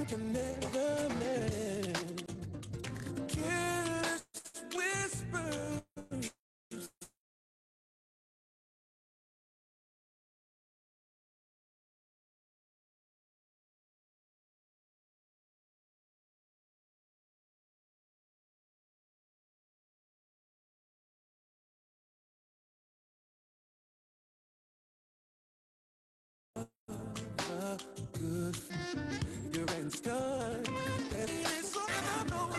can never mend. Careless whispers. Good, you're in sky. It's all I know.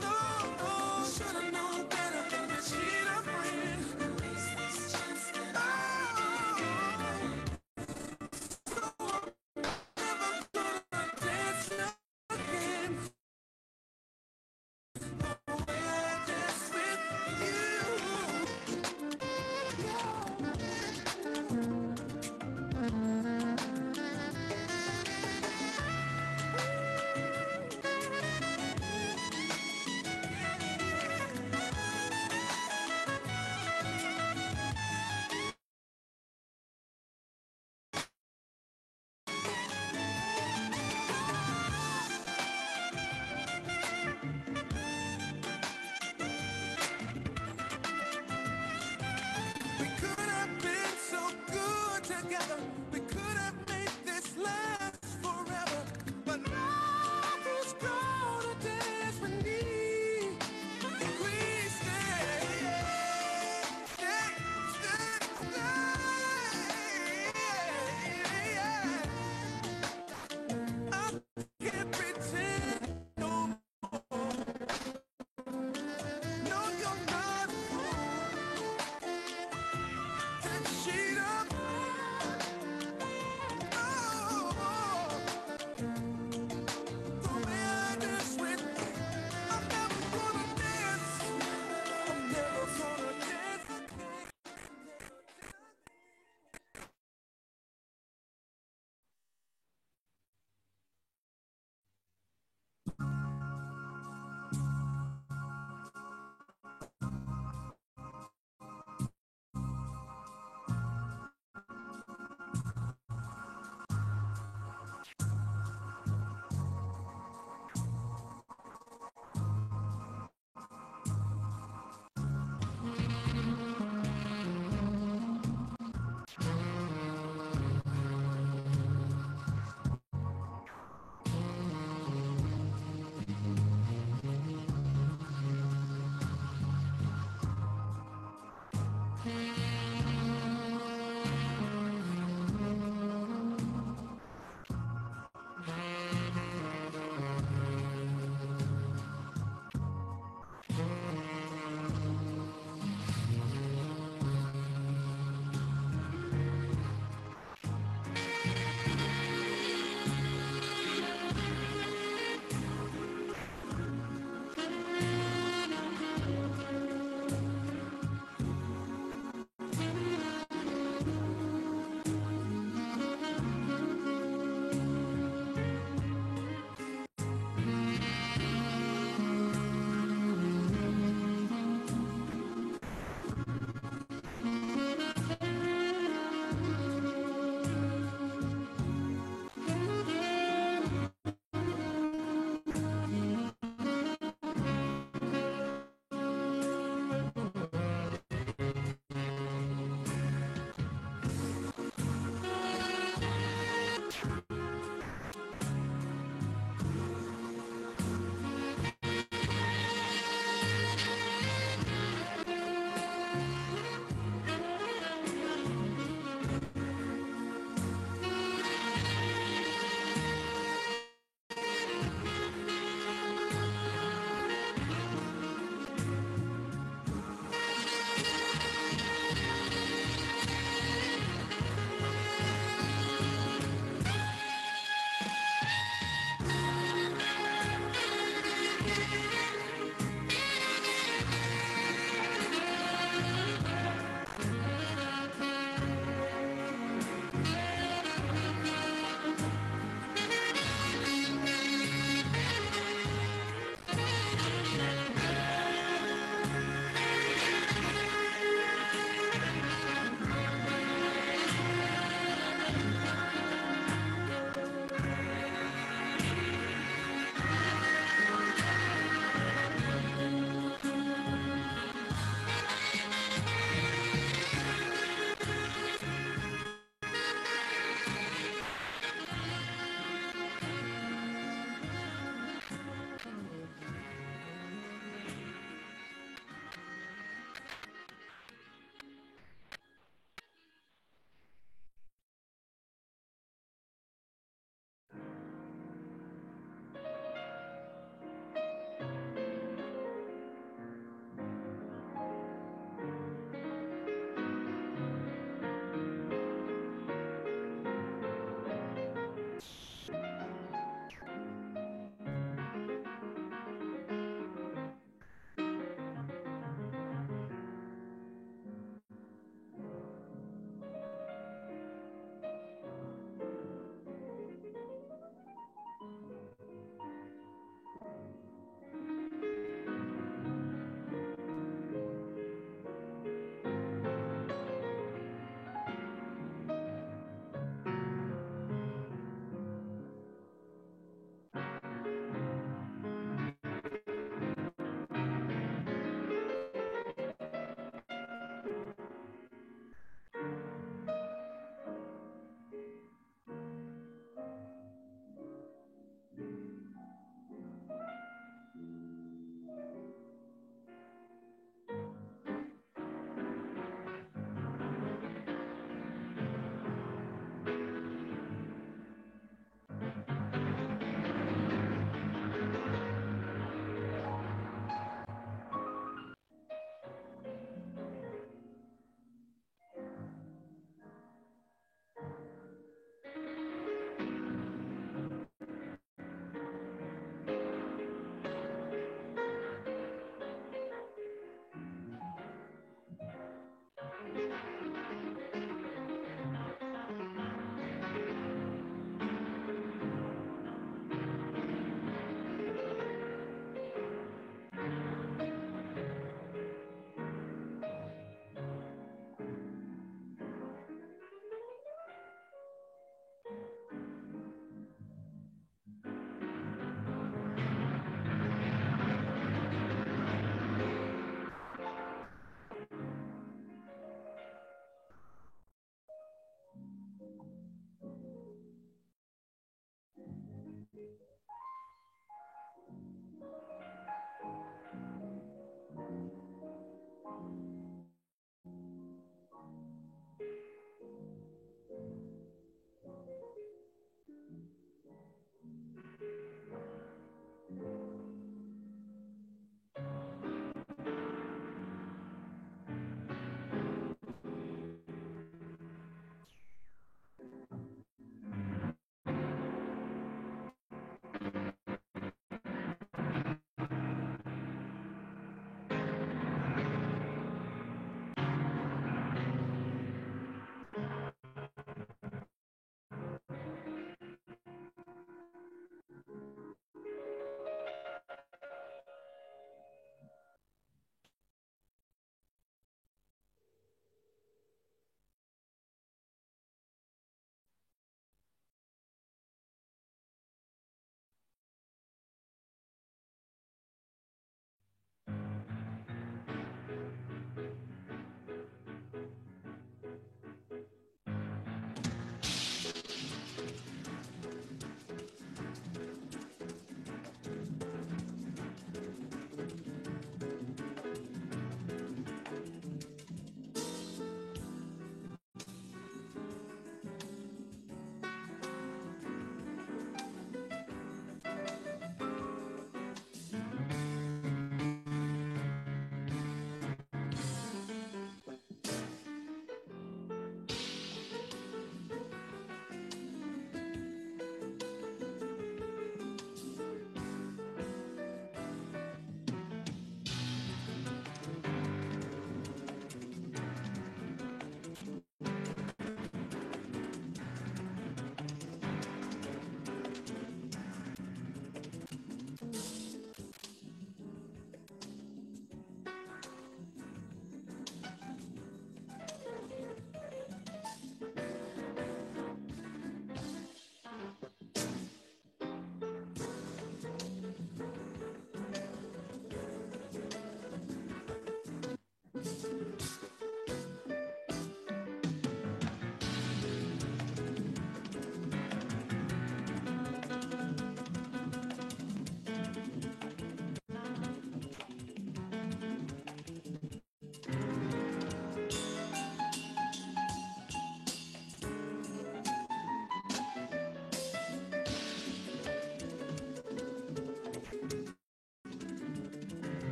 No, no, should've known better than to cheat a friend. Oh, never gonna dance again. Dance with you.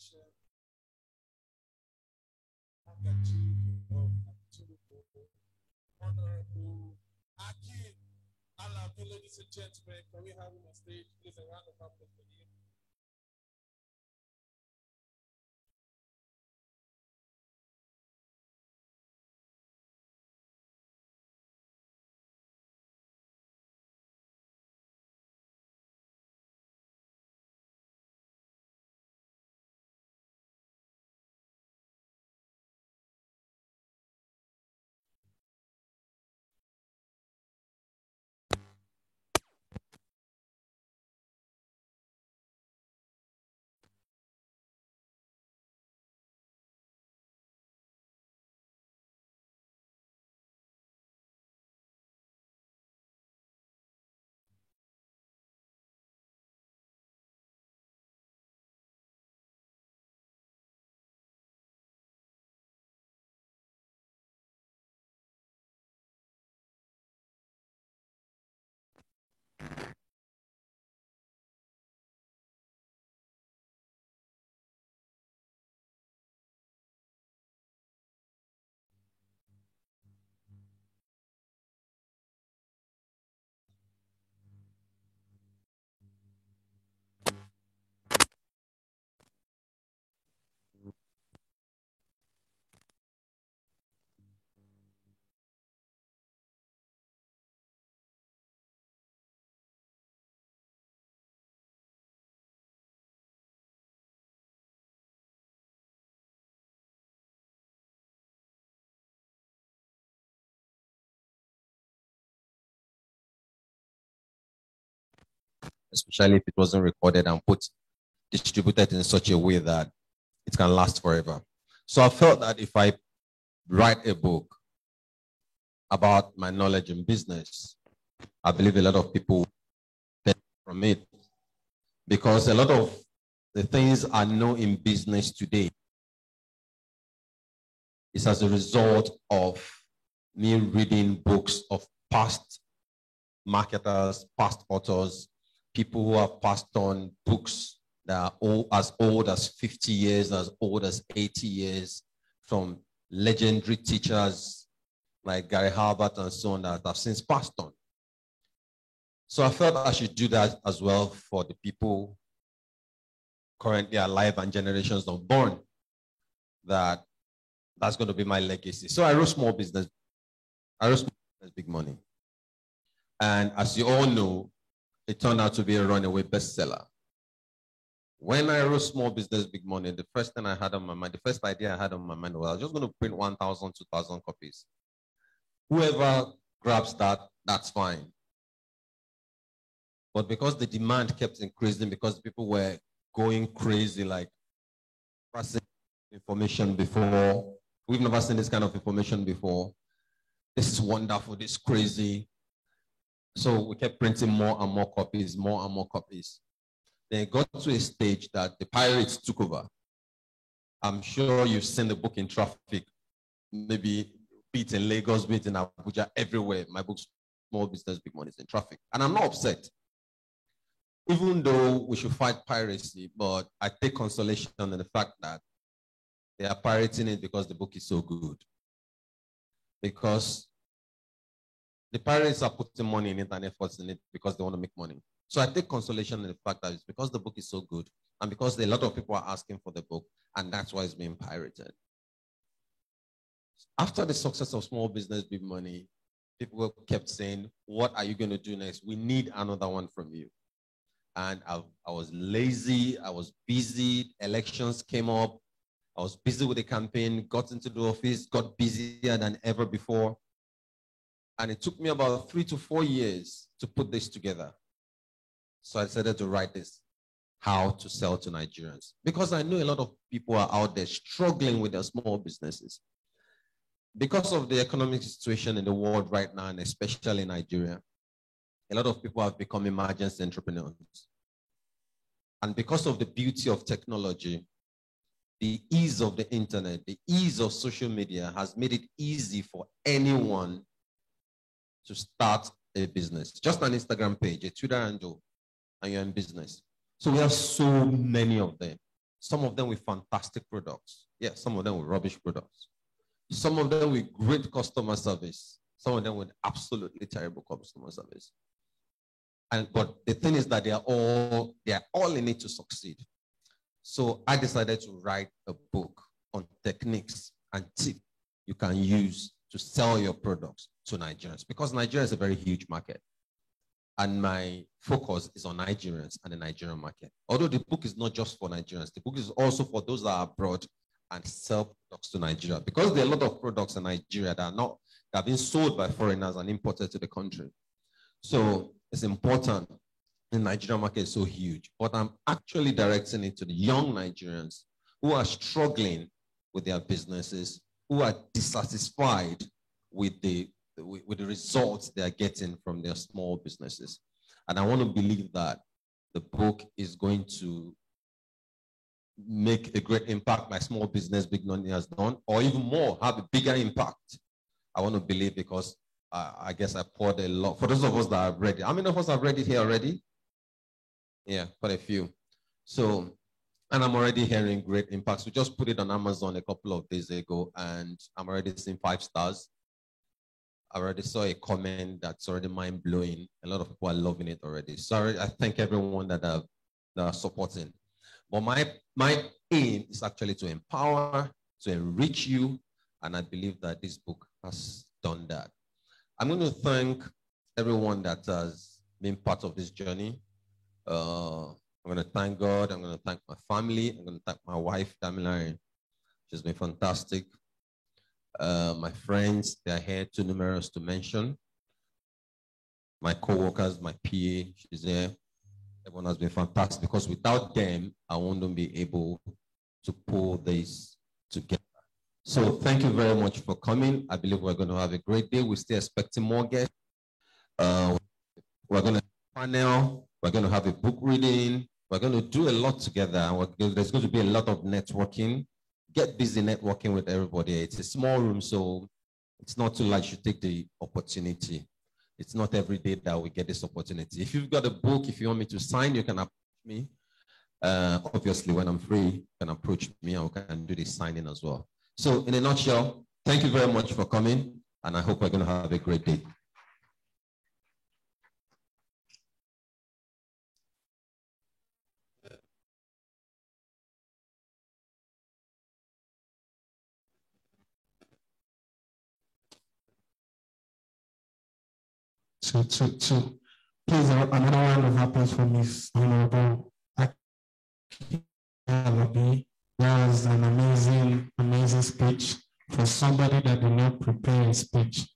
Foundation, Chief of Honorable Akin Alabi, ladies and gentlemen, can we have him on stage? Please, a round of applause for him. Especially if it wasn't recorded and distributed in such a way that it can last forever. So I felt that if I write a book about my knowledge in business, I believe a lot of people benefit from it, because a lot of the things I know in business today is as a result of me reading books of past marketers, past authors, people who have passed on books that are as old as 50 years, as old as 80 years, from legendary teachers like Gary Halbert and so on that have since passed on. So I felt I should do that as well for the people currently alive and generations unborn, that's going to be my legacy. So I wrote Small Business. I wrote Small Business Big Money. And as you all know, it turned out to be a runaway bestseller. When I wrote Small Business Big Money, the first thing I had on my mind, the first idea I had on my mind was I was just going to print 1,000, 2,000 copies. Whoever grabs that, that's fine. But because the demand kept increasing, because people were going crazy, like information before, we've never seen this kind of information before. This is wonderful, this is crazy. So we kept printing more and more copies, more and more copies. Then it got to a stage that the pirates took over. I'm sure you've seen the book in traffic, maybe be it in Lagos, be it in Abuja, everywhere. My book, Small Business Big Money, is in traffic. And I'm not upset. Even though we should fight piracy, but I take consolation in the fact that they are pirating it because the book is so good. Because the pirates are putting money in it and efforts in it because they want to make money. So I take consolation in the fact that it's because the book is so good and because a lot of people are asking for the book, and that's why it's being pirated. After the success of Small Business Big Money, people kept saying, what are you going to do next? We need another one from you. And I was lazy, I was busy, elections came up, I was busy with the campaign, got into the office, got busier than ever before. And it took me about 3 to 4 years to put this together. So I decided to write this, How to Sell to Nigerians. Because I know a lot of people are out there struggling with their small businesses. Because of the economic situation in the world right now, and especially in Nigeria, a lot of people have become emergency entrepreneurs. And because of the beauty of technology, the ease of the internet, the ease of social media has made it easy for anyone to start a business. Just an Instagram page, a Twitter handle, and you're in business. So we have so many of them. Some of them with fantastic products. Yeah, some of them with rubbish products. Some of them with great customer service. Some of them with absolutely terrible customer service. But the thing is that they are all in it to succeed. So I decided to write a book on techniques and tips you can use to sell your products to Nigerians, because Nigeria is a very huge market. And my focus is on Nigerians and the Nigerian market. Although the book is not just for Nigerians, the book is also for those that are abroad and sell products to Nigeria. Because there are a lot of products in Nigeria that have been sold by foreigners and imported to the country. So it's important. The Nigerian market is so huge. But I'm actually directing it to the young Nigerians who are struggling with their businesses, who are dissatisfied with the results they are getting from their small businesses. And I want to believe that the book is going to make a great impact like Small Business Big Money has done, or even more, have a bigger impact. I want to believe, because I guess I poured a lot. For those of us that have read it, how many of us have read it here already? Yeah, quite a few. So, and I'm already hearing great impacts. We just put it on Amazon a couple of days ago, and I'm already seeing 5 stars. I already saw a comment that's already mind-blowing. A lot of people are loving it already. Sorry, I thank everyone that are supporting. But my aim is actually to empower, to enrich you, and I believe that this book has done that. I'm going to thank everyone that has been part of this journey. I'm going to thank God. I'm going to thank my family. I'm going to thank my wife, Damilare. She's been fantastic. My friends, they're here too numerous to mention. My co-workers, my PA, she's there. Everyone has been fantastic, because without them, I wouldn't be able to pull this together. So thank you very much for coming. I believe we're going to have a great day. We're still expecting more guests. We're going to have a panel. We're going to have a book reading. We're going to do a lot together. There's going to be a lot of networking. Get busy networking with everybody. It's a small room, so it's not too late. You should take the opportunity. It's not every day that we get this opportunity. If you've got a book, if you want me to sign, you can approach me. Obviously, when I'm free, you can approach me and we can do the signing as well. So in a nutshell, thank you very much for coming, and I hope we're going to have a great day. Please, another round of applause for Miss Honorable Alabi. That was an amazing speech for somebody that did not prepare a speech.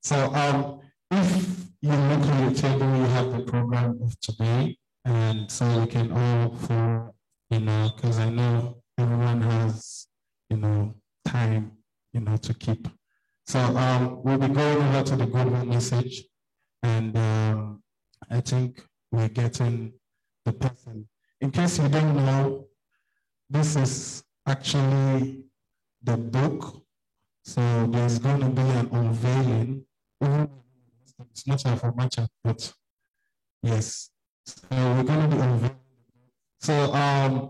So if you look at your table, you have the program of today, and so we can all follow, because I know everyone has, time, to keep. So we'll be going over to the global message, and I think we're getting the person. In case you don't know, this is actually the book. So there's going to be an unveiling. It's not a format, but yes. So we're going to be unveiling. So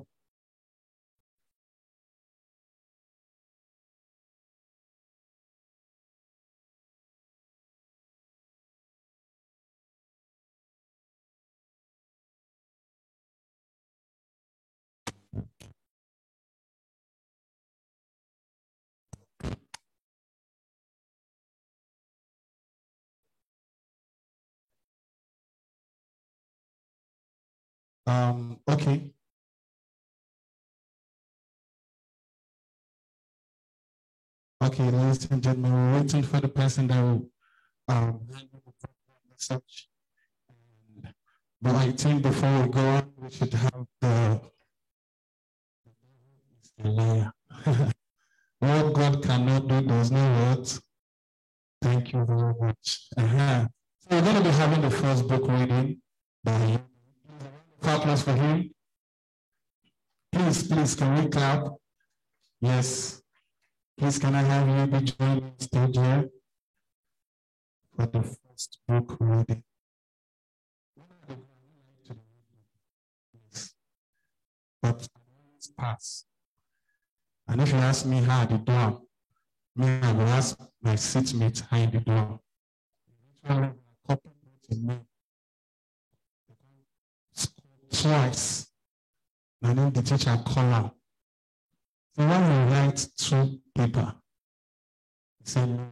okay. Okay, ladies and gentlemen, we're waiting for the person that will handle the message. But I think before we go on, we should have the liar. What God cannot do does not what? Thank you very much. So we're going to be having the first book reading by him. Applause for him. Please, can we clap? Yes. Please, can I have you be joining the stage here for the first book reading? but pass. And if you ask me how I did do, I will ask my seatmate how he did do. Twice, and then the teacher call out. So when we write two paper, he said, no,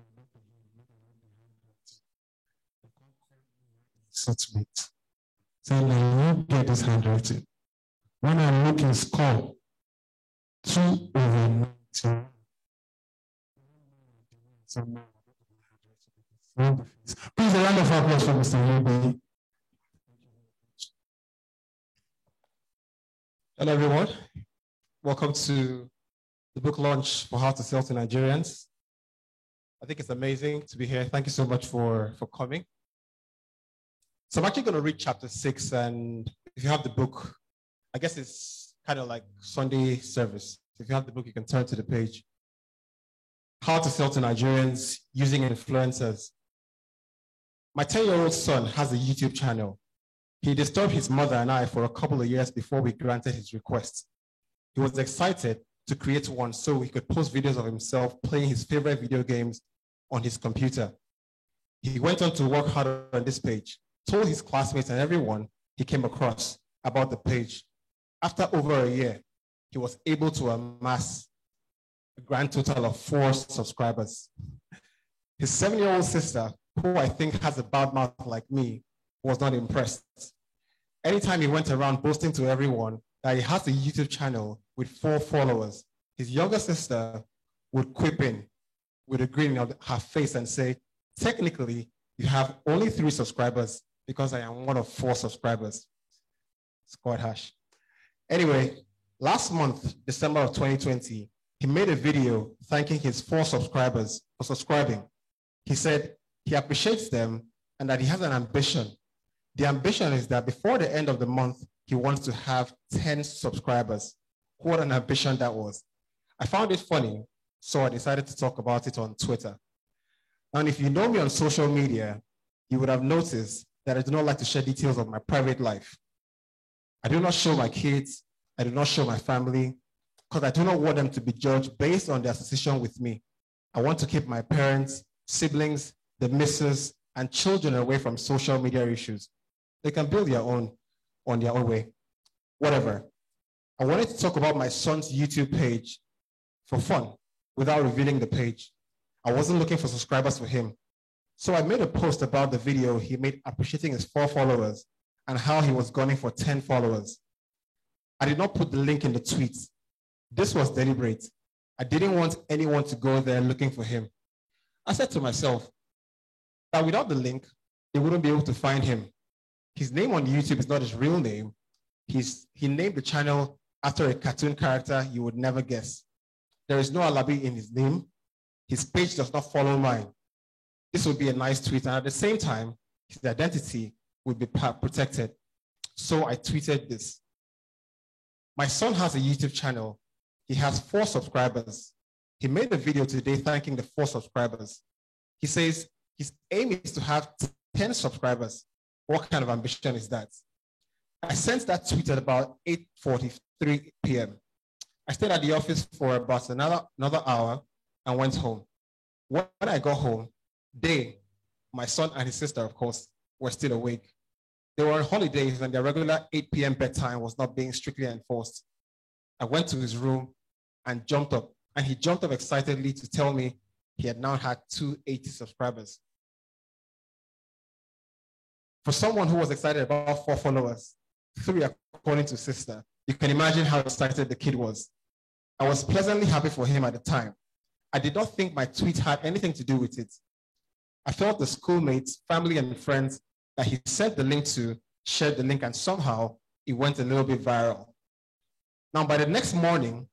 seatmate. So now you get this handwriting. When I look in score, 2/90. Please, a round of applause for Mr. Yobi. Hello, everyone. Welcome to the book launch for How to Sell to Nigerians. I think it's amazing to be here. Thank you so much for coming. So I'm actually going to read chapter 6, and if you have the book, I guess it's kind of like Sunday service. If you have the book, you can turn to the page. How to Sell to Nigerians Using Influencers. My 10-year-old son has a YouTube channel. He disturbed his mother and I for a couple of years before we granted his request. He was excited to create one so he could post videos of himself playing his favorite video games on his computer. He went on to work harder on this page, told his classmates and everyone he came across about the page. After over a year, he was able to amass a grand total of 4 subscribers. His 7-year-old sister, who I think has a bad mouth like me, was not impressed. Anytime he went around boasting to everyone that he has a YouTube channel with 4 followers, his younger sister would quip in with a grin on her face and say, technically, you have only 3 subscribers because I am one of 4 subscribers. It's quite harsh. Anyway, last month, December of 2020, he made a video thanking his 4 subscribers for subscribing. He said he appreciates them and that he has an ambition. The ambition is that before the end of the month, he wants to have 10 subscribers. What an ambition that was. I found it funny, so I decided to talk about it on Twitter. And if you know me on social media, you would have noticed that I do not like to share details of my private life. I do not show my kids, I do not show my family, because I do not want them to be judged based on their association with me. I want to keep my parents, siblings, the missus, and children away from social media issues. They can build their own on their own way. Whatever. I wanted to talk about my son's YouTube page for fun without revealing the page. I wasn't looking for subscribers for him. So I made a post about the video he made appreciating his 4 followers and how he was gunning for 10 followers. I did not put the link in the tweet. This was deliberate. I didn't want anyone to go there looking for him. I said to myself that without the link, they wouldn't be able to find him. His name on YouTube is not his real name. He named the channel after a cartoon character you would never guess. There is no Alabi in his name. His page does not follow mine. This would be a nice tweet, and at the same time, his identity would be protected. So I tweeted this. My son has a YouTube channel. He has 4 subscribers. He made a video today thanking the 4 subscribers. He says his aim is to have 10 subscribers. What kind of ambition is that? I sent that tweet at about 8:43 p.m. I stayed at the office for about another hour and went home. When I got home, my son and his sister, of course, were still awake. They were on holidays and their regular 8 p.m. bedtime was not being strictly enforced. I went to his room and jumped up, and he jumped up excitedly to tell me he had now had 280 subscribers. For someone who was excited about 4 followers, 3 according to sister, you can imagine how excited the kid was. I was pleasantly happy for him at the time. I did not think my tweet had anything to do with it. I felt the schoolmates, family, and friends that he sent the link to shared the link, and somehow it went a little bit viral. Now, by the next morning,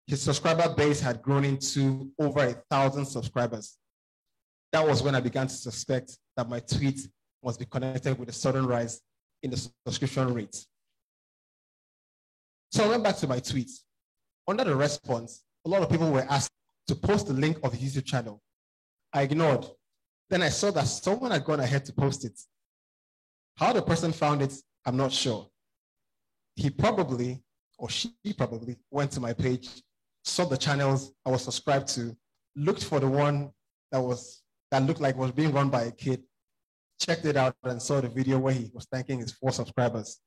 his subscriber base had grown into over 1,000 subscribers. That was when I began to suspect that my tweet must be connected with a sudden rise in the subscription rate. So I went back to my tweet. Under the response, a lot of people were asked to post the link of the YouTube channel. I ignored. Then I saw that someone had gone ahead to post it. How the person found it, I'm not sure. He probably, or she probably went to my page, saw the channels I was subscribed to, looked for the one that looked like was being run by a kid, checked it out and saw the video where he was thanking his 4 subscribers.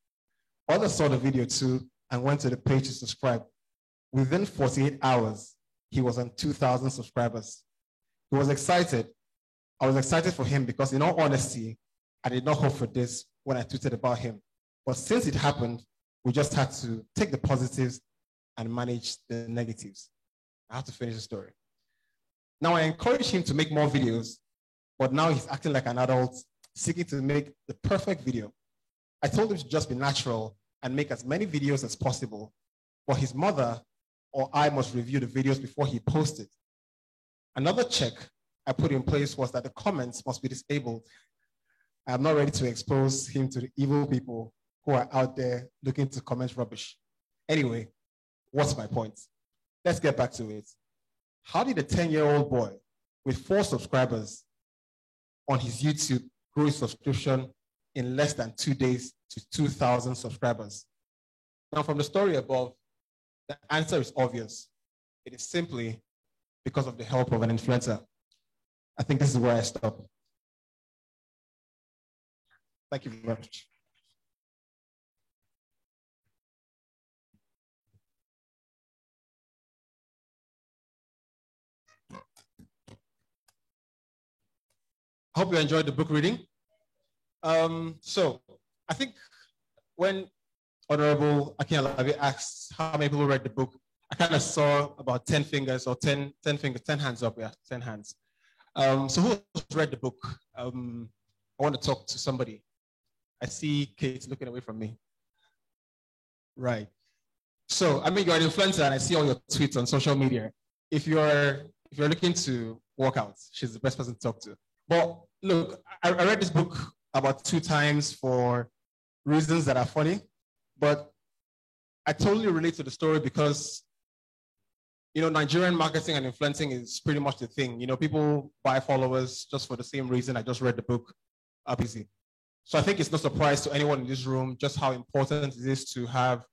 Others saw the video too and went to the page to subscribe. Within 48 hours, he was on 2,000 subscribers. He was excited. I was excited for him because in all honesty, I did not hope for this when I tweeted about him. But since it happened, we just had to take the positives and manage the negatives. I have to finish the story. Now I encourage him to make more videos, but now he's acting like an adult, seeking to make the perfect video. I told him to just be natural and make as many videos as possible, but his mother or I must review the videos before he posted. Another check I put in place was that the comments must be disabled. I'm not ready to expose him to the evil people who are out there looking to comment rubbish. Anyway, what's my point? Let's get back to it. How did a 10-year-old boy with 4 subscribers on his YouTube grow his subscription in less than 2 days to 2,000 subscribers? Now, from the story above, the answer is obvious. It is simply because of the help of an influencer. I think this is where I stop. Thank you very much. I hope you enjoyed the book reading. So I think when Honorable Akin Alabi asked how many people read the book, I kind of saw about 10 fingers or 10 hands up, yeah, 10 hands. So who has read the book? I want to talk to somebody. I see Kate looking away from me. Right. So, I mean, you're an influencer and I see all your tweets on social media. If you're looking to work out, she's the best person to talk to. But look, I read this book about 2 times for reasons that are funny, but I totally relate to the story because, you know, Nigerian marketing and influencing is pretty much the thing. You know, people buy followers just for the same reason. I just read the book, up easy. So I think it's no surprise to anyone in this room just how important it is to have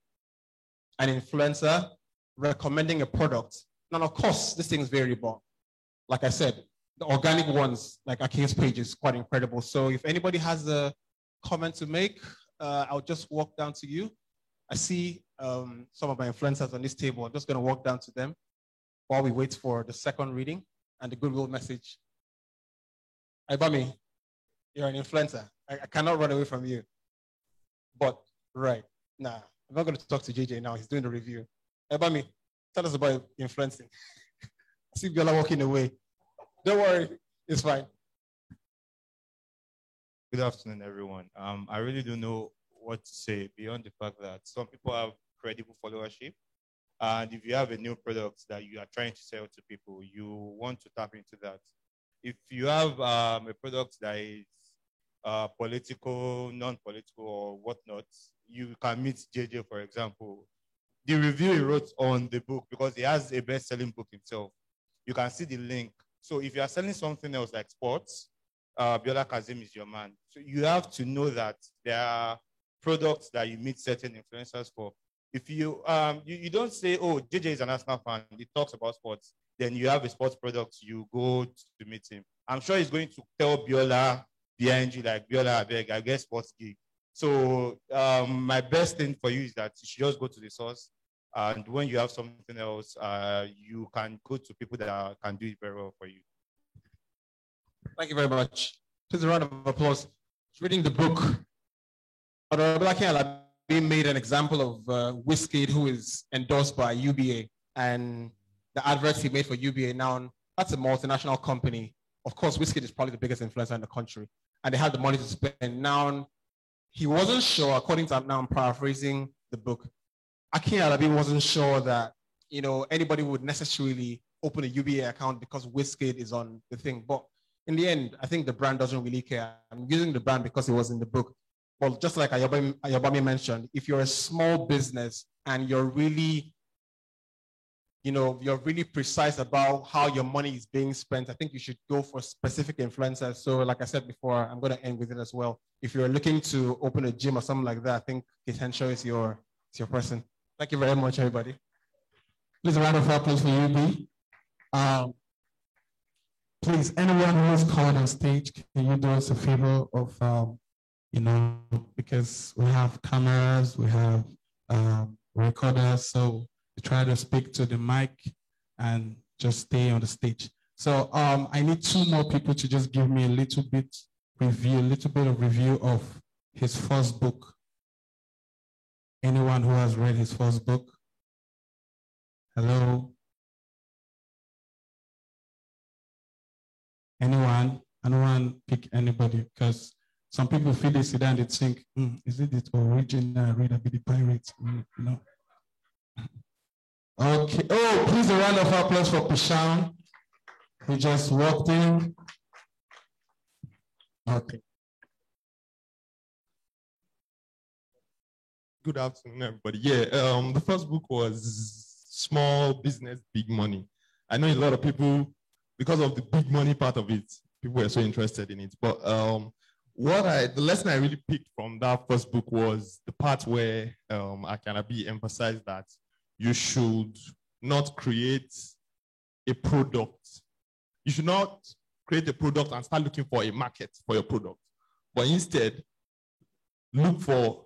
an influencer recommending a product. Now, of course, this thing is variable. Like I said, the organic ones, like Akin's page, is quite incredible. So if anybody has a comment to make, I'll just walk down to you. I see some of my influencers on this table. I'm just going to walk down to them while we wait for the second reading and the goodwill message. Ibami, you're an influencer. I cannot run away from you. But, right, nah, I'm not going to talk to JJ now. He's doing the review. Ibami, tell us about influencing. I see Biola walking away. Don't worry, it's fine. Good afternoon, everyone. I really don't know what to say beyond the fact that some people have credible followership. And if you have a new product that you are trying to sell to people, you want to tap into that. If you have a product that is political, non-political, or whatnot, you can meet JJ, for example. The review he wrote on the book, because he has a best-selling book himself, you can see the link. So if you are selling something else like sports, Biola Kazim is your man. So you have to know that there are products that you meet certain influencers for. If you you don't say, oh, JJ is an Arsenal fan, he talks about sports, then you have a sports product, you go to meet him. I'm sure he's going to tell Biola behind you, like, Biola, I guess sports gig. So my best thing for you is that you should just go to the source. And when you have something else, you can go to people that can do it very well for you. Thank you very much. Please a round of applause. Reading the book, Honorable Akin Alabi made an example of Wizkid, who is endorsed by UBA, and the adverts he made for UBA. Now, that's a multinational company. Of course, Wizkid is probably the biggest influencer in the country, and they had the money to spend. Now, he wasn't sure, according to, now I'm paraphrasing the book, Akin Alabi wasn't sure that, you know, anybody would necessarily open a UBA account because Wizkid is on the thing. But in the end, I think the brand doesn't really care. I'm using the brand because it was in the book. Well, just like Ayobami mentioned, if you're a small business and you're really, you know, you're really precise about how your money is being spent, I think you should go for specific influencers. So like I said before, I'm going to end with it as well. If you're looking to open a gym or something like that, I think Kate Henshaw is your person. Thank you very much, everybody. Please a round of applause for UB. Please, anyone who is called on stage, can you do us a favor of, because we have cameras, we have recorders, so we try to speak to the mic and just stay on the stage. So I need 2 more people to just give me a little bit of review of his first book. Anyone who has read his first book? Hello? Anyone? I don't want to pick anybody because some people feel they sit down and they think, is it the original Read Abi the Pirate? Okay. Oh, please a round of applause for Pishan. He just walked in. Okay. Good afternoon, everybody. Yeah, the first book was Small Business, Big Money. I know a lot of people, because of the big money part of it, people were so interested in it. But the lesson I really picked from that first book was the part where Akinabi emphasized that you should not create a product. You should not create a product and start looking for a market for your product, but instead look for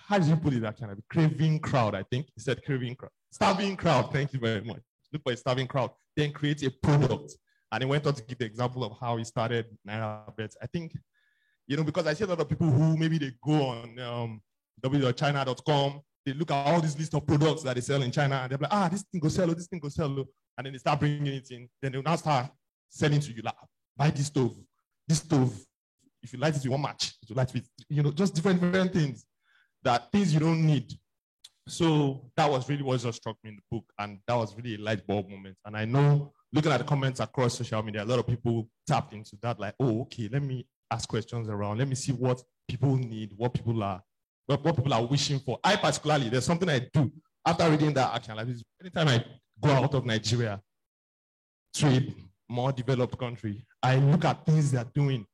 how did you put it, that kind of craving crowd? I think he said craving crowd, starving crowd. Thank you very much. Look for a starving crowd, then create a product. And he went on to give the example of how he started NairaBet. I think, because I see a lot of people who maybe they go on www.china.com, they look at all these list of products that they sell in China, and they're like, this thing go sell, this thing go sell, and then they start bringing it in. Then they'll now start selling to you, like, buy this stove. If you like it, you won't match. If you like it, just different things. That things you don't need. So that was really what just struck me in the book. And that was really a light bulb moment. And I know, looking at the comments across social media, a lot of people tapped into that, like, oh, okay, let me ask questions around. Let me see what people need, what people are wishing for. I particularly, there's something I do after reading that action. Like this, anytime I go out of Nigeria to a more developed country, I look at things they're doing.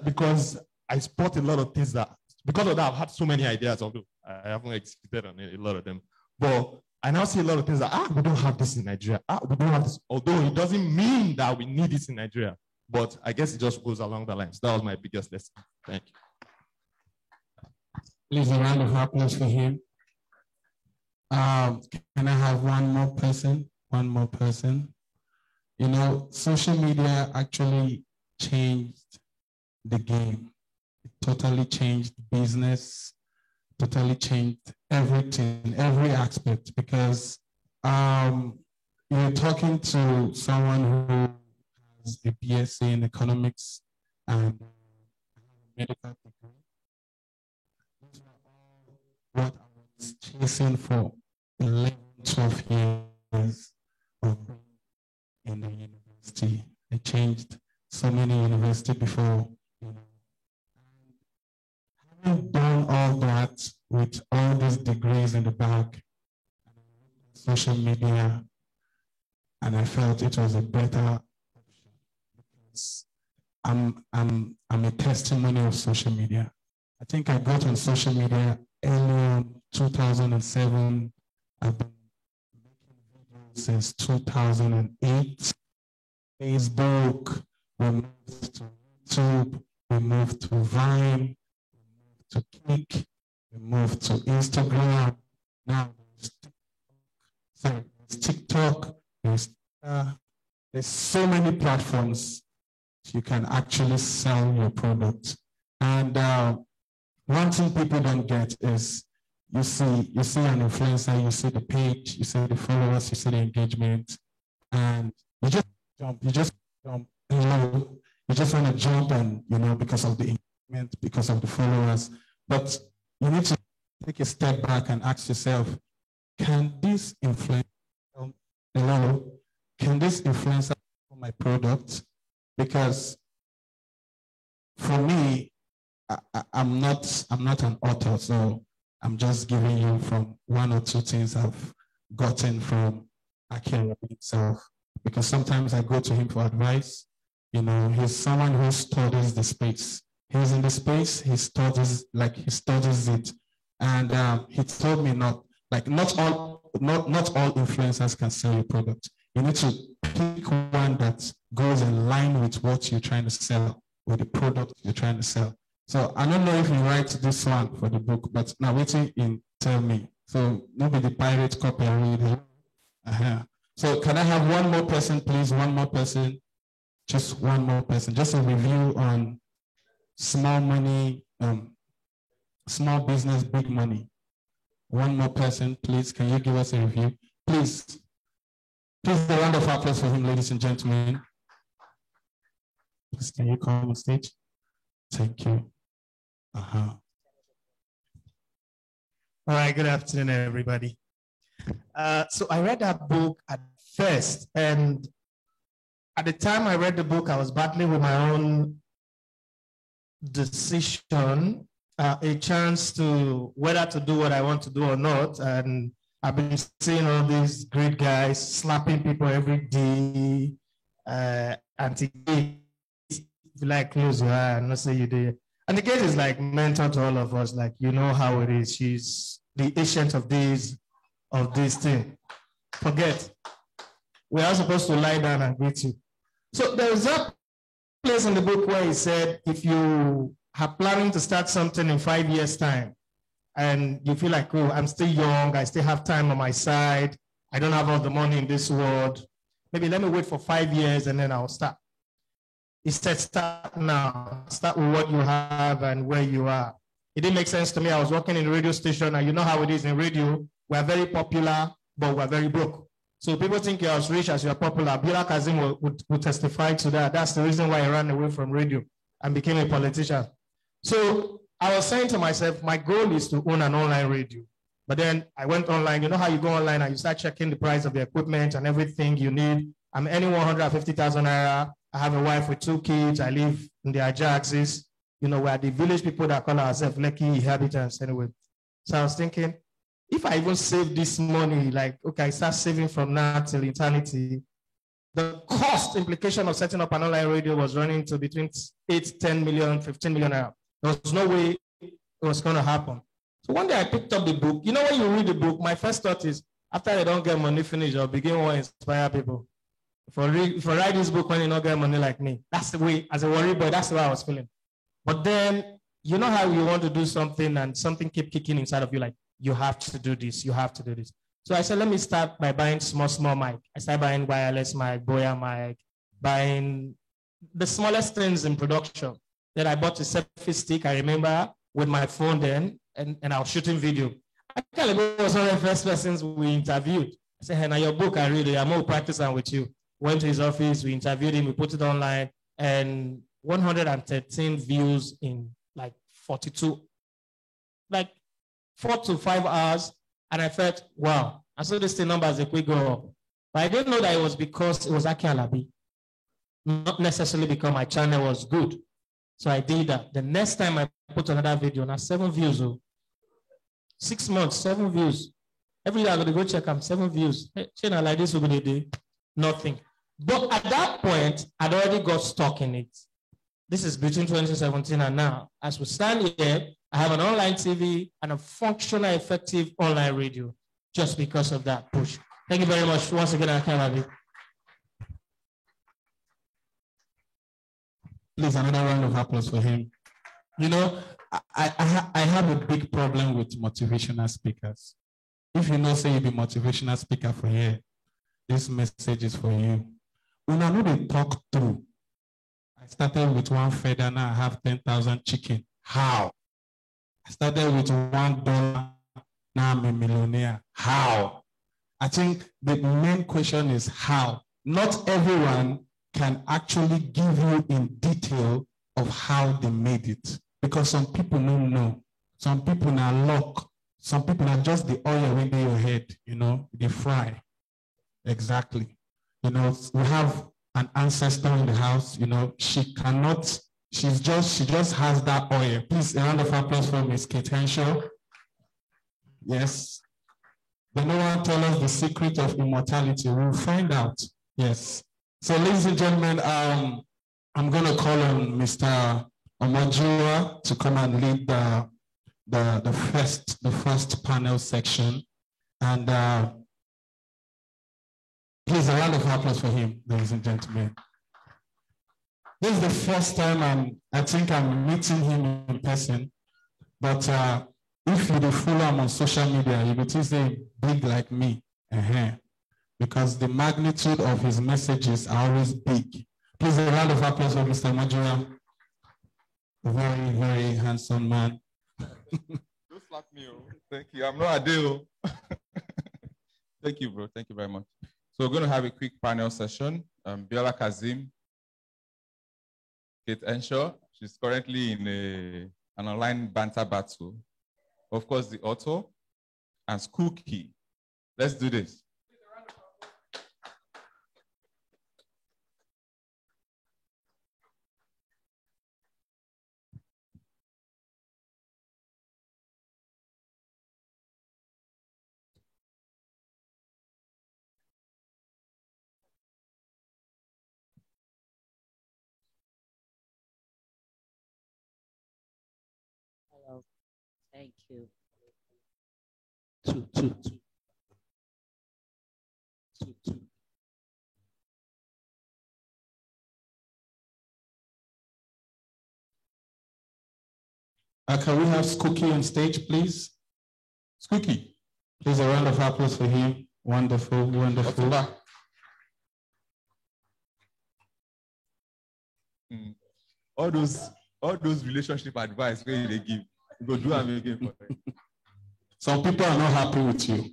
Because I spot a lot of things that, because of that, I've had so many ideas, although I haven't executed on a lot of them. But I now see a lot of things that, we don't have this in Nigeria. We don't have this. Although it doesn't mean that we need this in Nigeria. But I guess it just goes along the lines. That was my biggest lesson. Thank you. Please a round of applause for him. Can I have one more person? One more person. Social media actually changed the game. It totally changed business, totally changed everything, every aspect, because you're talking to someone who has a BSc in economics and medical degree. These were all what I was chasing for 11, 12 years of being in the university. I changed so many universities before. Having done all that with all these degrees in the back, social media, and I felt it was a better option because I'm a testimony of social media. I think I got on social media early in 2007. I've been making videos since 2008. Facebook, we moved to YouTube, we moved to Vine, to Kik, we moved to Instagram. Now there's TikTok, there's so many platforms you can actually sell your product. And one thing people don't get is you see an influencer, you see the page, you see the followers, you see the engagement, and you just jump, you just want to jump and, because of the engagement, because of the followers. But you need to take a step back and ask yourself, can this influence for my product? Because for me, I'm not an author, so I'm just giving you from one or two things I've gotten from Akinabi himself. Because sometimes I go to him for advice. He's someone who studies the space. He's in the space, he studies it. And he told me Like not all influencers can sell your product. You need to pick one that goes in line with what you're trying to sell or the product you're trying to sell. So I don't know if you write this one for the book, but now waiting in tell me. So maybe the pirate copy I read it. So can I have one more person, please? One more person. Just one more person. Just a review on small money, small business, big money. One more person, please. Can you give us a review? Please. Please, a round of applause for him, ladies and gentlemen. Please, can you come on stage? Thank you. All right, good afternoon, everybody. So I read that book at first, and at the time I read the book, I was battling with my own decision, a chance to whether to do what I want to do or not. And I've been seeing all these great guys slapping people every day. And if you like, close your eye and not say you did. And the gate is like mentor to all of us, like, you know how it is. She's the ancient of days of this thing. Forget. We are supposed to lie down and greet you. So there's that place in the book where he said, if you are planning to start something in 5 years' time, and you feel like, oh, I'm still young, I still have time on my side, I don't have all the money in this world, maybe let me wait for 5 years and then I'll start. He said, start now. Start with what you have and where you are. It didn't make sense to me. I was working in a radio station, and you know how it is in radio. We're very popular, but we're very broke. So people think you're as rich as you're popular. Abdullah Kazim would testify to that. That's the reason why I ran away from radio and became a politician. So I was saying to myself, my goal is to own an online radio. But then I went online. You know how you go online and you start checking the price of the equipment and everything you need. I'm earning 150,000 naira. I have a wife with 2 kids. I live in the Ajaxes. You know, we're the village people that call ourselves lucky inhabitants anyway. So I was thinking, if I even save this money, like, okay, I start saving from now till eternity, the cost implication of setting up an online radio was running to between 8, 10 million, 15 million. There was no way it was going to happen. So one day I picked up the book. You know, when you read the book, my first thought is, after I don't get money finished, I'll begin to inspire people. If I write this book when you don't get money like me, that's the way, as a worry boy, that's the way I was feeling. But then, you know how you want to do something and something keep kicking inside of you, like, you have to do this, you have to do this. So I said, let me start by buying small mic. I started buying wireless mic, Boya mic, buying the smallest things in production. Then I bought a selfie stick, I remember, with my phone then, and I was shooting video. I can't remember, was one of the first persons we interviewed. I said, hey, now your book, I read it, I'm more practicing with you. Went to his office, we interviewed him, we put it online, and 113 views in like 42, like 4 to 5 hours. And I felt, wow, I saw this thing number as a quick go up. But I didn't know that it was because it was Aki Alabi, not necessarily because my channel was good. So I did that. The next time I put another video, now 7 views. 6 months, 7 views. Every day I'm going to go check them, 7 views. Hey, channel like this, we're going to do nothing. But at that point, I'd already got stuck in it. This is between 2017 and now. As we stand here, I have an online TV and a functional, effective online radio just because of that push. Thank you very much. Once again, I can't have it. Please, another round of applause for him. You know, I have a big problem with motivational speakers. If you know, say you be motivational speaker for here, this message is for you. When I know they talk through, I started with 1 feather, now I have 10,000 chicken. How? I started with $1, now I'm a millionaire. How? I think the main question is how. Not everyone can actually give you in detail of how they made it. Because some people don't know. Some people are luck. Some people are just the oil in your head, you know, they fry. Exactly. You know, we have an ancestor in the house, you know, she just has that oil. Please, a round of applause for Miss Kate Henshaw. Yes. But no one tell us the secret of immortality. We'll find out. Yes. So, ladies and gentlemen, I'm going to call on Mr. Omojuwa to come and lead the first panel section. And please, a round of applause for him, ladies and gentlemen. This is the first time I think I'm meeting him in person, but if you follow him on social media, you will say big like me, because the magnitude of his messages are always big. Please, a round of applause for Mr. Majura. A very, very handsome man. Don't slap me. Thank you. I'm not Adele. Thank you, bro. Thank you very much. So we're going to have a quick panel session. Biola Kazim, Kate Henshaw. She's currently in an online banter battle. Of course, the author and Skooky. Let's do this. Hello. Thank you. Two. Can we have Skooky on stage, please? Skooky. Please, a round of applause for him. Wonderful, wonderful. All those relationship advice where they give, go do them again for them. Some people are not happy with you.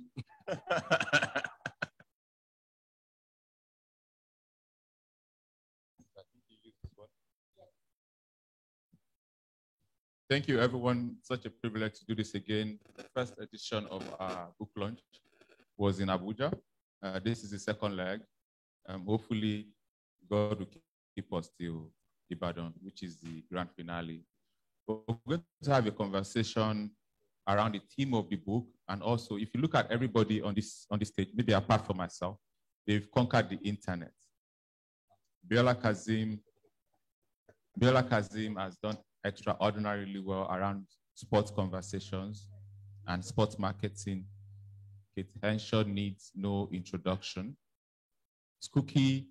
Thank you, everyone. Such a privilege to do this again. The first edition of our book launch was in Abuja. This is the second leg. Hopefully, God will keep us till Ibadan, which is the grand finale. We're going to have a conversation around the theme of the book. And also, if you look at everybody on this stage, maybe apart from myself, they've conquered the internet. Biola Kazim has done extraordinarily well around sports conversations and sports marketing. Kate Henshaw needs no introduction. Skooky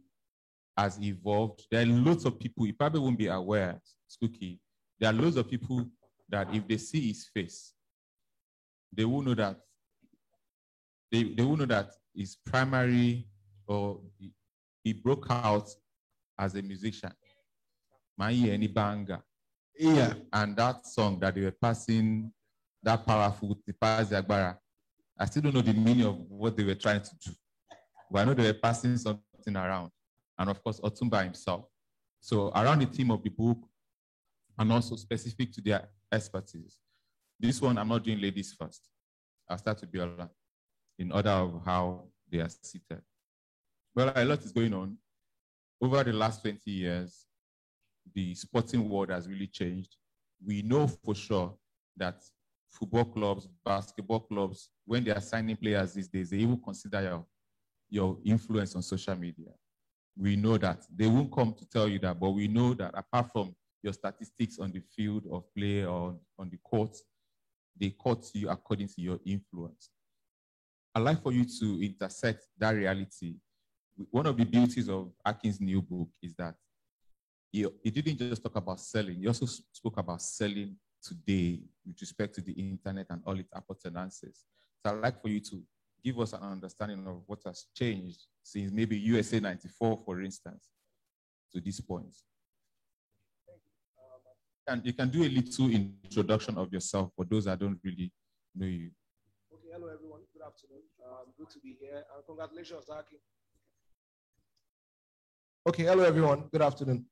has evolved. There are loads of people, you probably won't be aware, Skooky, there are loads of people that if they see his face, they will know that his primary, or he broke out as a musician. Any banger. Yeah. And that song that they were passing, that powerful, I still don't know the meaning of what they were trying to do. But I know they were passing something around. And of course, Otumba himself. So around the theme of the book, and also specific to their expertise. This one, I'm not doing ladies first. I'll start with Biola in order of how they are seated. Well, a lot is going on. Over the last 20 years, the sporting world has really changed. We know for sure that football clubs, basketball clubs, when they are signing players these days, they even consider your influence on social media. We know that. They won't come to tell you that, but we know that apart from your statistics on the field of play or on the court, they court you according to your influence. I'd like for you to intersect that reality. One of the beauties of Akin's new book is that he didn't just talk about selling, he also spoke about selling today with respect to the internet and all its appurtenances. So I'd like for you to give us an understanding of what has changed since maybe USA 94, for instance, to this point. And you can do a little introduction of yourself for those that don't really know you. Okay, hello everyone. Good afternoon. Good to be here. And congratulations, Aki. Okay, hello everyone. Good afternoon.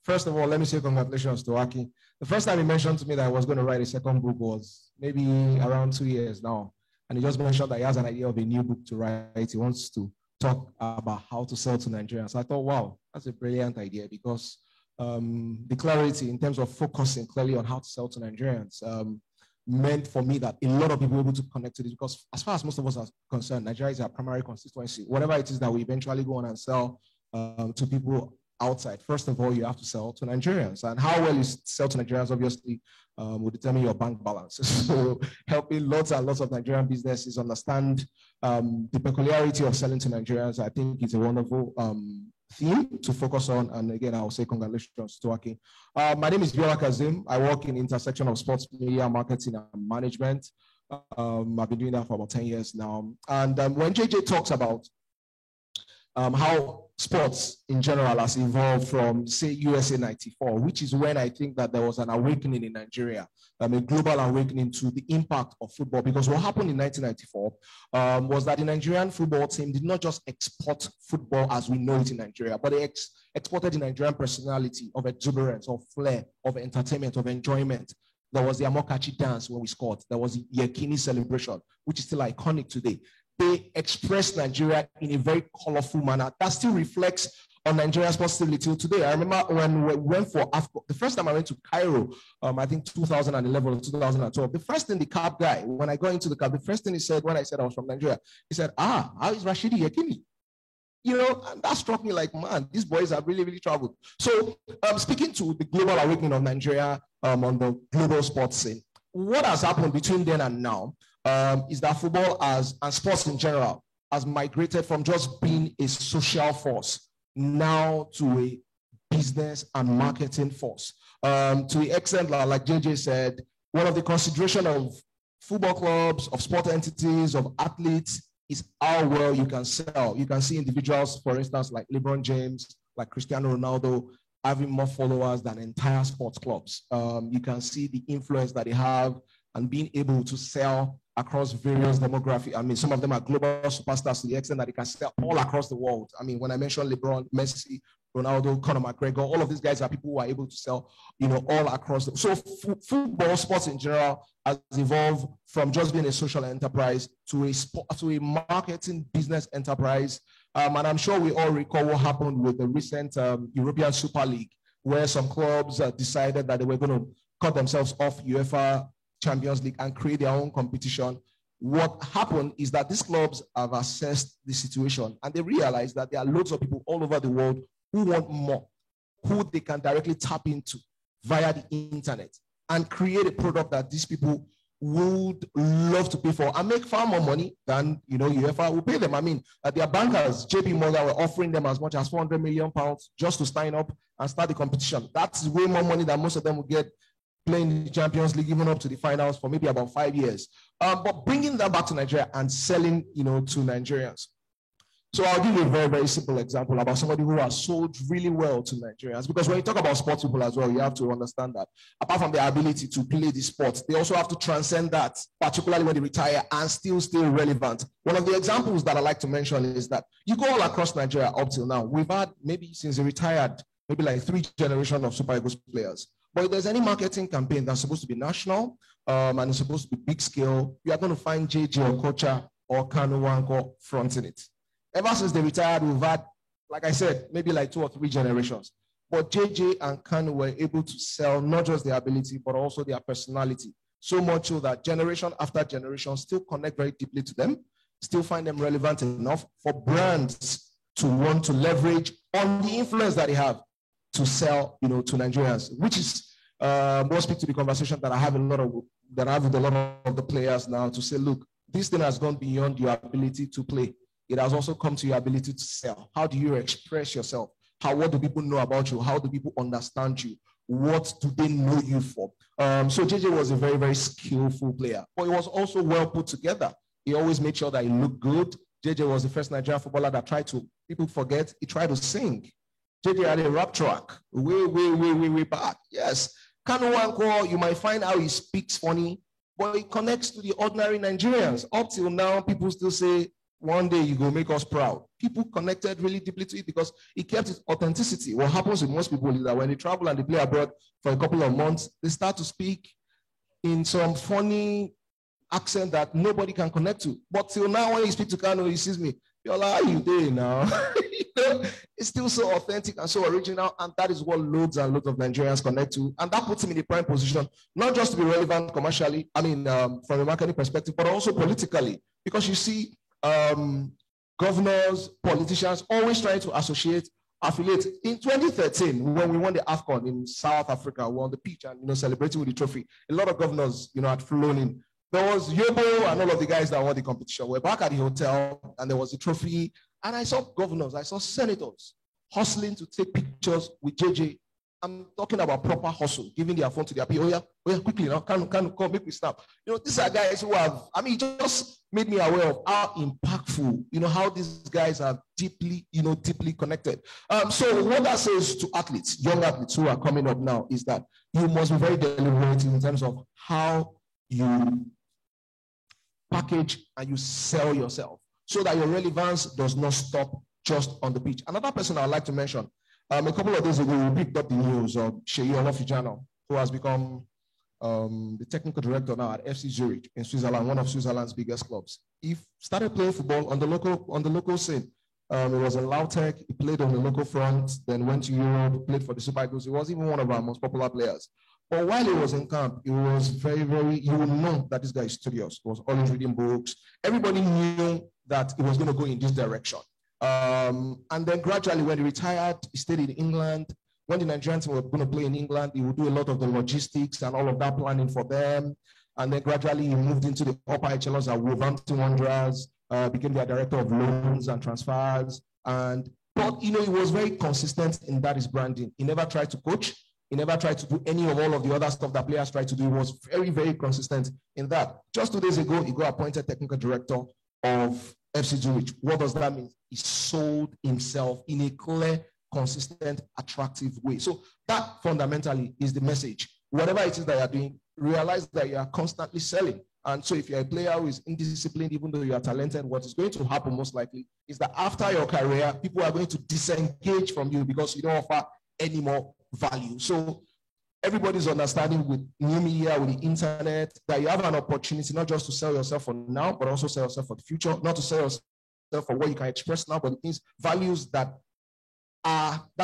First of all, let me say congratulations to Aki. The first time he mentioned to me that I was going to write a second book was maybe around 2 years now. And he just mentioned that he has an idea of a new book to write. He wants to talk about how to sell to Nigerians. So I thought, wow, that's a brilliant idea, because the clarity in terms of focusing clearly on how to sell to Nigerians meant for me that a lot of people were able to connect to this, because as far as most of us are concerned, Nigeria is our primary constituency. Whatever it is that we eventually go on and sell to people outside. First of all, you have to sell to Nigerians, and how well you sell to Nigerians obviously will determine your bank balance. So helping lots and lots of Nigerian businesses understand the peculiarity of selling to Nigerians, I think is a wonderful theme to focus on. And again, I'll say congratulations to Aki. My name is Biola Kazim. I work in the intersection of sports media, marketing, and management. I've been doing that for about 10 years now. And when JJ talks about how sports in general has evolved from, say, USA 94, which is when I think that there was an awakening in Nigeria, a global awakening to the impact of football. Because what happened in 1994 was that the Nigerian football team did not just export football as we know it in Nigeria, but they exported the Nigerian personality of exuberance, of flair, of entertainment, of enjoyment. There was the Amokachi dance when we scored. There was the Yekini celebration, which is still iconic today. They expressed Nigeria in a very colorful manner that still reflects on Nigeria's positivity till today. I remember when we went for AFCON, the first time I went to Cairo, I think 2011 or 2012, the first thing the cab guy, when I got into the cab, the first thing he said when I said I was from Nigeria, he said, how is Rashidi Yekini? You know, and that struck me like, man, these boys have really, really traveled. So speaking to the global awakening of Nigeria on the global sports scene, what has happened between then and now is that football and sports in general has migrated from just being a social force now to a business and marketing force. To the extent, like JJ said, one of the consideration of football clubs, of sport entities, of athletes is how well you can sell. You can see individuals, for instance, like LeBron James, like Cristiano Ronaldo, having more followers than entire sports clubs. You can see the influence that they have and being able to sell across various demographics. I mean, some of them are global superstars to the extent that they can sell all across the world. I mean, when I mentioned LeBron, Messi, Ronaldo, Conor McGregor, all of these guys are people who are able to sell, you know, all across. So football, sports in general, has evolved from just being a social enterprise to a marketing business enterprise. And I'm sure we all recall what happened with the recent European Super League, where some clubs decided that they were going to cut themselves off UEFA Champions League and create their own competition. What happened is that these clubs have assessed the situation and they realized that there are loads of people all over the world who want more, who they can directly tap into via the internet and create a product that these people would love to pay for and make far more money than, you know, UEFA will pay them. I mean, their bankers, JP Morgan, were offering them as much as £400 million just to sign up and start the competition. That's way more money than most of them will get playing the Champions League, even up to the finals for maybe about 5 years. But bringing that back to Nigeria and selling, you know, to Nigerians. So I'll give you a very, very simple example about somebody who has sold really well to Nigerians. Because when you talk about sports people as well, you have to understand that apart from their ability to play the sport, they also have to transcend that, particularly when they retire and still stay relevant. One of the examples that I like to mention is that you go all across Nigeria up till now. We've had maybe since they retired, maybe like 3 generations of Super Eagles players. But if there's any marketing campaign that's supposed to be national and it's supposed to be big scale, you are going to find JJ Okocha or Kanu Nwankwo fronting it. Ever since they retired, we've had, like I said, maybe like 2 or 3 generations. But JJ and Kanu were able to sell not just their ability, but also their personality. So much so that generation after generation still connect very deeply to them, still find them relevant enough for brands to want to leverage on the influence that they have to sell, you know, to Nigerians, which is more speak to the conversation that I have with a lot of the players now to say, look, this thing has gone beyond your ability to play. It has also come to your ability to sell. How do you express yourself? What do people know about you? How do people understand you? What do they know you for? So JJ was a very, very skillful player, but he was also well put together. He always made sure that he looked good. JJ was the first Nigerian footballer that tried to, people forget, he tried to sing. JJ had a rap track way back. Yes. Kanu Nwankwo, you might find how he speaks funny, but he connects to the ordinary Nigerians. Up till now, people still say, one day you go make us proud. People connected really deeply to it because it kept its authenticity. What happens with most people is that when they travel and they play abroad for a couple of months, they start to speak in some funny accent that nobody can connect to. But till now, when you speak to Kanu, he sees me, you're like, how are you doing now? You know, it's still so authentic and so original, and that is what loads and loads of Nigerians connect to, and that puts him in a prime position, not just to be relevant commercially, I mean, from a marketing perspective, but also politically, because you see governors, politicians always trying to associate affiliate. In 2013, when we won the AFCON in South Africa, we were on the pitch and celebrating with the trophy. A lot of governors had flown in. There was Yobo and all of the guys that won the competition. We're back at the hotel and there was a trophy. And I saw governors, I saw senators hustling to take pictures with JJ. I'm talking about proper hustle, giving their phone to their people. Oh yeah, quickly now, come, make me snap. These are guys who have, it just made me aware of how impactful, how these guys are deeply, deeply connected. So what that says to athletes, young athletes who are coming up now, is that you must be very deliberate in terms of how you package and you sell yourself so that your relevance does not stop just on the pitch. Another person I'd like to mention, a couple of days ago, we picked up the news of Seyi Olofijano, who has become the technical director now at FC Zurich in Switzerland, one of Switzerland's biggest clubs. He started playing football on the local scene. He was in Lautech, he played on the local front, then went to Europe, played for the Super Eagles. He was even one of our most popular players. But while he was in camp, he was very, you would know that this guy is studious. He was always reading books. Everybody knew that he was going to go in this direction. And then gradually, when he retired, he stayed in England. When the Nigerian team were going to play in England, he would do a lot of the logistics and all of that planning for them. And then gradually, he moved into the upper echelons at Wolverhampton Wanderers, became their director of loans and transfers. But he was very consistent in that his branding. He never tried to coach. He never tried to do any of all of the other stuff that players try to do. He was very, very consistent in that. Just 2 days ago, he got appointed technical director of FC Zurich. What does that mean? He sold himself in a clear, consistent, attractive way. So that fundamentally is the message. Whatever it is that you're doing, realize that you are constantly selling. And so if you're a player who is indisciplined, even though you are talented, what is going to happen most likely is that after your career, people are going to disengage from you because you don't offer any more value. So everybody's understanding with new media, with the internet, that you have an opportunity not just to sell yourself for now, but also sell yourself for the future, not to sell yourself for what you can express now, but it means values that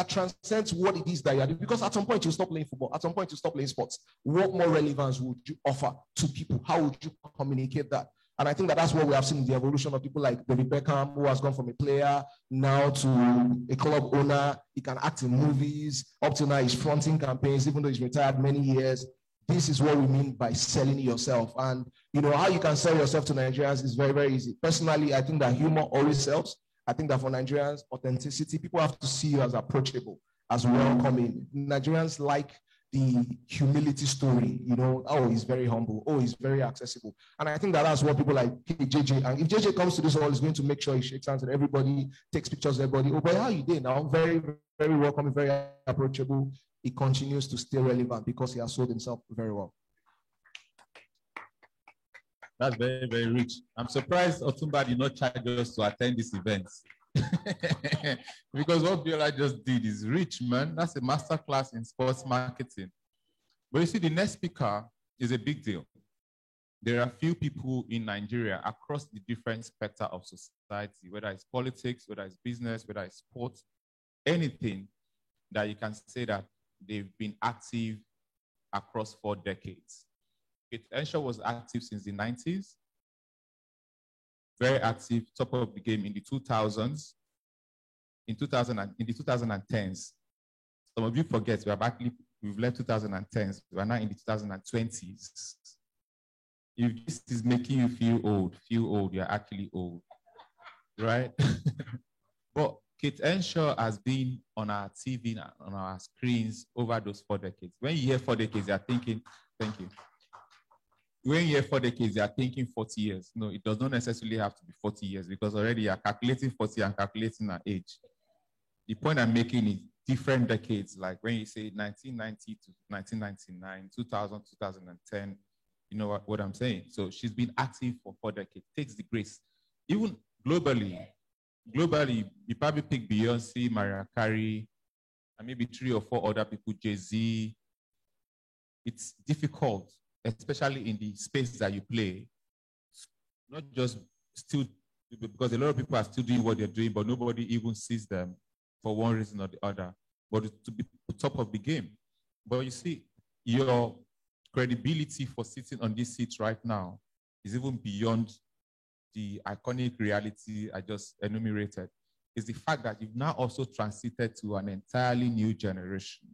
transcends what it is that you are doing. Because at some point you stop playing football, at some point you stop playing sports. What more relevance would you offer to people? How would you communicate that? And I think that that's what we have seen in the evolution of people like David Beckham, who has gone from a player now to a club owner. He can act in movies. Up to now, he's fronting campaigns, even though he's retired many years. This is what we mean by selling yourself. And how you can sell yourself to Nigerians is very, very easy. Personally, I think that humor always sells. I think that for Nigerians, authenticity, people have to see you as approachable, as welcoming. Nigerians like the humility story, oh, he's very humble, oh, he's very accessible. And I think that that's what people like JJ, and if JJ comes to this hall, he's going to make sure he shakes hands with everybody, takes pictures of everybody. Oh, boy, how you doing now? Very, very welcoming, very approachable. He continues to stay relevant because he has sold himself very well. That's very, very rich. I'm surprised Otumba did not charge us to attend this event. Because what Biola just did is rich, man. That's a masterclass in sports marketing. But you see, the next speaker is a big deal. There are few people in Nigeria across the different spectra of society, whether it's politics, whether it's business, whether it's sports, anything that you can say that they've been active across 4 decades. Kate Henshaw was active since the 90s, very active, top of the game in the 2000s, in the 2010s. Some of you forget, we've left 2010s, we're now in the 2020s. If this is making you feel old, you're actually old, right? But Kate Henshaw has been on our TV, on our screens over those 4 decades. When you hear 4 decades, you're thinking, thank you. When you hear 4 decades, you are thinking 40 years. No, it does not necessarily have to be 40 years because already you are calculating 40 and calculating our age. The point I'm making is different decades, like when you say 1990 to 1999, 2000, 2010, you know what I'm saying? So she's been active for 4 decades, takes the grace. Even globally, you probably pick Beyonce, Mariah Carey, and maybe 3 or 4 other people, Jay-Z. It's difficult, especially in the space that you play, not just still, because a lot of people are still doing what they're doing, but nobody even sees them for one reason or the other, but to be top of the game. But you see, your credibility for sitting on this seat right now is even beyond the iconic reality I just enumerated. is the fact that you've now also transited to an entirely new generation,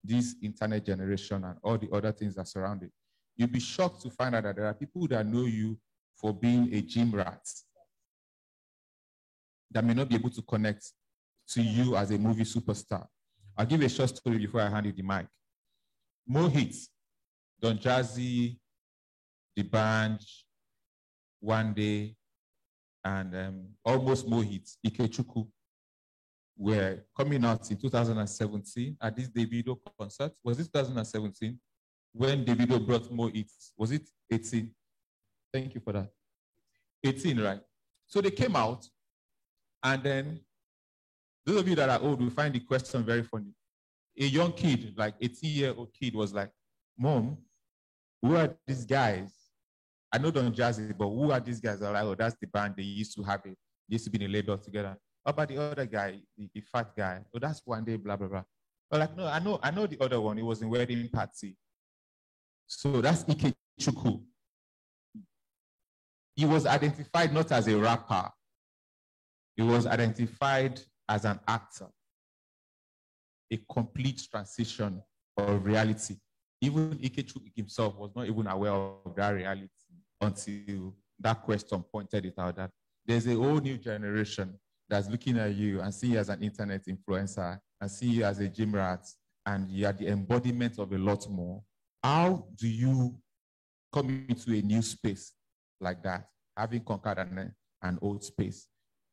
this internet generation and all the other things that surround it. You'll be shocked to find out that there are people that know you for being a gym rat that may not be able to connect to you as a movie superstar. I'll give a short story before I hand you the mic. Mohit, Don Jazzy, The Band, One Day, and Almost Mohit, Ikechukwu, were coming out in 2017 at this Davido concert. Was it 2017? When Davido brought Mohit, was it 18? Thank you for that. 18, right? So they came out, and then those of you that are old will find the question very funny. A young kid, like 18-year-old kid, was like, Mom, who are these guys? I know Don Jazzy, but who are these guys? I'm like, oh, that's the band. They used to have it. They used to be in a label together. How about the other guy, the fat guy? Oh, that's One Day, blah, blah, blah. But like, no, I know the other one. It was in Wedding Party. So that's Ikechukwu. He was identified not as a rapper. He was identified as an actor. A complete transition of reality. Even Ikechukwu himself was not even aware of that reality until that question pointed it out, that there's a whole new generation that's looking at you and see you as an internet influencer and see you as a gym rat, and you are the embodiment of a lot more. How do you come into a new space like that, having conquered an old space?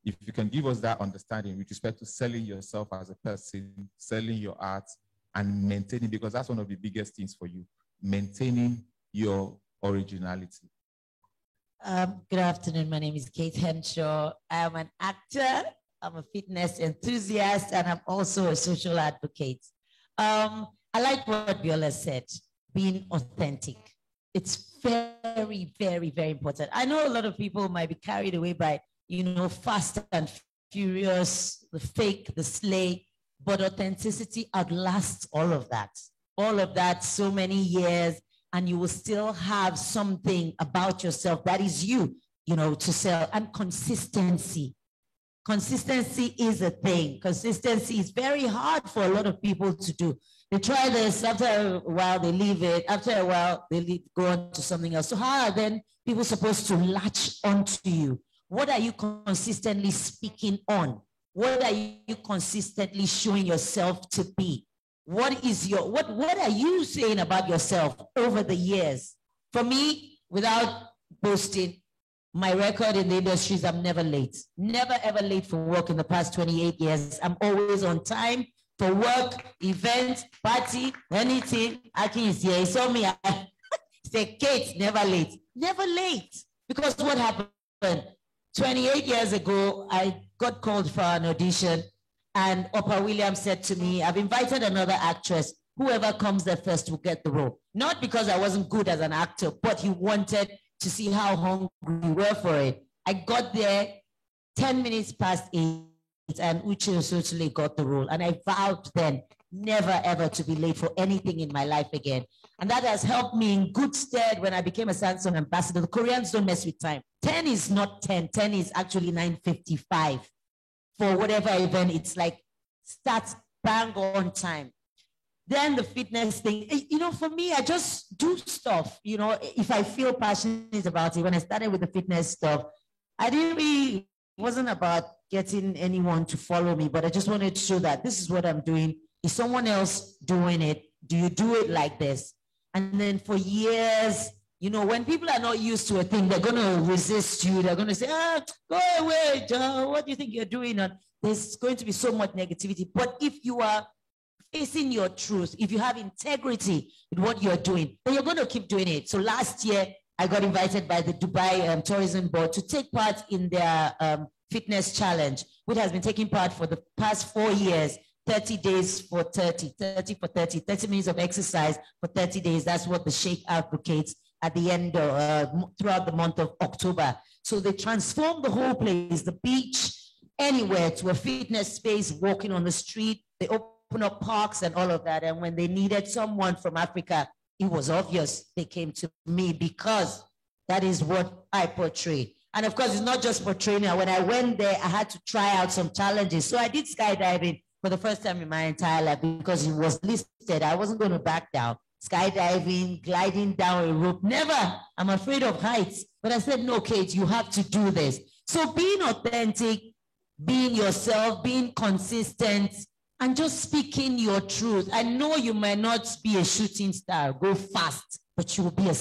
If you can give us that understanding with respect to selling yourself as a person, selling your art, and maintaining, because that's one of the biggest things for you, maintaining your originality. Good afternoon. My name is Kate Henshaw. I'm an actor, I'm a fitness enthusiast, and I'm also a social advocate. I like what Biola said, being authentic. It's very, very, very important. I know a lot of people might be carried away by, fast and furious, the fake, the slay, but authenticity outlasts all of that. All of that, so many years, and you will still have something about yourself that is you, to sell. And consistency. Consistency is a thing. Consistency is very hard for a lot of people to do. They try this, after a while they leave it, after a while they go on to something else. So how are then people supposed to latch onto you? What are you consistently speaking on? What are you consistently showing yourself to be? What is your, what are you saying about yourself over the years? For me, without boasting, my record in the industry is I'm never late. Never ever late for work in the past 28 years. I'm always on time for work, event, party, anything. Aki is here. He saw me. I said, Kate, never late. Never late. Because what happened? 28 years ago, I got called for an audition, and Oprah Williams said to me, I've invited another actress. Whoever comes there first will get the role. Not because I wasn't good as an actor, but he wanted to see how hungry we were for it. I got there 10 minutes past 8, and Uche Osotole got the role. And I vowed then never ever to be late for anything in my life again. And that has helped me in good stead when I became a Samsung ambassador. The Koreans don't mess with time. 10 is not 10. 10 is actually 9:55. For whatever event, it's like starts bang on time. Then the fitness thing, for me, I just do stuff, if I feel passionate about it. When I started with the fitness stuff, it wasn't about getting anyone to follow me, but I just wanted to show that this is what I'm doing. Is someone else doing it? Do you do it like this? And then for years, when people are not used to a thing, they're going to resist you. They're going to say, go away, Joe. What do you think you're doing? And there's going to be so much negativity. But if you are facing your truth, if you have integrity with what you're doing, then you're going to keep doing it. So last year, I got invited by the Dubai Tourism Board to take part in their fitness challenge, which has been taking part for the past 4 years. 30 days for 30 minutes of exercise for 30 days. That's what the Sheikh advocates at the end throughout the month of October. So they transform the whole place, the beach, anywhere, to a fitness space, walking on the street. They open up parks and all of that. And when they needed someone from Africa, it was obvious they came to me because that is what I portray. And of course, it's not just for training. When I went there, I had to try out some challenges. So I did skydiving for the first time in my entire life because it was listed. I wasn't going to back down. Skydiving, gliding down a rope, never. I'm afraid of heights. But I said, no, Kate, you have to do this. So being authentic, being yourself, being consistent, and just speaking your truth. I know you might not be a shooting star, go fast, but you will be a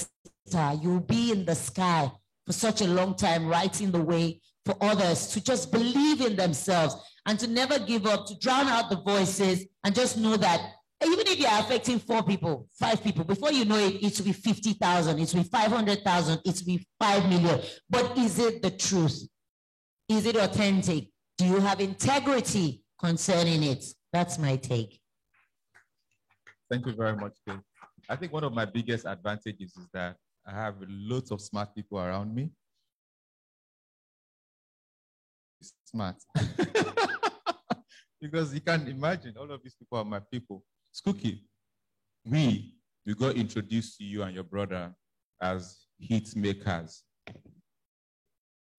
star. You will be in the sky for such a long time, writing the way for others to just believe in themselves and to never give up, to drown out the voices and just know that even if you're affecting 4 people, 5 people, before you know it, it will be 50,000, it will be 500,000, it will be 5 million. But is it the truth? Is it authentic? Do you have integrity concerning it? That's my take. Thank you very much, Kate. I think one of my biggest advantages is that I have lots of smart people around me. Smart. Because you can imagine all of these people are my people. Skookie, we got introduced to you and your brother as hit makers.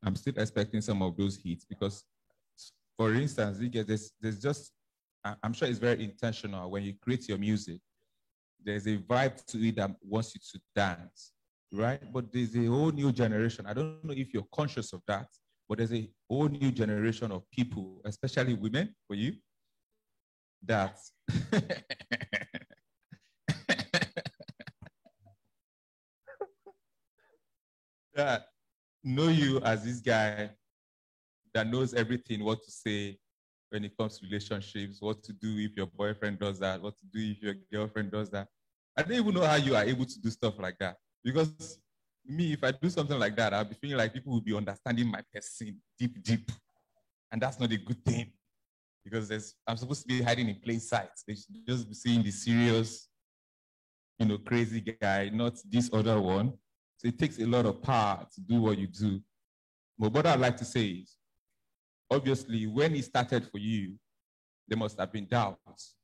I'm still expecting some of those hits because, for instance, there's just, I'm sure it's very intentional when you create your music. There's a vibe to it that wants you to dance, right? But there's a whole new generation. I don't know if you're conscious of that, but there's a whole new generation of people, especially women, for you, that that know you as this guy that knows everything, what to say when it comes to relationships, what to do if your boyfriend does that, what to do if your girlfriend does that. I don't even know how you are able to do stuff like that. Because me, if I do something like that, I'll be feeling like people will be understanding my person deep. And that's not a good thing. Because I'm supposed to be hiding in plain sight. They should just be seeing the serious, crazy guy, not this other one. So it takes a lot of power to do what you do. But what I'd like to say is, obviously, when it started for you, there must have been doubts.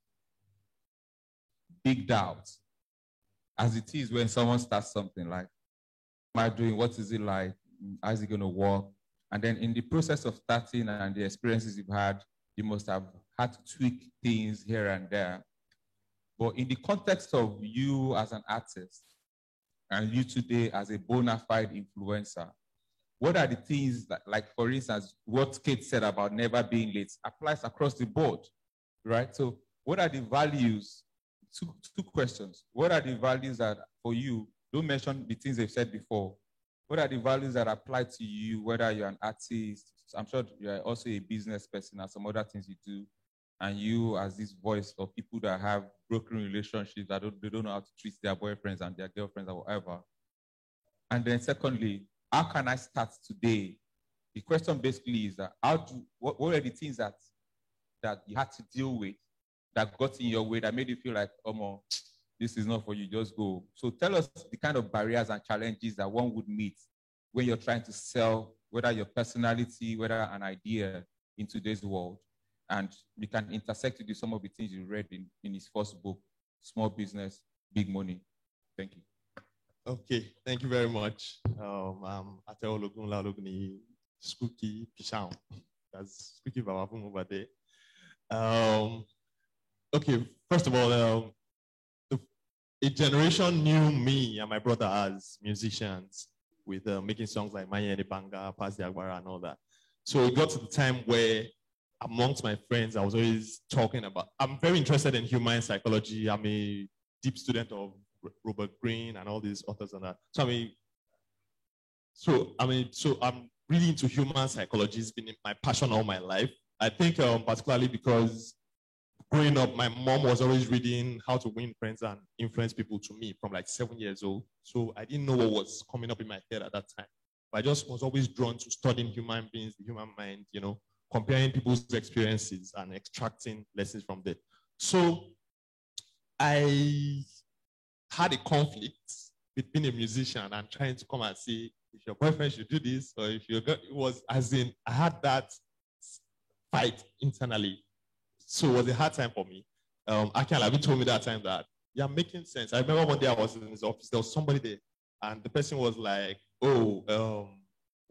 Big doubts. As it is when someone starts something like, what am I doing? What is it like? How is it going to work? And then in the process of starting and the experiences you've had, you must have had to tweak things here and there. But in the context of you as an artist and you today as a bona fide influencer, what are the things that, like, for instance, what Kate said about never being late applies across the board, right? So what are the values? Two questions. What are the values that for you, don't mention the things they've said before. What are the values that apply to you, whether you're an artist, I'm sure you're also a business person and some other things you do, and you as this voice of people that have broken relationships, that they don't know how to treat their boyfriends and their girlfriends or whatever. And then secondly, how can I start today? The question basically is that what are the things that you had to deal with that got in your way that made you feel like, oh, this is not for you, just go. So tell us the kind of barriers and challenges that one would meet when you're trying to sell, whether your personality, whether an idea in today's world. And we can intersect it with some of the things you read in his first book, Small Business, Big Money. Thank you. Okay, thank you very much. I'm Ateo Logunla Loguni, Skookie Pishao. That's Skookie Babafum over there. Okay, first of all, a generation knew me and my brother as musicians with making songs like Maya and Banga, Pass the Agbara and all that. So it got to the time where amongst my friends, I was always talking about, I'm very interested in human psychology. I'm a deep student of Robert Greene and all these authors and that. So I'm really into human psychology. It's been my passion all my life. I think particularly because growing up, my mom was always reading How to Win Friends and Influence People to me from like 7 years old. So I didn't know what was coming up in my head at that time. But I just was always drawn to studying human beings, the human mind, comparing people's experiences and extracting lessons from them. So I had a conflict with being a musician and trying to come and say, if your boyfriend should do this, or if your girl, it was as in, I had that fight internally. So it was a hard time for me. Aki Alabi told me that time that, yeah, making sense. I remember one day I was in his office, there was somebody there, and the person was like, oh,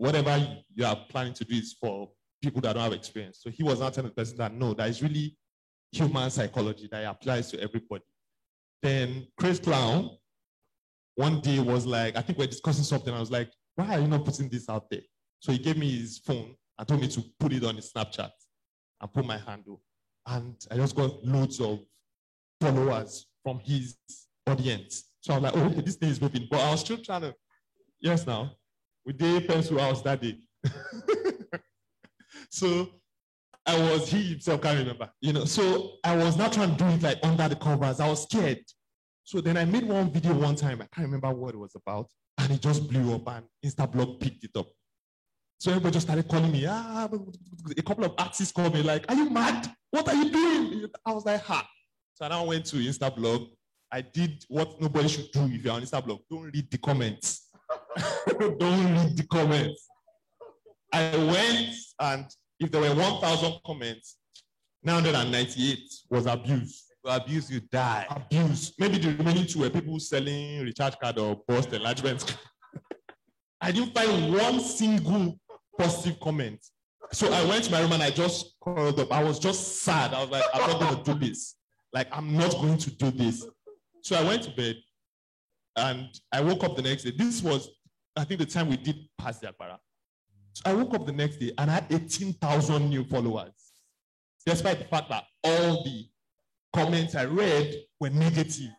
whatever you are planning to do is for people that don't have experience. So he was not telling the person that no, that is really human psychology that applies to everybody. Then Chris Clown one day was like, I think we're discussing something. I was like, why are you not putting this out there? So he gave me his phone and told me to put it on his Snapchat and put my handle. And I just got loads of followers from his audience. So I was like, oh, okay, this thing is moving. But I was still trying to, yes, now, we did pencil house that day. So he himself can't remember, So I was not trying to do it like under the covers. I was scared. So then I made one video one time. I can't remember what it was about. And it just blew up and Instablog picked it up. So everybody just started calling me. A couple of artists called me like, are you mad? What are you doing? I was like, ha. So I now went to Instablog. I did what nobody should do if you're on Instablog. Don't read the comments. Don't read the comments. I went, and if there were 1,000 comments, 998 was abuse. Abuse, you die. Abuse. Maybe the remaining two were people selling recharge card or post enlargement. I didn't find one single positive comment. So I went to my room and I just curled up. I was just sad. I was like, I'm not going to do this. Like, I'm not going to do this. So I went to bed and I woke up the next day. This was, I think, the time we did pass the Akbara. So I woke up the next day and I had 18,000 new followers, despite the fact that all the comments I read were negative.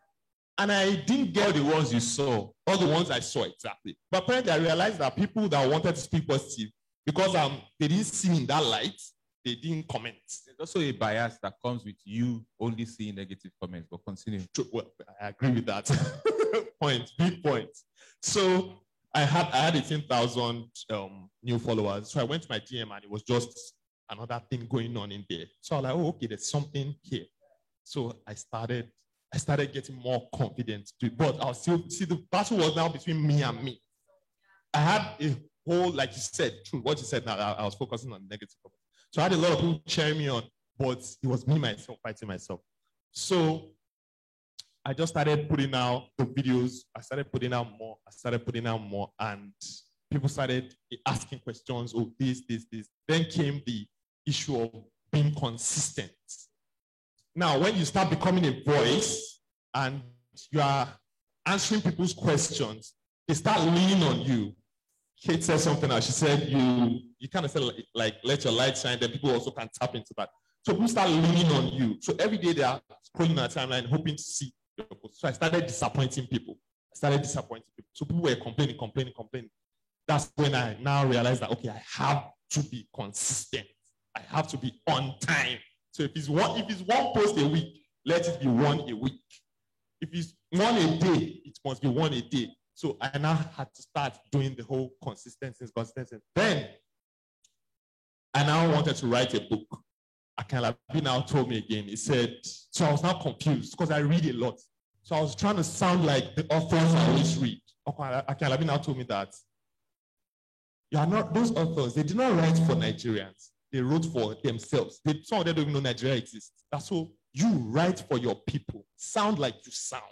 And I didn't get all the ones you saw. All the ones I saw, exactly. But apparently I realized that people that wanted to speak positive, because they didn't see in that light, they didn't comment. There's also a bias that comes with you only seeing negative comments, but continue. Well, I agree with that. Big point. So I had 18,000 new followers. So I went to my DM and it was just another thing going on in there. So I was like, oh, okay, there's something here. So I started getting more confident. But I was still, the battle was now between me and me. I had a whole, like you said, true, what you said now, I was focusing on negative comments. So I had a lot of people cheering me on, but it was me, myself, fighting myself. So I just started putting out the videos. I started putting out more. And people started asking questions, oh, this. Then came the issue of being consistent. Now, when you start becoming a voice and you are answering people's questions, they start leaning on you. Kate said something else. She said you kind of said like let your light shine, then people also can tap into that. So people start leaning on you. So every day they are scrolling on a timeline hoping to see your post. So I started disappointing people. So people were complaining. That's when I now realized that, okay, I have to be consistent. I have to be on time. So if it's one post a week, let it be one a week. If it's one a day, it must be one a day. So I now had to start doing the whole consistency. Then I now wanted to write a book. Akalabi now told me again, he said, so I was now confused because I read a lot. So I was trying to sound like the authors I always read. Akalabi now told me that you are not, those authors, they did not write for Nigerians. They wrote for themselves. Some of them don't even know Nigeria exists. That's so you write for your people. Sound like you sound.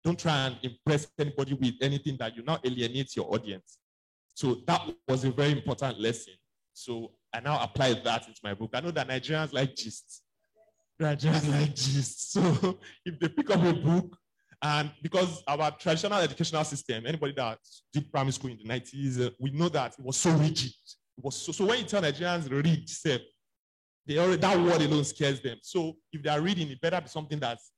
Don't try and impress anybody with anything that you now alienate your audience. So that was a very important lesson. So I now apply that into my book. I know that Nigerians like gist. So if they pick up a book, and because our traditional educational system, anybody that did primary school in the 90s, we know that it was so rigid. So when you tell Nigerians read, that word alone scares them. So if they are reading, it better be something that's,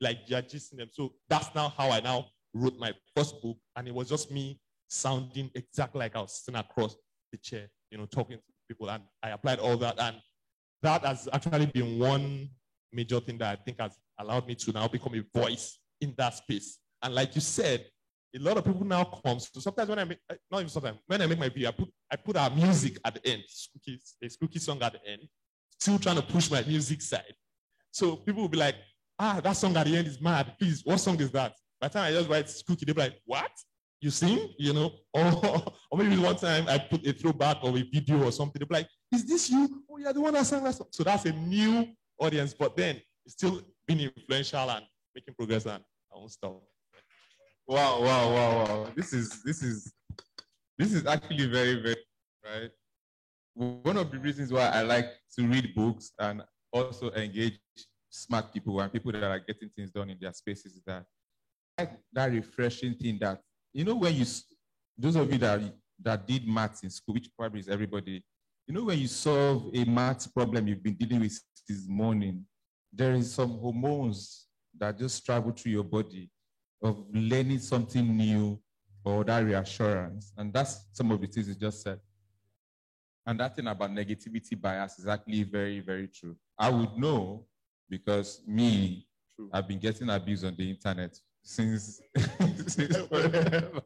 like you're gisting them. So that's now how I now wrote my first book. And it was just me sounding exactly like I was sitting across the chair, talking to people. And I applied all that. And that has actually been one major thing that I think has allowed me to now become a voice in that space. And like you said, a lot of people now come. So sometimes when I make, not even sometimes, when I make my video, I put our music at the end, a spooky song at the end, still trying to push my music side. So people will be like, that song at the end is mad. Please, what song is that? By the time I just write spooky, they'll be like, what? You sing? Or maybe one time I put a throwback of a video or something. They'll be like, is this you? Oh, you're the one that sang that song. So that's a new audience, but then it's still being influential and making progress and our own stuff. Wow. This is actually very, very right? One of the reasons why I like to read books and also engage smart people and people that are getting things done in their spaces is that I like that refreshing thing that, you know, when you, those of you that did maths in school, which probably is everybody, you know, when you solve a maths problem you've been dealing with this morning, there is some hormones that just travel through your body of learning something new or that reassurance. And that's some of the things you just said. And that thing about negativity bias is actually very, very true. I would know because me, I've been getting abused on the internet since forever.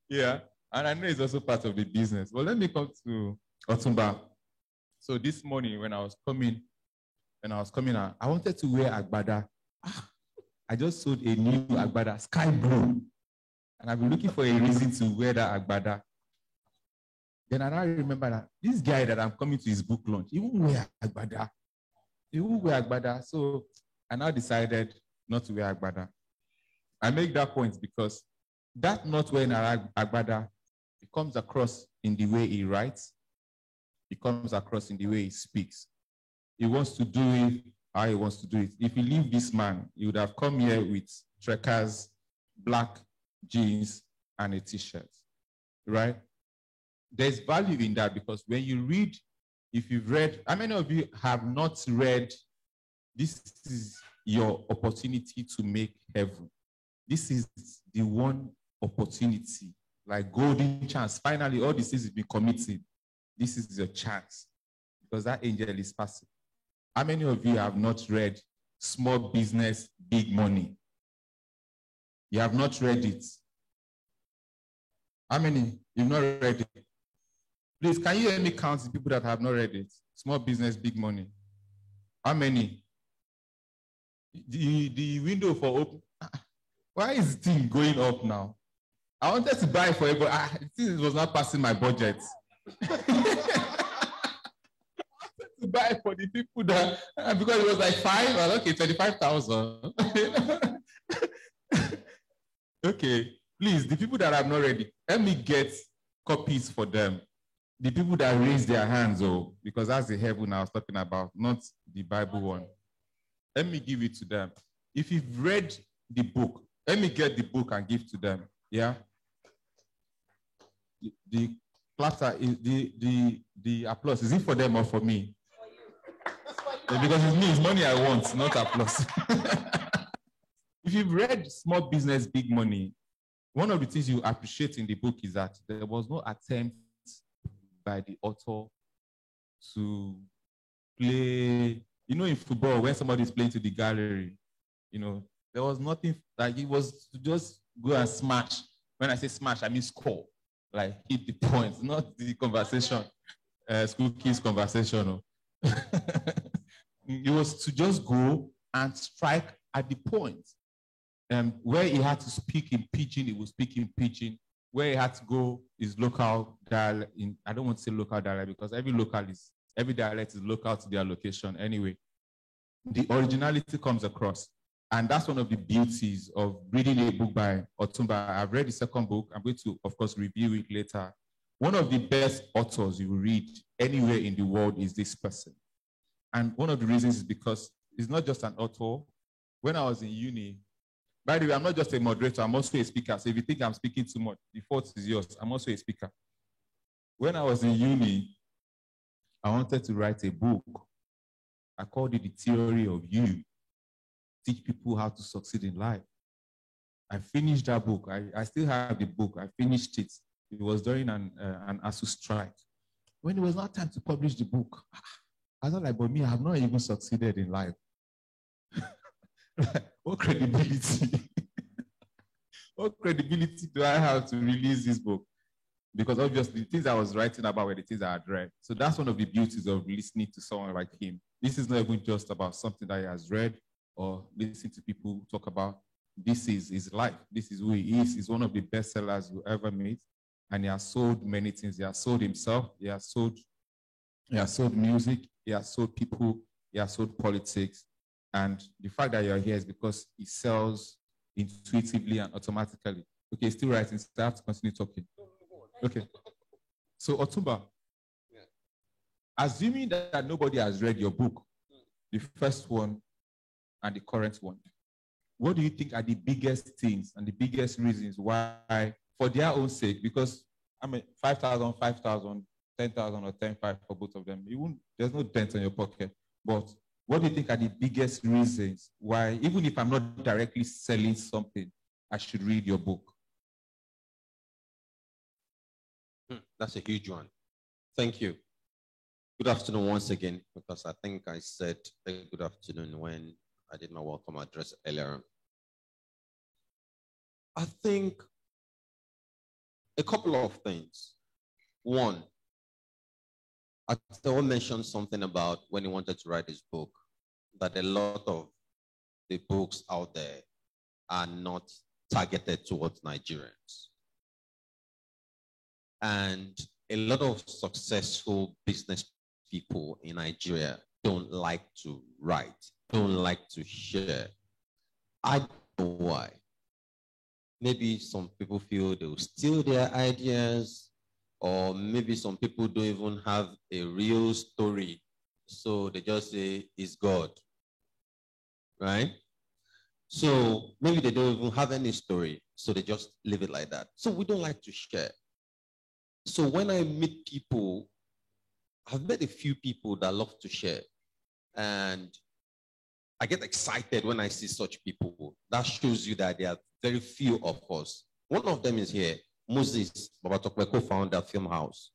Yeah, and I know it's also part of the business. Well, let me come to Otumba. So this morning when I was coming out, I wanted to wear agbada. I just sold a new agbada, sky blue. And I've been looking for a reason to wear that agbada. Then I now remember that this guy that I'm coming to his book launch, he won't wear agbada. He won't wear agbada. So I now decided not to wear agbada. I make that point because that not wearing agbada, it comes across in the way he writes. It comes across in the way he speaks. He wants to do it how he wants to do it. If you leave this man, he would have come here with trekkers, black jeans, and a t-shirt, right? There's value in that because when you read, if you've read, how many of you have not read, this is your opportunity to make heaven. This is the one opportunity, like golden chance. Finally, all these things you've been committing, this is your chance because that angel is passing. How many of you have not read Small Business, Big Money? You have not read it. How many? You've not read it. Please, can you hear me count the people that have not read it? Small Business, Big Money. How many? The window for open. Why is the thing going up now? I wanted to buy for everybody. It was not passing my budget. To buy for the people that, because it was like 5, well, okay, 25,000. Okay, please, the people that have not read it, let me get copies for them. The people that raise their hands, because that's the heaven I was talking about, not the Bible one. Let me give it to them. If you've read the book, let me get the book and give to them. Yeah. The clapper is the applause. Is it for them or for me? Yeah, because it's me, it's money I want, not applause. If you've read Small Business, Big Money, one of the things you appreciate in the book is that there was no attempt by the author to play, you know, in football, when somebody is playing to the gallery, you know, there was nothing, like it was to just go and smash. When I say smash, I mean score, like hit the points, not the conversation, school kids conversation. It was to just go and strike at the point. Where he had to speak in pidgin, he would speak in pidgin. Where he had to go is local dialect. I don't want to say local dialect because every dialect is local to their location anyway. The originality comes across. And that's one of the beauties of reading a book by Otumba. I've read the second book. I'm going to, of course, review it later. One of the best authors you will read anywhere in the world is this person. And one of the reasons is because he's not just an author. When I was in uni, by the way, I'm not just a moderator, I'm also a speaker. So if you think I'm speaking too much, the fault is yours. I'm also a speaker. When I was in uni, I wanted to write a book. I called it The Theory of You. Teach people how to succeed in life. I finished that book. I still have the book. I finished it. It was during an ASU strike. When it was not time to publish the book, I was like, but me, I have not even succeeded in life. What credibility? What credibility do I have to release this book? Because obviously the things I was writing about were the things I had read. So that's one of the beauties of listening to someone like him. This is not even just about something that he has read or listening to people talk about. This is his life. This is who he is. He's one of the best sellers you ever meet. And he has sold many things. He has sold himself. He has sold music. He has sold people. He has sold politics. And the fact that you're here is because he sells intuitively and automatically. Okay, still writing, so I have to continue talking. Okay. So Otumba, assuming that nobody has read your book, the first one and the current one, what do you think are the biggest things and the biggest reasons why, for their own sake, because I mean, 5,000, 5,000, 10,000 or 10,500 for both of them, there's no dent on your pocket. But what do you think are the biggest reasons why, even if I'm not directly selling something, I should read your book? That's a huge one. Thank you. Good afternoon once again, because I think I said good afternoon when I did my welcome address earlier. I think a couple of things. One, Atewa mentioned something about when he wanted to write his book, that a lot of the books out there are not targeted towards Nigerians. And a lot of successful business people in Nigeria don't like to write, don't like to share. I don't know why. Maybe some people feel they will steal their ideas, or maybe some people don't even have a real story. So they just say, it's God, right? So maybe they don't even have any story, so they just leave it like that. So we don't like to share. So when I meet people, I've met a few people that love to share, and I get excited when I see such people. That shows you that there are very few of us. One of them is here, Moses Babatokwe, co-founder of Film House.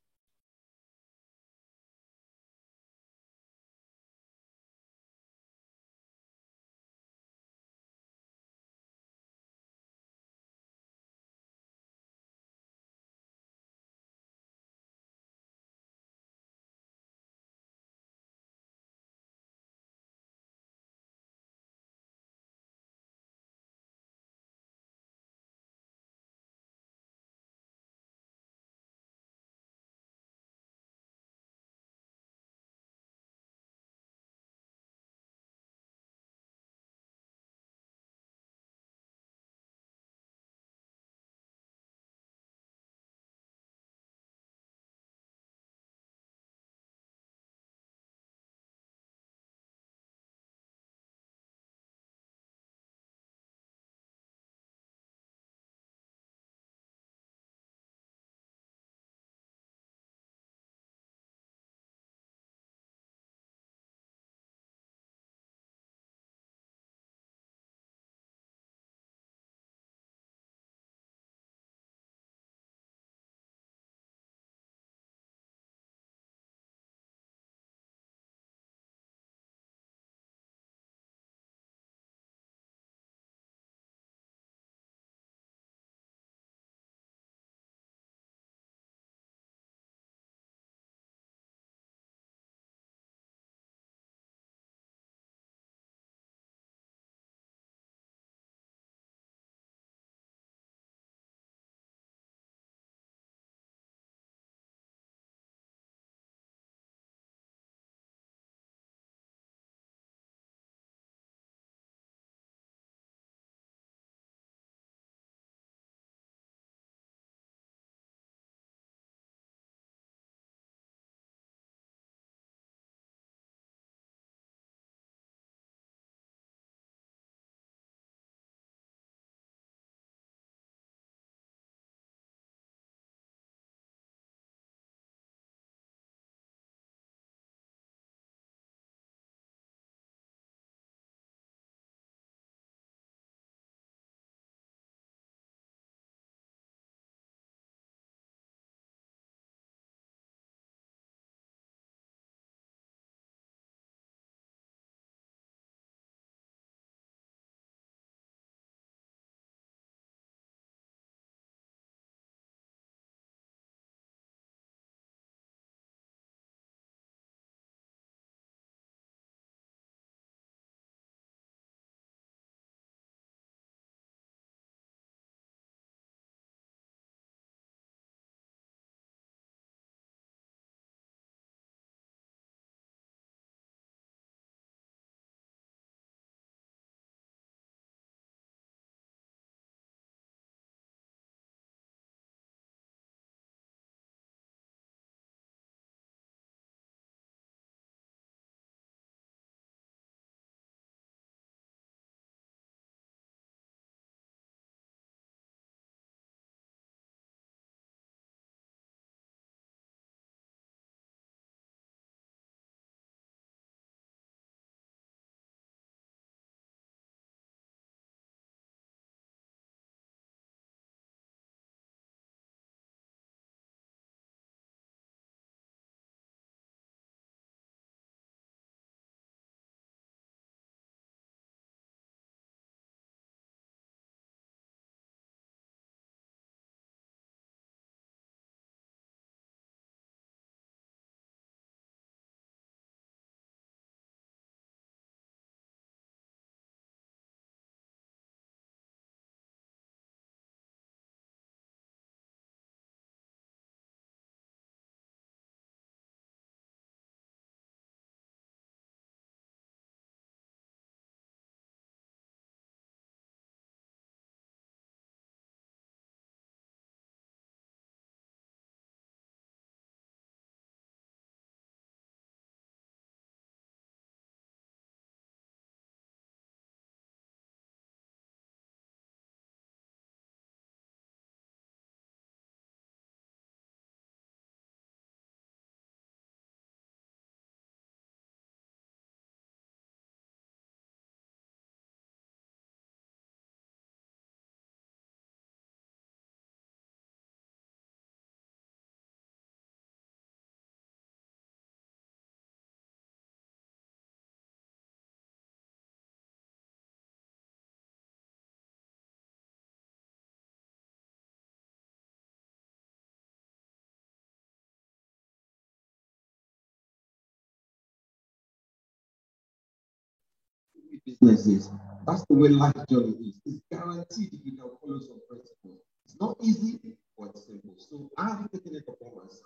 business is. That's the way life journey is. It's guaranteed if you can follow some principles. It's not easy, but it's simple. So I've taken it upon myself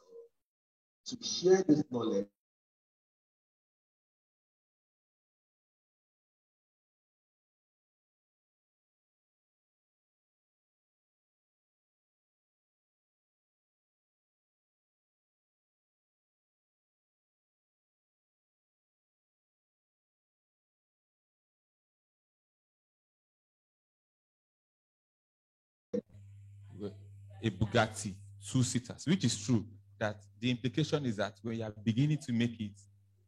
to share this knowledge. A Bugatti, 2-seaters, which is true. That the implication is that when you are beginning to make it,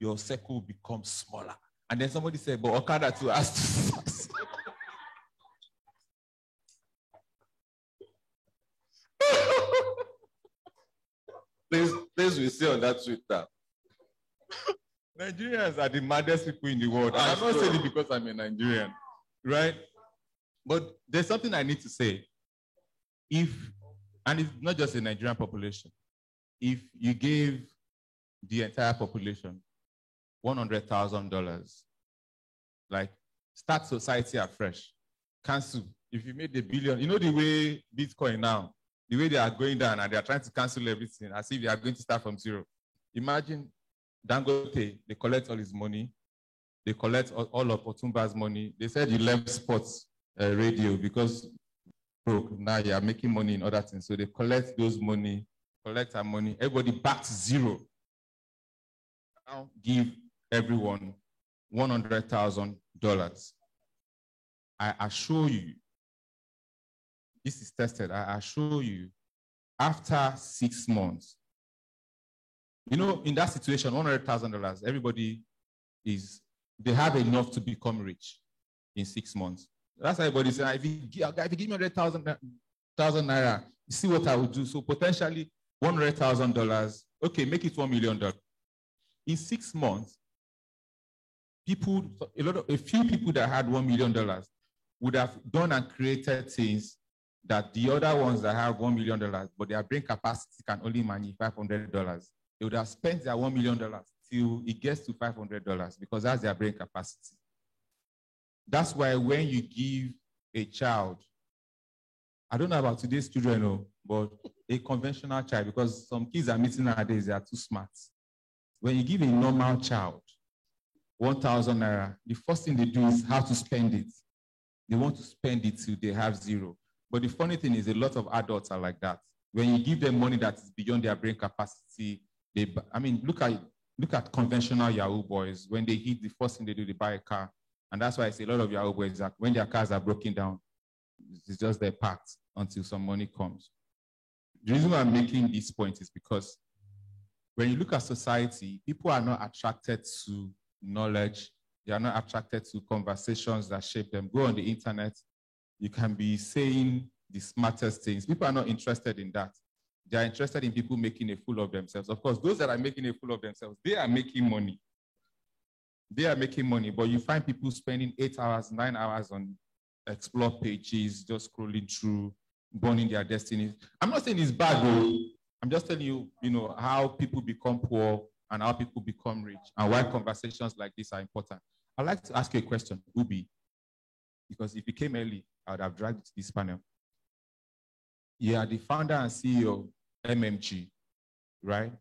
your circle becomes smaller. And then somebody said, but Okada too has 2 seaters. Please we see on that Twitter. Nigerians are the maddest people in the world. And I'm not saying it because I'm a Nigerian, right? But there's something I need to say. And it's not just a Nigerian population. If you gave the entire population $100,000, like start society afresh, cancel. If you made $1 billion, you know the way Bitcoin now, the way they are going down and they are trying to cancel everything as if they are going to start from zero. Imagine Dangote, they collect all his money. They collect all of Otumba's money. They said you left sports radio because now you are making money in other things. So they collect those money, collect our money. Everybody back to zero. Now give everyone $100,000. I assure you, this is tested. I assure you, after 6 months, you know, in that situation, $100,000, everybody they have enough to become rich in 6 months. That's why everybody says, if you give me 100,000 naira, you see what I will do. So potentially $100,000, okay, make it $1 million. In 6 months, a few people that had $1 million would have done and created things that the other ones that have $1 million, but their brain capacity can only manage $500. They would have spent their $1 million till it gets to $500 because that's their brain capacity. That's why when you give a child, I don't know about today's children, but a conventional child, because some kids are meeting nowadays, they are too smart. When you give a normal child 1,000 naira, the first thing they do is how to spend it. They want to spend it till they have zero. But the funny thing is a lot of adults are like that. When you give them money that is beyond their brain capacity, look at conventional Yahoo boys. When they hit, the first thing they do, they buy a car. And that's why I say a lot of Yahoo boys, that when their cars are broken down, it's just their parked until some money comes. The reason why I'm making this point is because when you look at society, people are not attracted to knowledge. They are not attracted to conversations that shape them. Go on the internet, you can be saying the smartest things. People are not interested in that. They are interested in people making a fool of themselves. Of course, those that are making a fool of themselves, they are making money. They are making money, but you find people spending 8 hours, 9 hours on explore pages, just scrolling through, burning their destinies. I'm not saying it's bad, though. I'm just telling you, how people become poor and how people become rich and why conversations like this are important. I'd like to ask you a question, Ubi, because if you came early, I would have dragged this panel. You are the founder and CEO of MMG, right?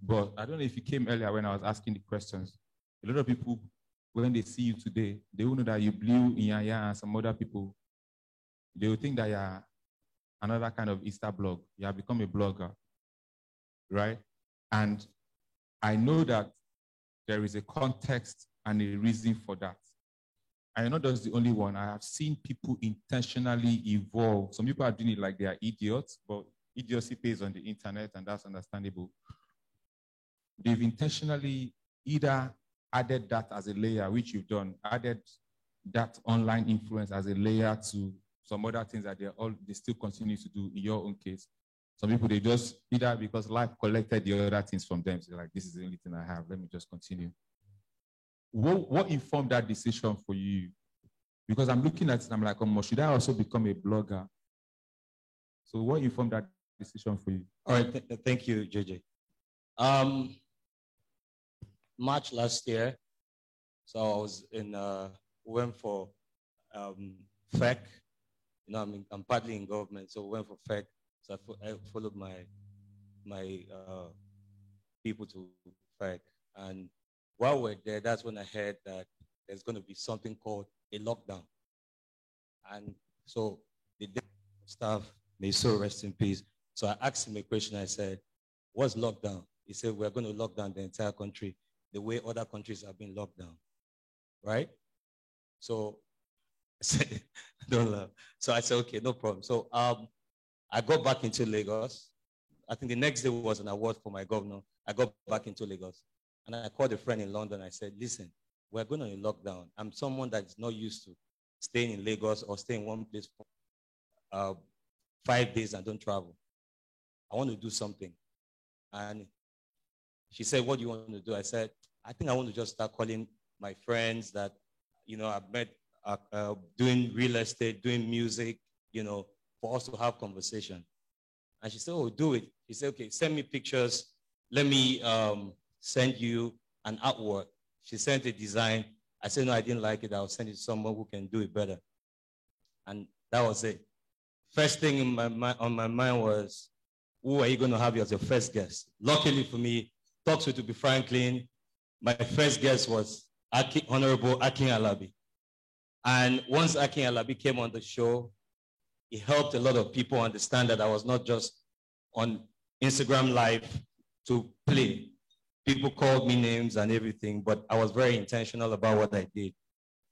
But I don't know if you came earlier when I was asking the questions. A lot of people, when they see you today, they will know that you blew Inyanya and some other people. They will think that you're another kind of Easter blog. You have become a blogger, right? And I know that there is a context and a reason for that. I know that's the only one. I have seen people intentionally evolve. Some people are doing it like they are idiots, but idiocy pays on the internet, and that's understandable. They've intentionally either added that as a layer, which you've done, added that online influence as a layer to some other things that they still continue to do in your own case. Some people, they just, either because life collected the other things from them, so like, this is the only thing I have, let me just continue. What informed that decision for you? Because I'm looking at it, I'm like, should I also become a blogger? So what informed that decision for you? All right, thank you, JJ. March last year, so I was in went for FEC. You know, I'm partly in government, so we went for FEC. So I followed my people to FEC. And while we're there, that's when I heard that there's going to be something called a lockdown. And so the staff, may so rest in peace. So I asked him a question. I said, what's lockdown? He said, we're going to lock down the entire country the way other countries have been locked down, right? So I said, don't laugh. So I said, okay, no problem. So I got back into Lagos. I think the next day was an award for my governor. I got back into Lagos. And I called a friend in London. I said, listen, we're going on a lockdown. I'm someone that's not used to staying in Lagos or staying in one place for 5 days and don't travel. I want to do something. And she said, what do you want to do? I said, I think I want to just start calling my friends that, you know, I've met doing real estate, doing music, you know, for us to have conversation. And she said, oh, do it. She said, okay, send me pictures. Let me send you an artwork. She sent a design. I said, no, I didn't like it. I'll send it to someone who can do it better. And that was it. First thing on my mind was, who are you going to have as your first guest? Luckily for me, talks with to be Franklin, my first guest was Honorable Akin Alabi. And once Akin Alabi came on the show, he helped a lot of people understand that I was not just on Instagram Live to play. People called me names and everything, but I was very intentional about what I did.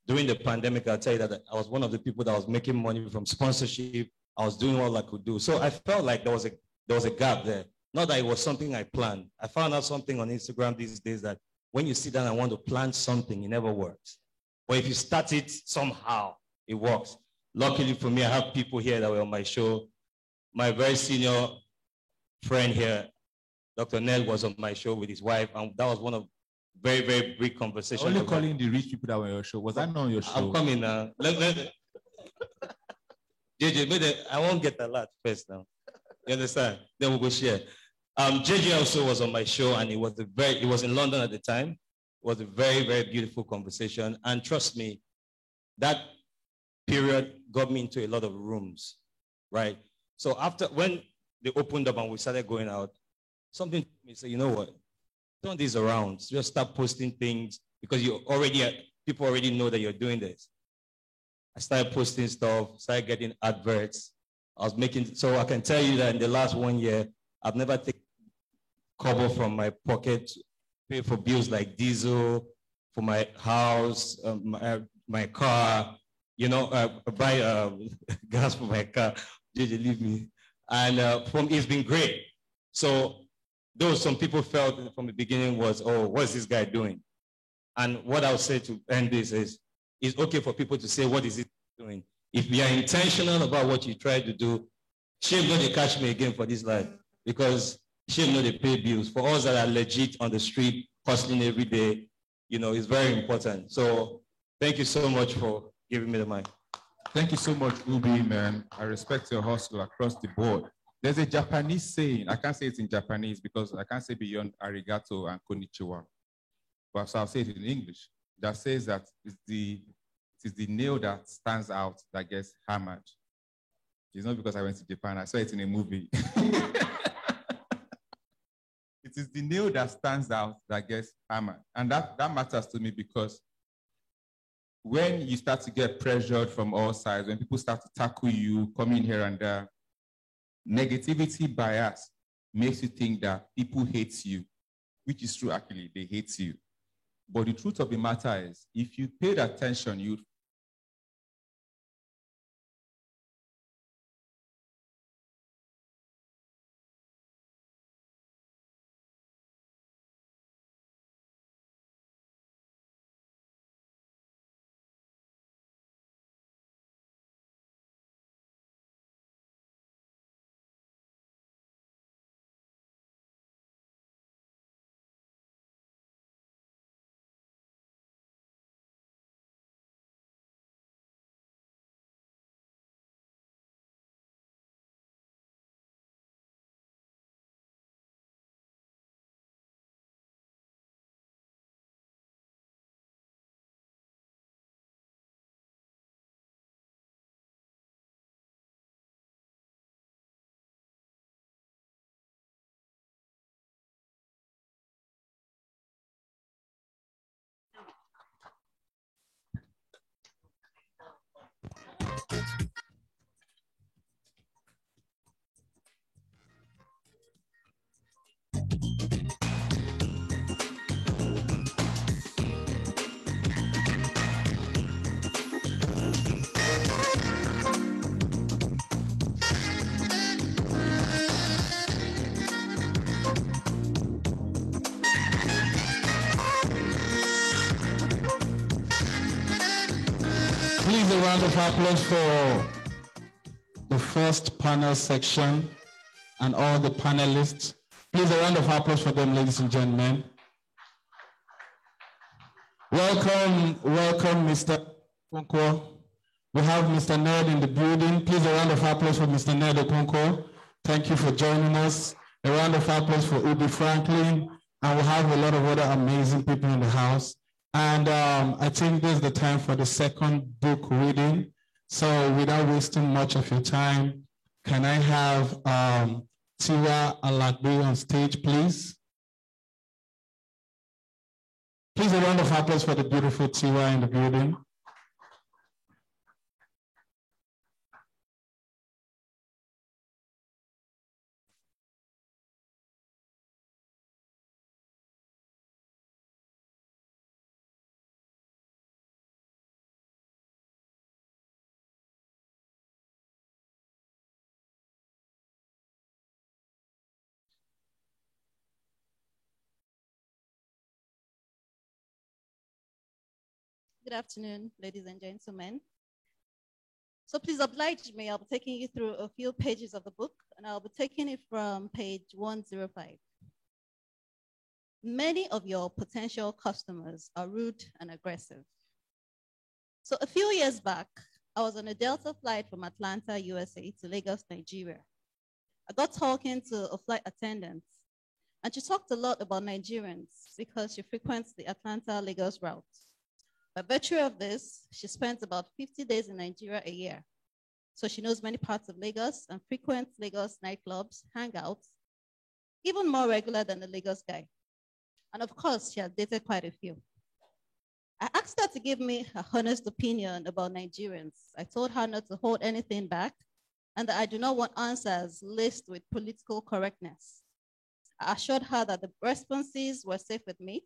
During the pandemic, I'll tell you that I was one of the people that was making money from sponsorship. I was doing all I could do. So I felt like there was a gap there. Not that it was something I planned. I found out something on Instagram these days that when you sit down and want to plan something, it never works. But if you start it somehow, it works. Luckily for me, I have people here that were on my show. My very senior friend here, Dr. Nell, was on my show with his wife, and that was one of very, very brief conversations. Only calling the rich people that were on your show. Was that not on your show? I'm coming now. JJ, I won't get a lot first now. You understand? Then we'll go share. JJ also was on my show, and it was in London at the time. It was a very, very beautiful conversation. And trust me, that period got me into a lot of rooms, right? So when they opened up and we started going out, something told me, say, you know what? Turn these around. Just start posting things because people already know that you're doing this. I started posting stuff, started getting adverts. So I can tell you that in the last 1 year, I've never taken cover from my pocket to pay for bills like diesel, for my house, my car, you know, buy gas for my car. JJ, leave me. And it's been great. So though some people felt from the beginning was, oh, what's this guy doing? And what I'll say to end this is, it's okay for people to say, what is it doing? If we are intentional about what you try to do, shame not they catch me again for this life, because shame not they pay bills. For us that are legit on the street, hustling every day, you know, it's very important. So thank you so much for giving me the mic. Thank you so much, Ubi, man. I respect your hustle across the board. There's a Japanese saying, I can't say it in Japanese because I can't say beyond arigato and konnichiwa, but so I'll say it in English, that says that it is the nail that stands out that gets hammered. It's not because I went to Japan, I saw it in a movie. It is the nail that stands out that gets hammered. And that matters to me because when you start to get pressured from all sides, when people start to tackle you, come in here and there, negativity bias makes you think that people hate you, which is true, actually, they hate you. But the truth of the matter is, if you paid attention, you'd round of applause for the first panel section and all the panelists. Please, a round of applause for them, ladies and gentlemen. Welcome, welcome, Mr. Okonkwo. We have Mr. Ned in the building. Please, a round of applause for Mr. Ned Okonkwo. Thank you for joining us. A round of applause for Ubi Franklin. And we have a lot of other amazing people in the house. And I think this is the time for the second book reading. So without wasting much of your time, can I have Tiwa Alagbe on stage, please? Please, a round of applause for the beautiful Tiwa in the building. Good afternoon, ladies and gentlemen. So please oblige me. I'll be taking you through a few pages of the book, and I'll be taking it from page 105. Many of your potential customers are rude and aggressive. So a few years back, I was on a Delta flight from Atlanta, USA to Lagos, Nigeria. I got talking to a flight attendant, and she talked a lot about Nigerians because she frequents the Atlanta-Lagos route. By virtue of this, she spends about 50 days in Nigeria a year. So she knows many parts of Lagos and frequents Lagos nightclubs, hangouts, even more regular than the Lagos guy. And of course, she has dated quite a few. I asked her to give me a honest opinion about Nigerians. I told her not to hold anything back and that I do not want answers laced with political correctness. I assured her that the responses were safe with me.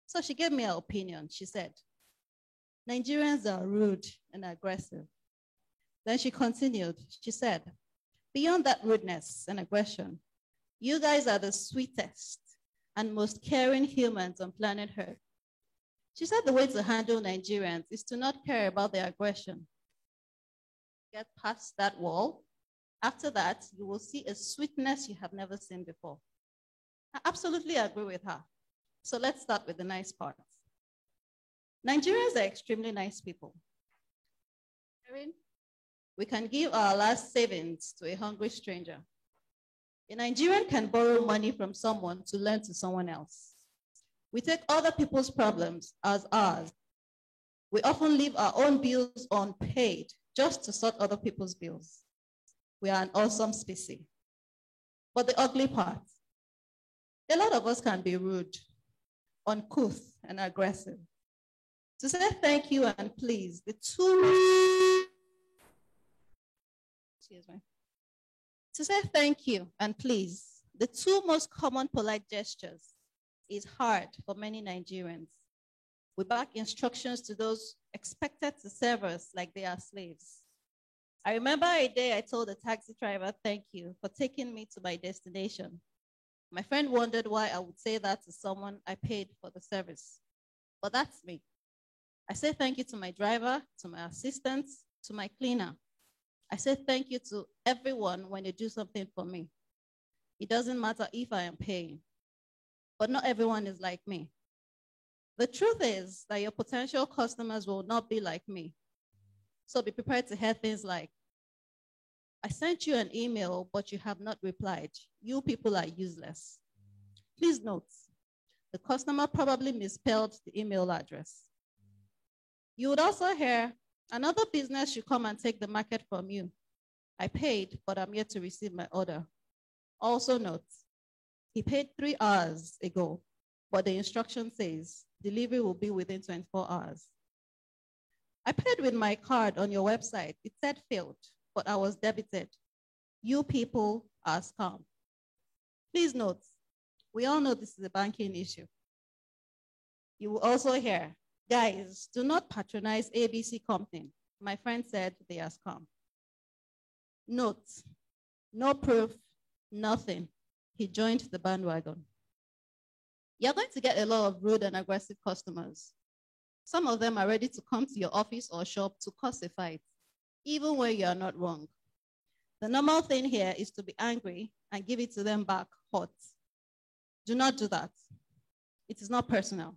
So she gave me her opinion. She said, Nigerians are rude and aggressive. Then she continued. She said, beyond that rudeness and aggression, you guys are the sweetest and most caring humans on planet Earth. She said the way to handle Nigerians is to not care about their aggression. Get past that wall. After that, you will see a sweetness you have never seen before. I absolutely agree with her. So let's start with the nice part. Nigerians are extremely nice people. We can give our last savings to a hungry stranger. A Nigerian can borrow money from someone to lend to someone else. We take other people's problems as ours. We often leave our own bills unpaid just to sort other people's bills. We are an awesome species. But the ugly part, a lot of us can be rude, uncouth, and aggressive. To say thank you and please, the two, excuse me. To say thank you and please, the two most common polite gestures is hard for many Nigerians. We back instructions to those expected to serve us like they are slaves. I remember a day I told the taxi driver, thank you for taking me to my destination. My friend wondered why I would say that to someone I paid for the service. But that's me. I say thank you to my driver, to my assistants, to my cleaner. I say thank you to everyone when they do something for me. It doesn't matter if I am paying, but not everyone is like me. The truth is that your potential customers will not be like me. So be prepared to hear things like, I sent you an email, but you have not replied. You people are useless. Please note, the customer probably misspelled the email address. You would also hear, another business should come and take the market from you. I paid, but I'm yet to receive my order. Also note, he paid 3 hours ago, but the instruction says delivery will be within 24 hours. I paid with my card on your website. It said failed, but I was debited. You people are scam. Please note, we all know this is a banking issue. You will also hear, guys, do not patronize ABC company. My friend said they are scam. Note, no proof, nothing. He joined the bandwagon. You're going to get a lot of rude and aggressive customers. Some of them are ready to come to your office or shop to cause a fight, even when you are not wrong. The normal thing here is to be angry and give it to them back hot. Do not do that. It is not personal.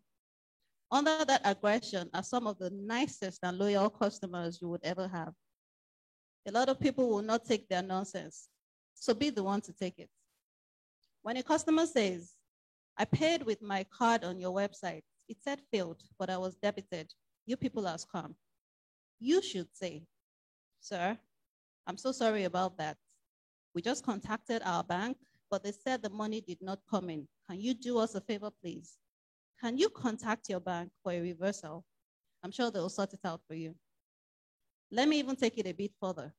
Under that aggression are some of the nicest and loyal customers you would ever have. A lot of people will not take their nonsense, so be the one to take it. When a customer says, I paid with my card on your website, it said failed, but I was debited. You people are scam. You should say, sir, I'm so sorry about that. We just contacted our bank, but they said the money did not come in. Can you do us a favor, please? Can you contact your bank for a reversal? I'm sure they'll sort it out for you. Let me even take it a bit further.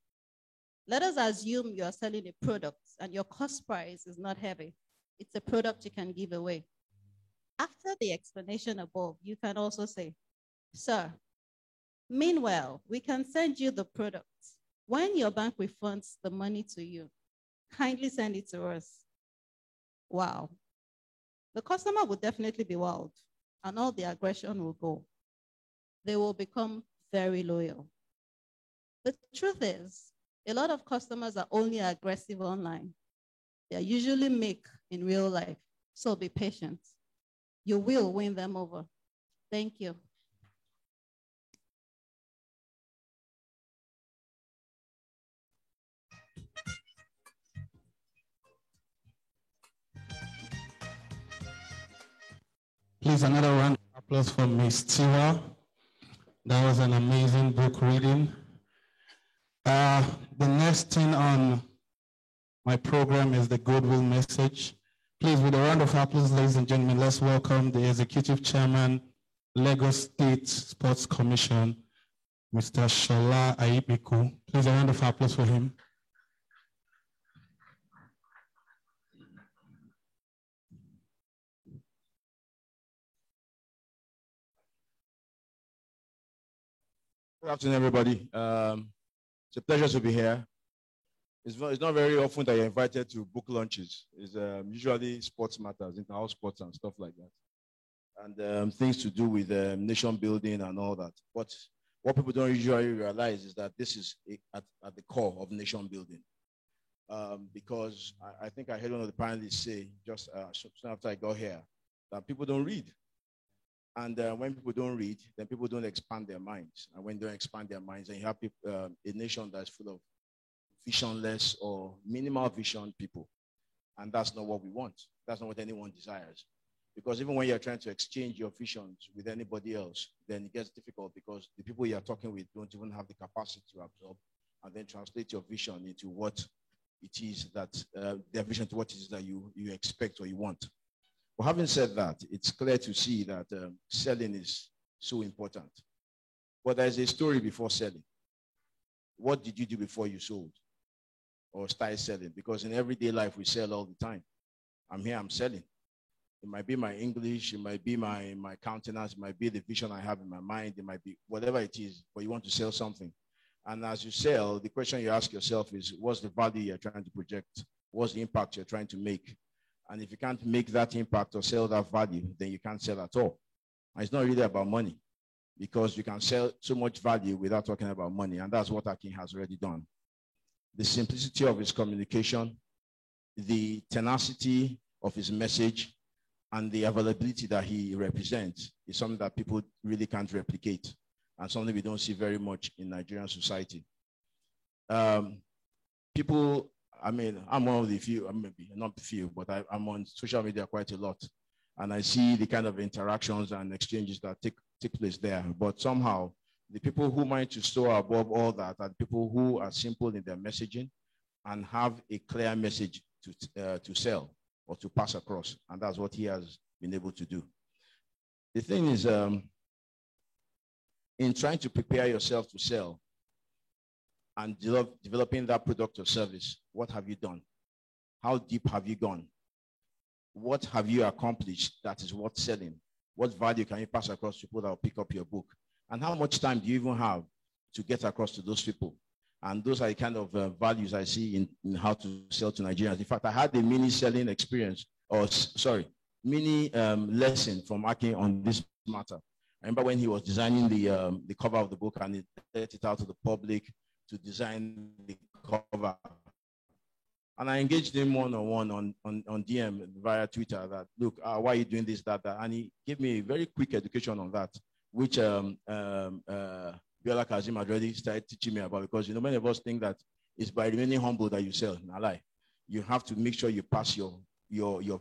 Let us assume you're selling a product and your cost price is not heavy. It's a product you can give away. After the explanation above, you can also say, sir, meanwhile, we can send you the product. When your bank refunds the money to you, kindly send it to us. Wow. The customer will definitely be wowed and all the aggression will go. They will become very loyal. The truth is, a lot of customers are only aggressive online. They are usually meek in real life, so be patient. You will win them over. Thank you. Please, another round of applause for Ms. Tiwa. That was an amazing book reading. The next thing on my program is the goodwill message. Please, with a round of applause, ladies and gentlemen, let's welcome the Executive Chairman, Lagos State Sports Commission, Mr. Shola Aibiku. Please, a round of applause for him. Good afternoon, everybody. It's a pleasure to be here. It's not very often that you're invited to book launches. It's usually sports matters, inter-house sports and stuff like that. And things to do with nation building and all that. But what people don't usually realize is that this is at the core of nation building. Because I think I heard one of the panelists say just soon after I got here that people don't read. And when people don't read, then people don't expand their minds. And when they don't expand their minds, then you have people, a nation that's full of visionless or minimal vision people. And that's not what we want. That's not what anyone desires. Because even when you're trying to exchange your visions with anybody else, then it gets difficult because the people you're talking with don't even have the capacity to absorb and then translate your vision into what it is that, their vision to what it is that you expect or you want. But having said that, it's clear to see that selling is so important. But there's a story before selling. What did you do before you sold or started selling? Because in everyday life, we sell all the time. I'm here, I'm selling. It might be my English, it might be my countenance, it might be the vision I have in my mind, it might be whatever it is, but you want to sell something. And as you sell, the question you ask yourself is, what's the value you're trying to project? What's the impact you're trying to make? And if you can't make that impact or sell that value, then you can't sell at all. And it's not really about money because you can sell so much value without talking about money. And that's what Akin has already done. The simplicity of his communication, the tenacity of his message, and the availability that he represents is something that people really can't replicate and something we don't see very much in Nigerian society. People, I mean, I'm one of the few, maybe not few, but I'm on social media quite a lot. And I see the kind of interactions and exchanges that take place there. But somehow, the people who manage to soar above all that are people who are simple in their messaging and have a clear message to sell or to pass across. And that's what he has been able to do. The thing is, in trying to prepare yourself to sell, and developing that product or service, what have you done? How deep have you gone? What have you accomplished that is worth selling? What value can you pass across to people that will pick up your book? And how much time do you even have to get across to those people? And those are the kind of values I see in how to sell to Nigerians. In fact, I had a mini selling experience, or sorry, mini lesson from Akin on this matter. I remember when he was designing the cover of the book and he let it out to the public to design the cover. And I engaged him one-on-one on DM via Twitter that, look, why are you doing this, that? And he gave me a very quick education on that, which Biola Kazim had already started teaching me about, because, many of us think that it's by remaining humble that you sell. No lie. You have to make sure you pass your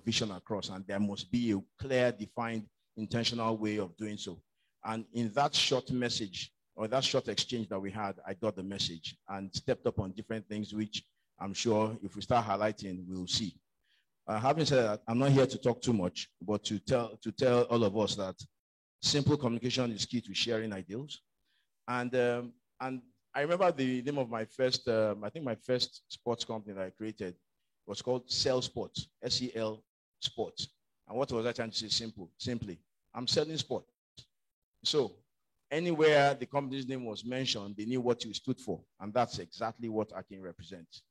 vision across, and there must be a clear, defined, intentional way of doing so. And in that short message, or that short exchange that we had, I got the message and stepped up on different things, which I'm sure if we start highlighting, we'll see. Having said that, I'm not here to talk too much, but to tell all of us that simple communication is key to sharing ideals. And I remember the name of my first, I think my first sports company that I created was called Sell Sports, S-E-L Sports. And what was I trying to say? Simply, I'm selling sport. So anywhere the company's name was mentioned, they knew what you stood for. And that's exactly what Akin represents.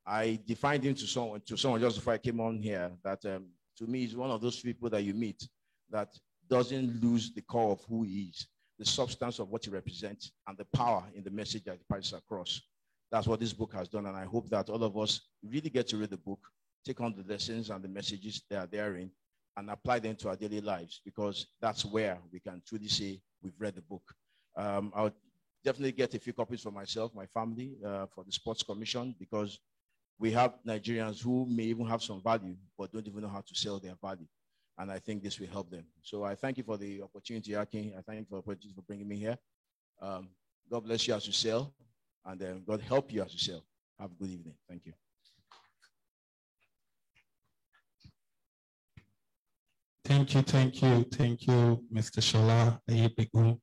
I defined him to someone just before I came on here that to me is one of those people that you meet that doesn't lose the core of who he is, the substance of what he represents, and the power in the message that he passes across. That's what this book has done, and I hope that all of us really get to read the book, take on the lessons and the messages that are therein, and apply them to our daily lives, because that's where we can truly say we've read the book. I'll definitely get a few copies for myself, my family, for the Sports Commission, because we have Nigerians who may even have some value, but don't even know how to sell their value. And I think this will help them. So I thank you for the opportunity, Akin. I thank you for the opportunity for bringing me here. God bless you as you sell, and God help you as you sell. Have a good evening. Thank you. Thank you, Mr. Shola Ayebegu.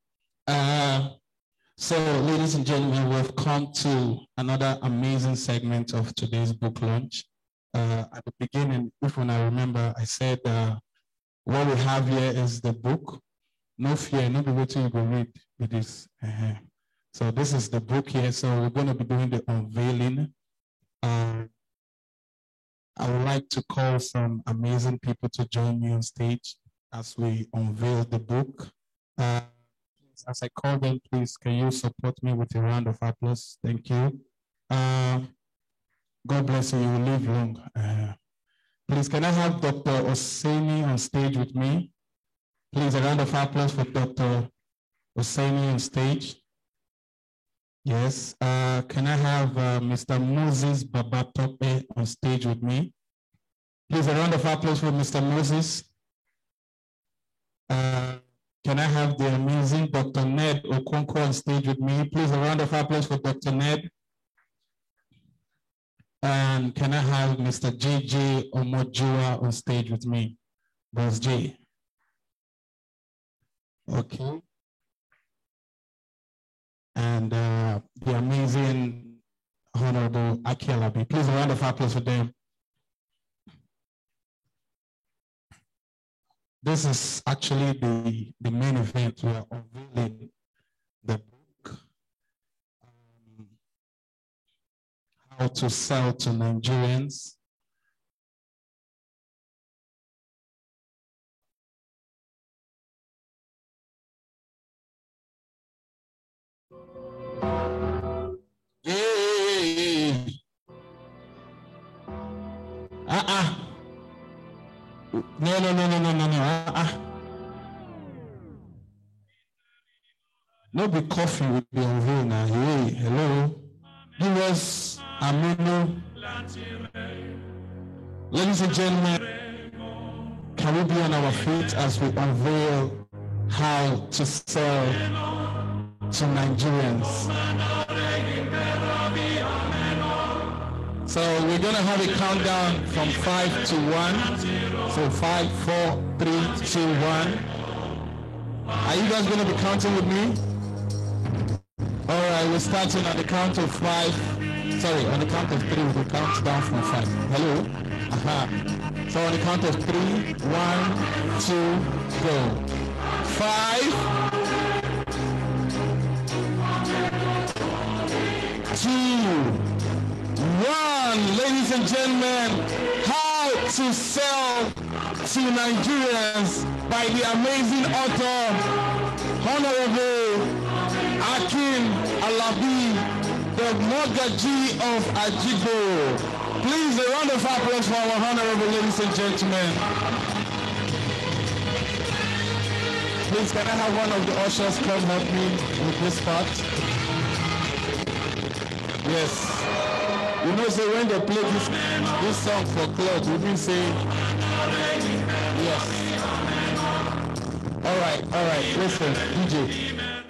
So, ladies and gentlemen, we've come to another amazing segment of today's book launch. At the beginning, if when I remember, I said what we have here is the book. No fear, no be waiting you go read with this. So this is the book here. So we're going to be doing the unveiling. I would like to call some amazing people to join me on stage as we unveil the book. As I call them, please, can you support me with a round of applause? Thank you. God bless you. You will live long. Please, can I have Dr. Oseni on stage with me? Please, a round of applause for Dr. Oseni on stage. Yes. Can I have Mr. Moses Babatope on stage with me? Please, a round of applause for Mr. Moses. Can I have the amazing Dr. Ned Okonkwo on stage with me? Please, a round of applause for Dr. Ned. And can I have Mr. JJ Omojua on stage with me? Boss J. Okay. And the amazing Honorable Aki Alabi. Please, a round of applause for them. This is actually the main event. We are unveiling the book, How to Sell to Nigerians. No. No be coffee with the unveil now. Hey, hello. Give us a menu. Ladies and gentlemen, can we be on our feet as we unveil how to sell to Nigerians? So we're going to have a countdown from 5 to 1. So 5, 4, 3, 2, 1. Are you guys going to be counting with me? All right, we're starting on the count of 5. Sorry, on the count of 3, we'll count down from 5. Hello? Aha. So on the count of 3, 1, 2, go. 5, 2, 1. Ladies and gentlemen, How to Sell to Nigerians by the amazing author Honorable Akin Alabi, the Mogaji of Ajibo. Please, a round of applause for our honorable, ladies and gentlemen. Please, can I have one of the ushers come help me with this part? Yes. You know, so when they play this song for club, we will say, yes. All right, listen, DJ.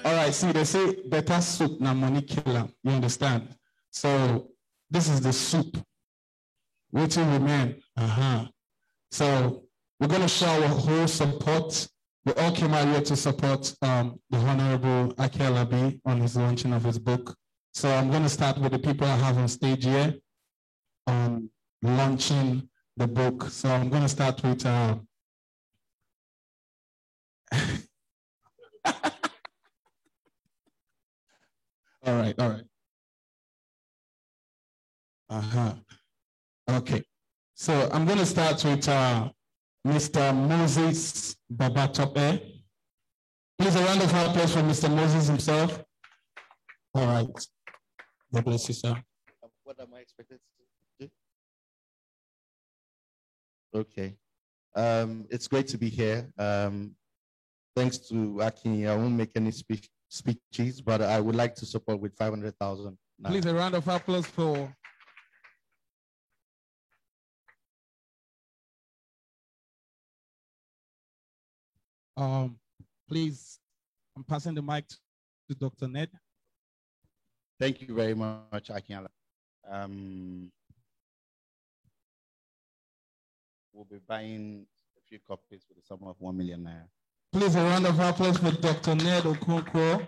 All right, see, they say better soup na money killer. You understand? So this is the soup. Waiting remain. So we're gonna show our whole support. We all came out here to support the Honorable Aki Alabi on his launching of his book. So I'm gonna start with the people I have on stage here on launching the book. So I'm gonna start with all right. Okay. So I'm going to start with Mr. Moses Babatope. Please, a round of applause for Mr. Moses himself. All right. God bless you, sir. What am I expected to do? Okay. It's great to be here. Thanks to Aki, I won't make any speeches, but I would like to support with 500,000. Please, a round of applause for. Please, I'm passing the mic to Dr. Ned. Thank you very much, Aki. We'll be buying a few copies with a sum of 1 million naira. Please, a round of applause for Dr. Ned Okonkwo.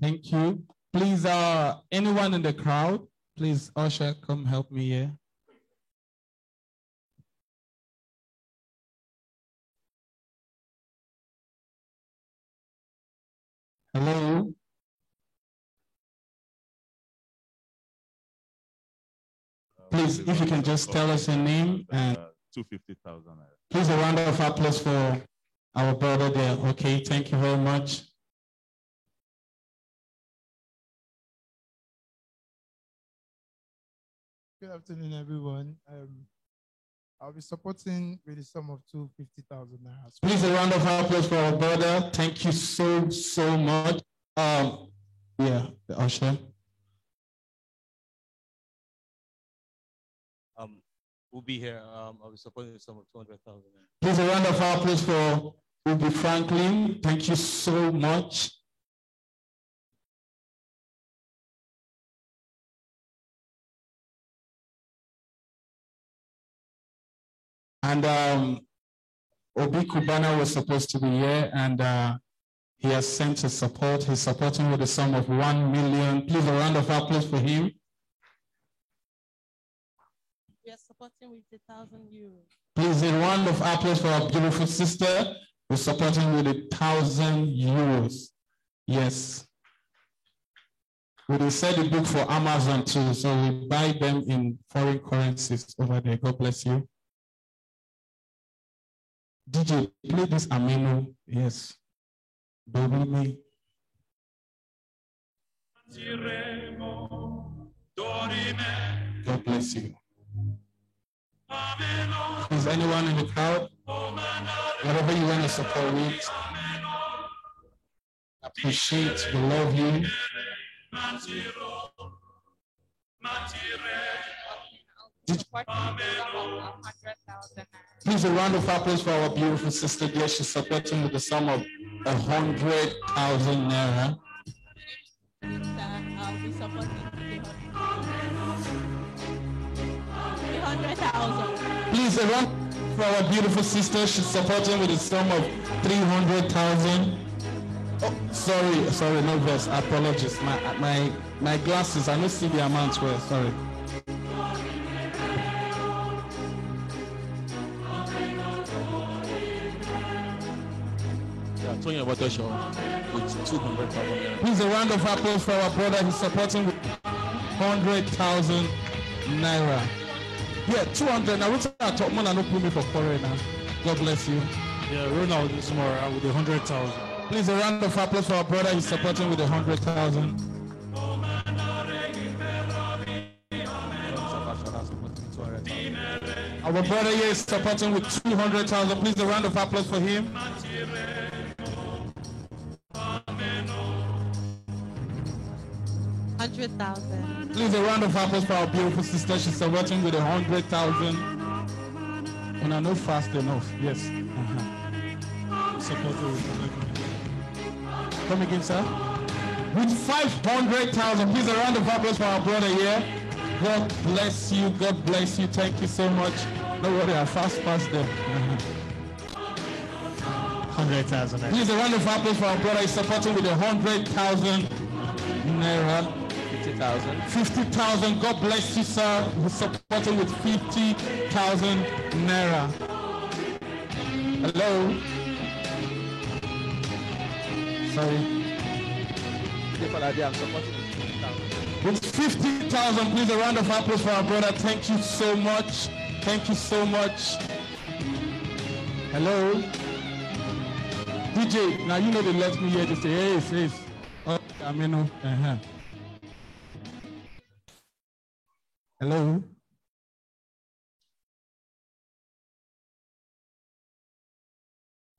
Thank you. Please, anyone in the crowd, please, Usher, come help me here. Hello. Please, if you can just tell us your name and 250,000. please, a round of applause for our brother there. Okay, thank you very much. Good afternoon, everyone. I'll be supporting with a sum of 250,000 naira. Please, a round of applause for our brother. Thank you so much. Yeah, the usher. We'll be here. I'll be supporting the sum of 200,000. Please, a round of applause for Ubi Franklin. Thank you so much. And Obi Kubana was supposed to be here, and he has sent his support. He's supporting with a sum of 1 million. Please, a round of applause for him. We are supporting with 1,000 euros. Please, a round of applause for our beautiful sister who's supporting with 1,000 euros. Yes. We will sell the book for Amazon too, so we buy them in foreign currencies over there. God bless you. DJ, play this Amino. Yes. Baby me. God bless you. Is anyone in the crowd? Whatever you want to support with. Appreciate, we love you. Please, a round of applause for our beautiful sister dear. She's supporting with the sum of 100,000 naira. I'll be supporting 300,000. Please, a round for our beautiful sister. She's supporting with a sum of 300,000. Oh, sorry, no verse. Apologies. My glasses, I don't see the amounts well. Sorry. Tony Abatosho with 200,000. Please, a round of applause for our brother who's supporting with 100,000 naira. Yeah, 200. Now, which I talk man, I don't put me for foreign now. God bless you. Yeah, Ronald Ismora with 100,000. Please, a round of applause for our brother. He's supporting with 100,000. Our brother here is supporting with 200,000. Please, a round of applause for him. 100,000. Please, a round of applause for our beautiful sister. She's supporting with 100,000. And I know fast enough. Yes. Supporting with Come again, sir. With 500,000. Please, a round of applause for our brother here. God bless you. God bless you. Thank you so much. No worry, I fast past them. 100,000. Please, a round of applause for our brother. He's supporting with 100,000 naira. 50,000. 50,000. God bless you, sir. He's supporting with 50,000 naira. Hello. Sorry. I'm supporting with 50,000, please, a round of applause for our brother. Thank you so much. Thank you so much. Hello? DJ, now you know they left me here to say, hey. Oh, I mean, Hello?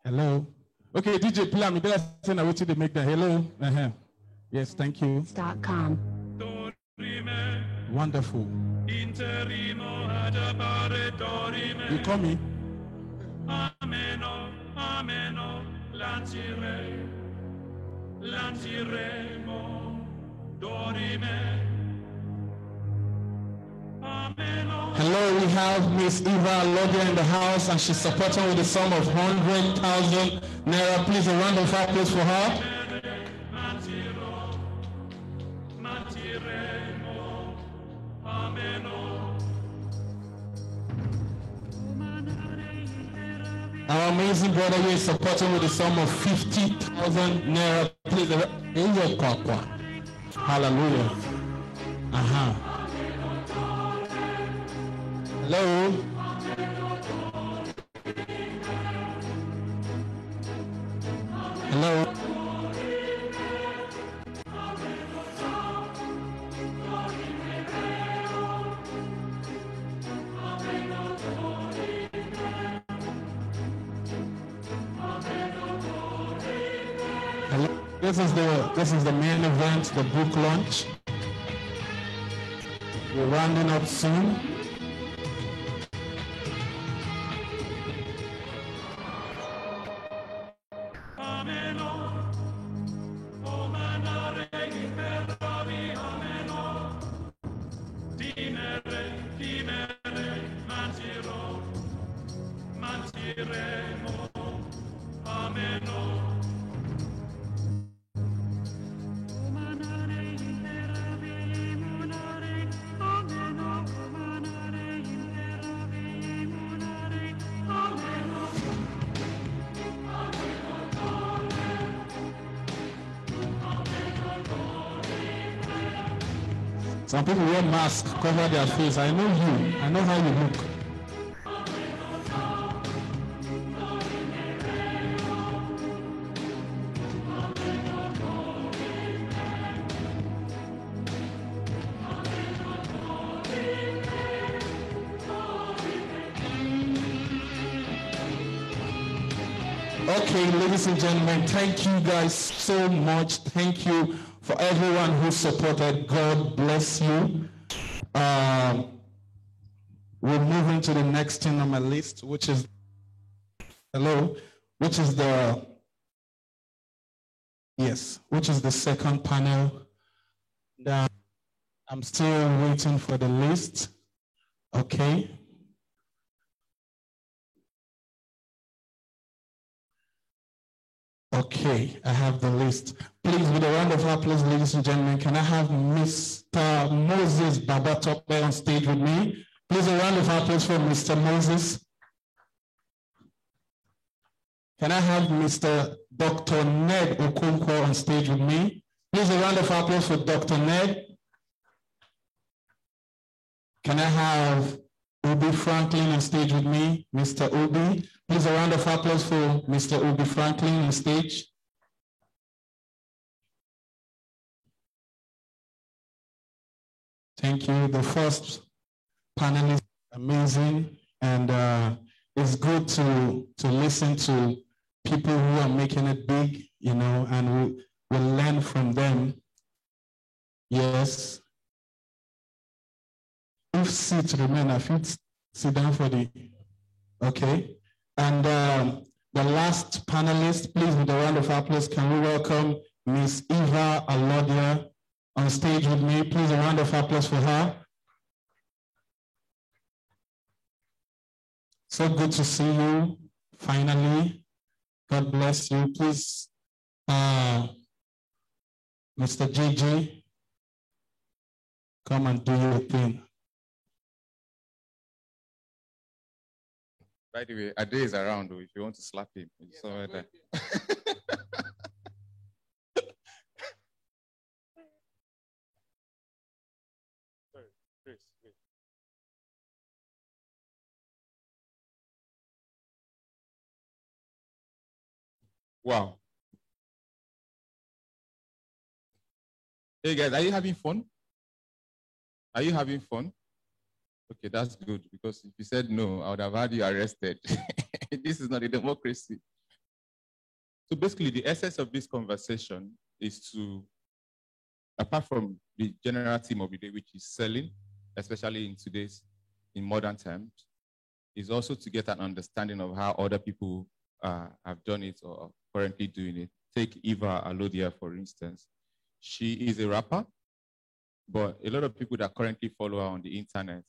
Hello? Okay, DJ, play me. Better send a way to make that. Hello? Yes, thank you. .com. Wonderful. You call me? Hello, we have Miss Eva Lodia in the house, and she's supporting with a sum of 100,000 naira. Please, a round of applause for her. Our amazing brother here is supporting with a sum of 50,000 naira. Please, hallelujah. Hello. Hello. This is the main event, the book launch. We're rounding up soon. Some people wear masks, cover their face. I know you. I know how you look. Okay, ladies and gentlemen, thank you guys so much. Thank you for everyone who supported. God bless you. We're moving to the next thing on my list, which is which is the second panel. I'm still waiting for the list. Okay. Okay, I have the list. Please, with a round of applause, ladies and gentlemen, can I have Mr. Moses Babatope on stage with me? Please, a round of applause for Mr. Moses. Can I have Mr. Dr. Ned Okonkwo on stage with me? Please, a round of applause for Dr. Ned. Can I have Ubi Franklin on stage with me? Mr. Ubi. Please, a round of applause for Mr. Ubi Franklin on stage. Thank you. The first panelist, amazing, and it's good to listen to people who are making it big, and we'll learn from them. Yes. If seats remain, I think sit down for the, okay. And the last panelist, please, with a round of applause, can we welcome Miss Eva Alodia on stage with me? Please, a round of applause for her. So good to see you, finally. God bless you. Please, Mr. JJ, come and do your thing. By the way, Ade is around, if you want to slap him. He's somewhere there. Sorry, Chris, wait. Wow. Hey guys, are you having fun? Are you having fun? Okay, that's good, because if you said no, I would have had you arrested. This is not a democracy. So basically, the essence of this conversation is to, apart from the general theme of the day, which is selling, especially in modern times, is also to get an understanding of how other people have done it or are currently doing it. Take Eva Alodia, for instance. She is a rapper, but a lot of people that currently follow her on the internet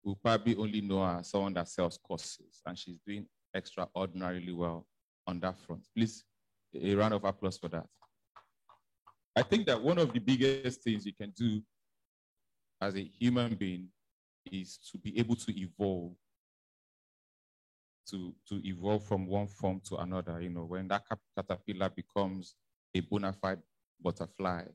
will probably only know her as someone that sells courses, and she's doing extraordinarily well on that front. Please, a round of applause for that. I think that one of the biggest things you can do as a human being is to be able to evolve, to evolve from one form to another. When that caterpillar becomes a bona fide butterfly,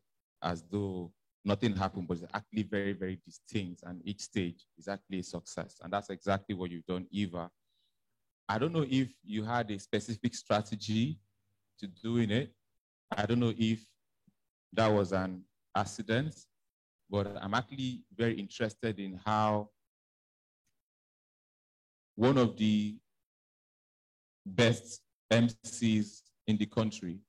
as though nothing happened, but it's actually very, very distinct, and each stage is actually a success. And that's exactly what you've done, Eva. I don't know if you had a specific strategy to doing it. I don't know if that was an accident, but I'm actually very interested in how one of the best MCs in the country,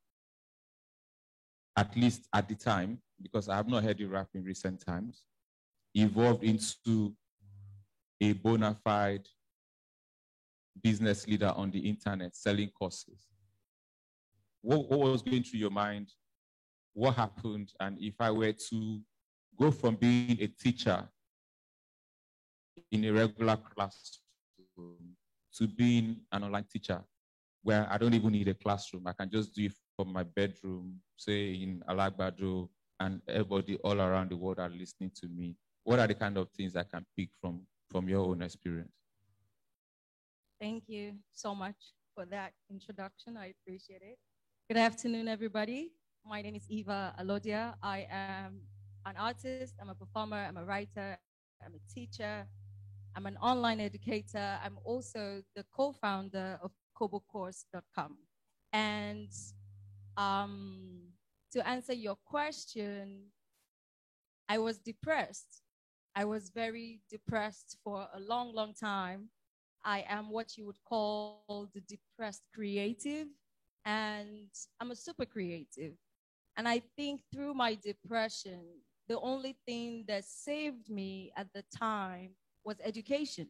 at least at the time, because I have not heard you rap in recent times, evolved into a bona fide business leader on the internet selling courses. What was going through your mind? What happened? And if I were to go from being a teacher in a regular classroom to being an online teacher, where I don't even need a classroom, I can just do it from my bedroom, say in Alagbado, and everybody all around the world are listening to me. What are the kind of things I can pick from your own experience? Thank you so much for that introduction. I appreciate it. Good afternoon, everybody. My name is Eva Alodia. I am an artist, I'm a performer, I'm a writer, I'm a teacher, I'm an online educator. I'm also the co-founder of kobocourse.com. And to answer your question, I was depressed. I was very depressed for a long, long time. I am what you would call the depressed creative, and I'm a super creative. And I think through my depression, the only thing that saved me at the time was education.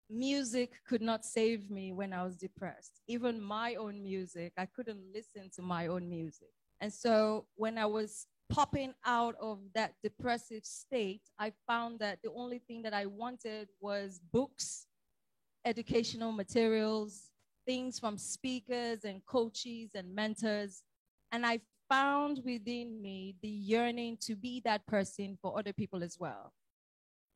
Music could not save me when I was depressed. Even my own music, I couldn't listen to my own music. And so when I was popping out of that depressive state, I found that the only thing that I wanted was books, educational materials, things from speakers and coaches and mentors. And I found within me the yearning to be that person for other people as well.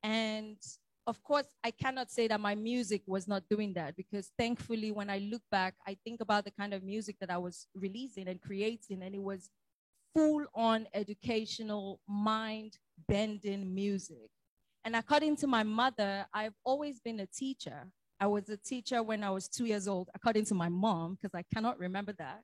And of course, I cannot say that my music was not doing that, because thankfully, when I look back, I think about the kind of music that I was releasing and creating, and it was full-on educational, mind-bending music. And according to my mother, I've always been a teacher. I was a teacher when I was 2 years old, according to my mom, because I cannot remember that.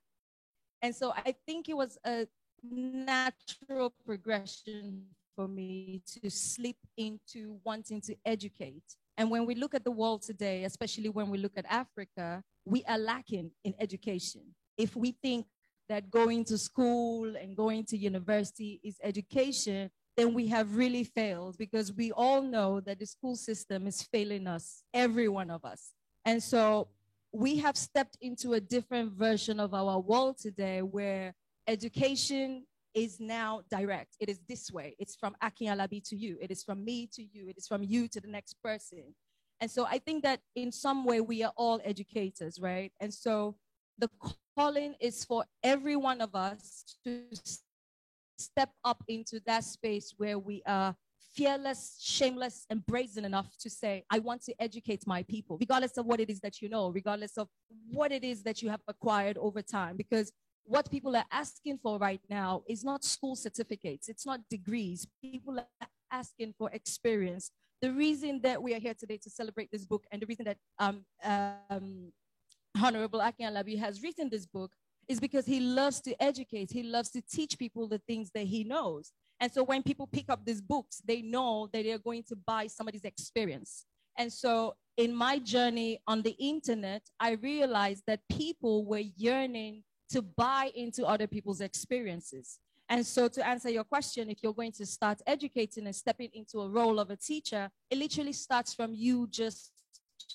And so I think it was a natural progression for me to slip into wanting to educate. And when we look at the world today, especially when we look at Africa, we are lacking in education. If we think that going to school and going to university is education, then we have really failed, because we all know that the school system is failing us, every one of us. And so we have stepped into a different version of our world today, where education is now direct. It is this way. It's from Akin Alabi to you. It is from me to you. It is from you to the next person. And so I think that in some way we are all educators, right? And so the calling is for every one of us to step up into that space where we are fearless, shameless, and brazen enough to say, I want to educate my people, regardless of what it is that you know, regardless of what it is that you have acquired over time. Because what people are asking for right now is not school certificates, it's not degrees. People are asking for experience. The reason that we are here today to celebrate this book, and the reason that Honorable Akin Alabi has written this book, is because he loves to educate. He loves to teach people the things that he knows. And so when people pick up these books, they know that they're going to buy somebody's experience. And so in my journey on the internet, I realized that people were yearning to buy into other people's experiences. And so to answer your question, if you're going to start educating and stepping into a role of a teacher, it literally starts from you just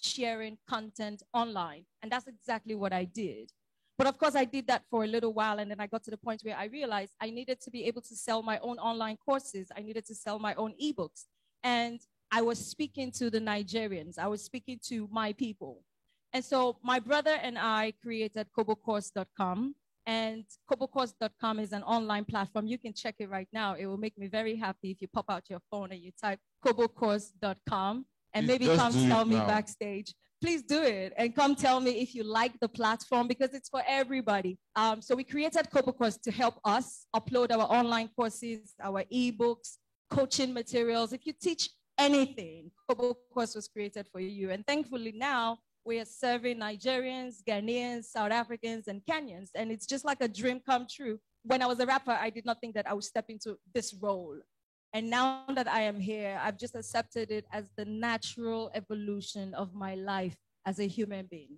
sharing content online. And that's exactly what I did. But of course, I did that for a little while, and then I got to the point where I realized I needed to be able to sell my own online courses. I needed to sell my own ebooks. And I was speaking to the Nigerians. I was speaking to my people. And so my brother and I created kobocourse.com. And kobocourse.com is an online platform. You can check it right now. It will make me very happy if you pop out your phone and you type kobocourse.com, and maybe come tell me backstage. Please do it and come tell me if you like the platform, because it's for everybody. So we created KoboCourse to help us upload our online courses, our ebooks, coaching materials. If you teach anything, KoboCourse was created for you. And thankfully now we are serving Nigerians, Ghanaians, South Africans, and Kenyans. And it's just like a dream come true. When I was a rapper, I did not think that I would step into this role. And now that I am here, I've just accepted it as the natural evolution of my life as a human being.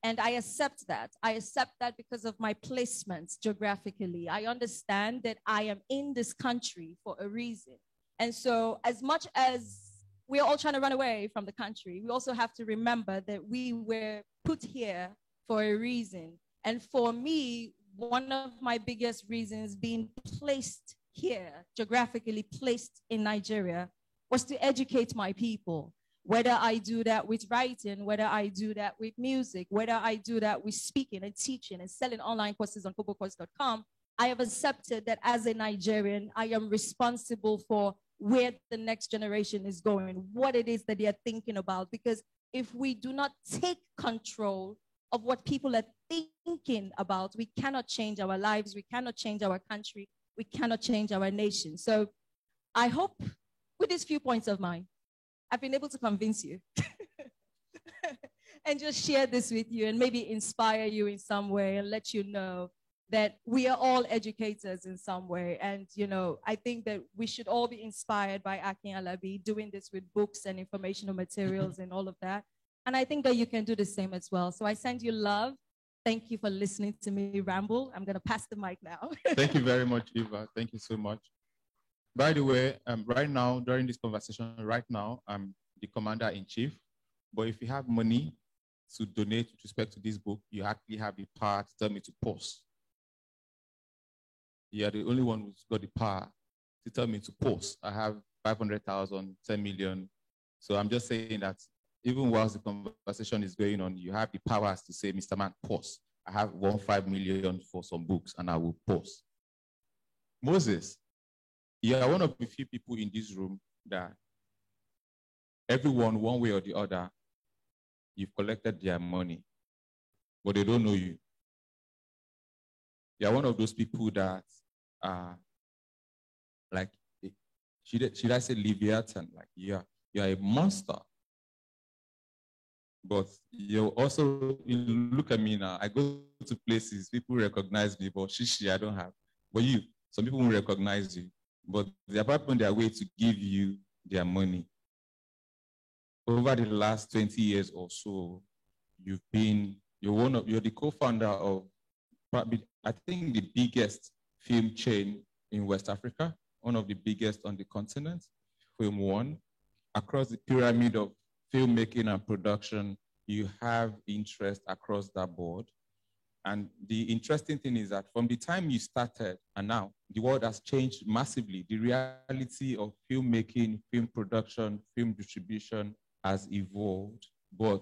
And I accept that. I accept that because of my placements geographically. I understand that I am in this country for a reason. And so as much as we're all trying to run away from the country, we also have to remember that we were put here for a reason. And for me, one of my biggest reasons being placed here, geographically placed in Nigeria, was to educate my people. Whether I do that with writing, whether I do that with music, whether I do that with speaking and teaching and selling online courses on kobocourse.com, I have accepted that as a Nigerian, I am responsible for where the next generation is going, what it is that they are thinking about. Because if we do not take control of what people are thinking about, we cannot change our lives, we cannot change our country, we cannot change our nation. So I hope with these few points of mine, I've been able to convince you and just share this with you and maybe inspire you in some way and let you know that we are all educators in some way. And, you know, I think that we should all be inspired by Akin Alabi doing this with books and informational materials and all of that. And I think that you can do the same as well. So I send you love. Thank you for listening to me ramble. I'm going to pass the mic now. Thank you very much, Eva. Thank you so much. By the way, right now, during this conversation, right now, I'm the commander-in-chief. But if you have money to donate with respect to this book, you actually have the power to tell me to pause. You are the only one who's got the power to tell me to pause. I have 500,000, 10 million. So I'm just saying that even whilst the conversation is going on, you have the powers to say, Mr. Man, pause. I have 1.5 million for some books and I will pause. Moses, you are one of the few people in this room that everyone, one way or the other, you've collected their money, but they don't know you. You are one of those people that are like, should I say Leviathan? Like, you're a monster. But you also, you look at me now, I go to places, people recognize me, but shishi, I don't have. But you, some people will recognize you. but they're probably on their way to give you their money. Over the last 20 years or so, you're the co-founder of probably, I think, the biggest film chain in West Africa, one of the biggest on the continent, Film One. Across the pyramid of filmmaking and production, you have interest across that board. And the interesting thing is that from the time you started and now, the world has changed massively. The reality of filmmaking, film production, film distribution has evolved. But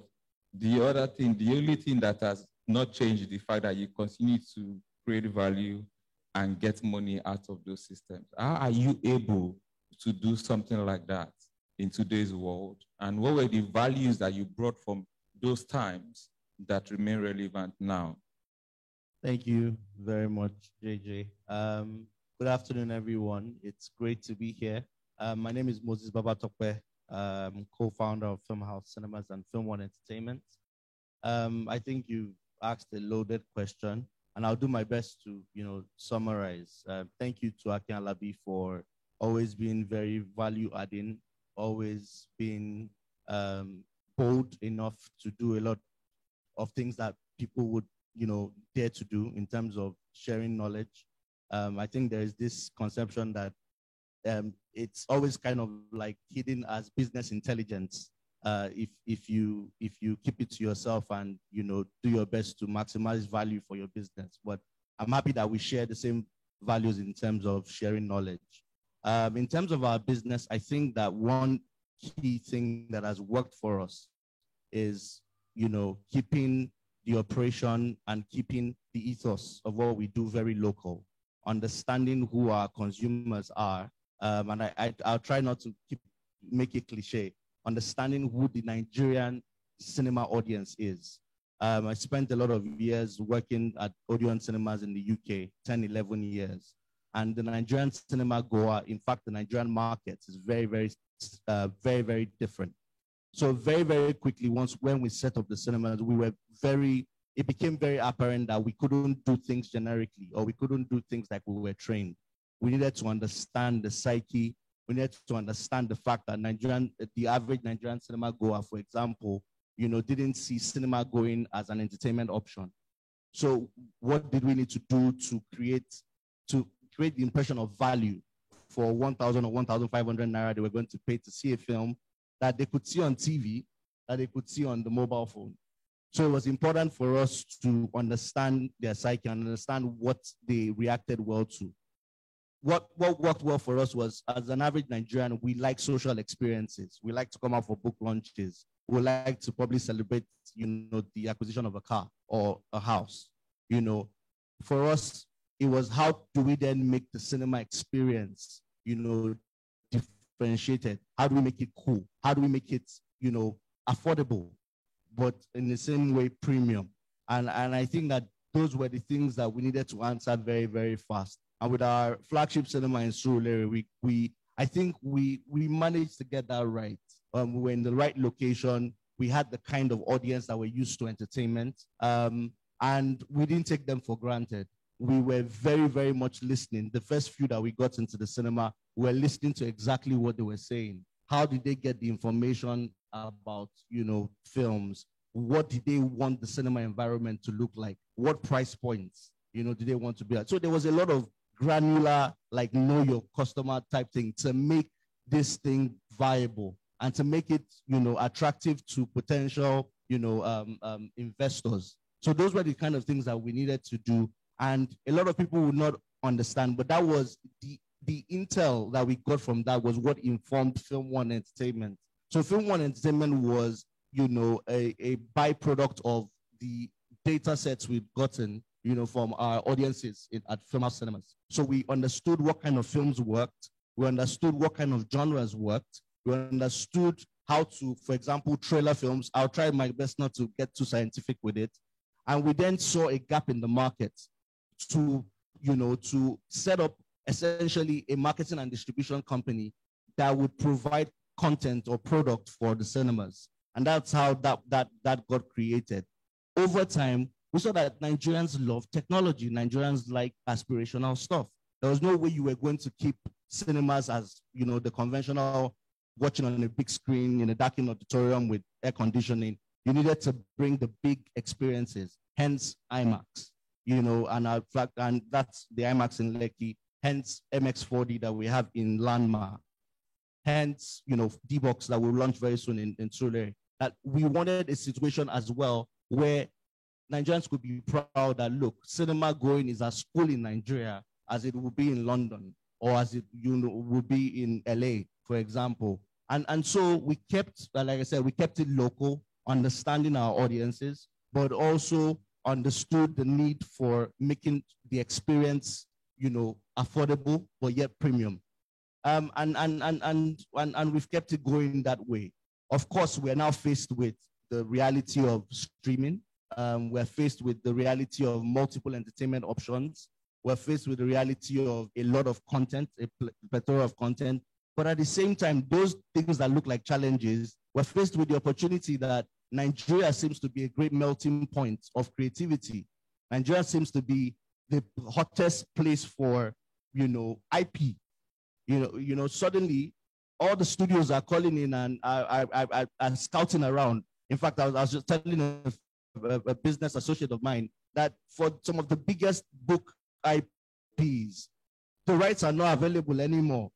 the only thing that has not changed is the fact that you continue to create value and get money out of those systems. How are you able to do something like that in today's world? And what were the values that you brought from those times that remain relevant now? Thank you very much, JJ. Good afternoon, everyone. It's great to be here. My name is Moses Babatokwe, co-founder of Film House Cinemas and Film One Entertainment. I think you asked a loaded question, and I'll do my best to, summarize. Thank you to Akin Alabi for always being very value-adding, always being bold enough to do a lot of things that people would, dare to do in terms of sharing knowledge. I think there is this conception that it's always kind of like hidden as business intelligence. If you keep it to yourself and do your best to maximize value for your business. But I'm happy that we share the same values in terms of sharing knowledge. In terms of our business, I think that one key thing that has worked for us is keeping the operation and keeping the ethos of what we do very local, understanding who our consumers are, and I'll try not to make it cliche, understanding who the Nigerian cinema audience is. I spent a lot of years working at Odeon Cinemas in the UK, 10, 11 years. And the Nigerian cinema goer, in fact, the Nigerian market is very, very different. So very, very quickly, when we set up the cinemas, it became very apparent that we couldn't do things generically, or we couldn't do things like we were trained. We needed to understand the psyche. We needed to understand the fact that the average Nigerian cinema goer, for example, didn't see cinema going as an entertainment option. So what did we need to do to create the impression of value for 1,000 or 1,500 naira they were going to pay to see a film that they could see on TV, that they could see on the mobile phone? So it was important for us to understand their psyche and understand what they reacted well to. What worked well for us was, as an average Nigerian, we like social experiences. We like to come out for book launches. We like to probably celebrate, the acquisition of a car or a house. For us, it was how do we then make the cinema experience, differentiated? How do we make it cool? How do we make it, affordable, but in the same way premium? And I think that those were the things that we needed to answer very, very fast. And with our flagship cinema in Surulere, I think we managed to get that right. We were in the right location. We had the kind of audience that were used to entertainment, and we didn't take them for granted. We were very, very much listening. The first few that we got into the cinema, we were listening to exactly what they were saying. How did they get the information about, films? What did they want the cinema environment to look like? What price points, did they want to be at? So there was a lot of granular, like know your customer type thing to make this thing viable and to make it, attractive to potential, investors. So those were the kind of things that we needed to do. And a lot of people would not understand, but that was the intel that we got from that was what informed Film One Entertainment. So Film One Entertainment was, a byproduct of the data sets we'd gotten, from our audiences at Film House Cinemas. So we understood what kind of films worked. We understood what kind of genres worked. We understood how to, for example, trailer films. I'll try my best not to get too scientific with it. And we then saw a gap in the market to set up essentially a marketing and distribution company that would provide content or product for the cinemas. And that's how that got created. Over time, we saw that Nigerians love technology. Nigerians like aspirational stuff. There was no way you were going to keep cinemas as, you know, the conventional watching on a big screen in a darkened auditorium with air conditioning. You needed to bring the big experiences, hence IMAX, you know, and that's the IMAX in Lekki, hence MX4D that we have in Landmark, hence, you know, D-Box that will launch very soon in Surulere. That we wanted a situation as well where Nigerians could be proud that, look, cinema going is as cool in Nigeria as it will be in London or as it, you know, will be in LA, for example. And so we kept, like I said, we kept it local, understanding our audiences, but also understood the need for making the experience, you know, affordable, but yet premium. And we've kept it going that way. Of course, we're now faced with the reality of streaming. We're faced with the reality of multiple entertainment options. We're faced with the reality of a lot of content, a plethora of content. But at the same time, those things that look like challenges, we're faced with the opportunity that Nigeria seems to be a great melting point of creativity. Nigeria seems to be the hottest place for, you know, IP. You know, suddenly all the studios are calling in and are scouting around. In fact, I was just telling a business associate of mine that for some of the biggest book IPs, the rights are not available anymore.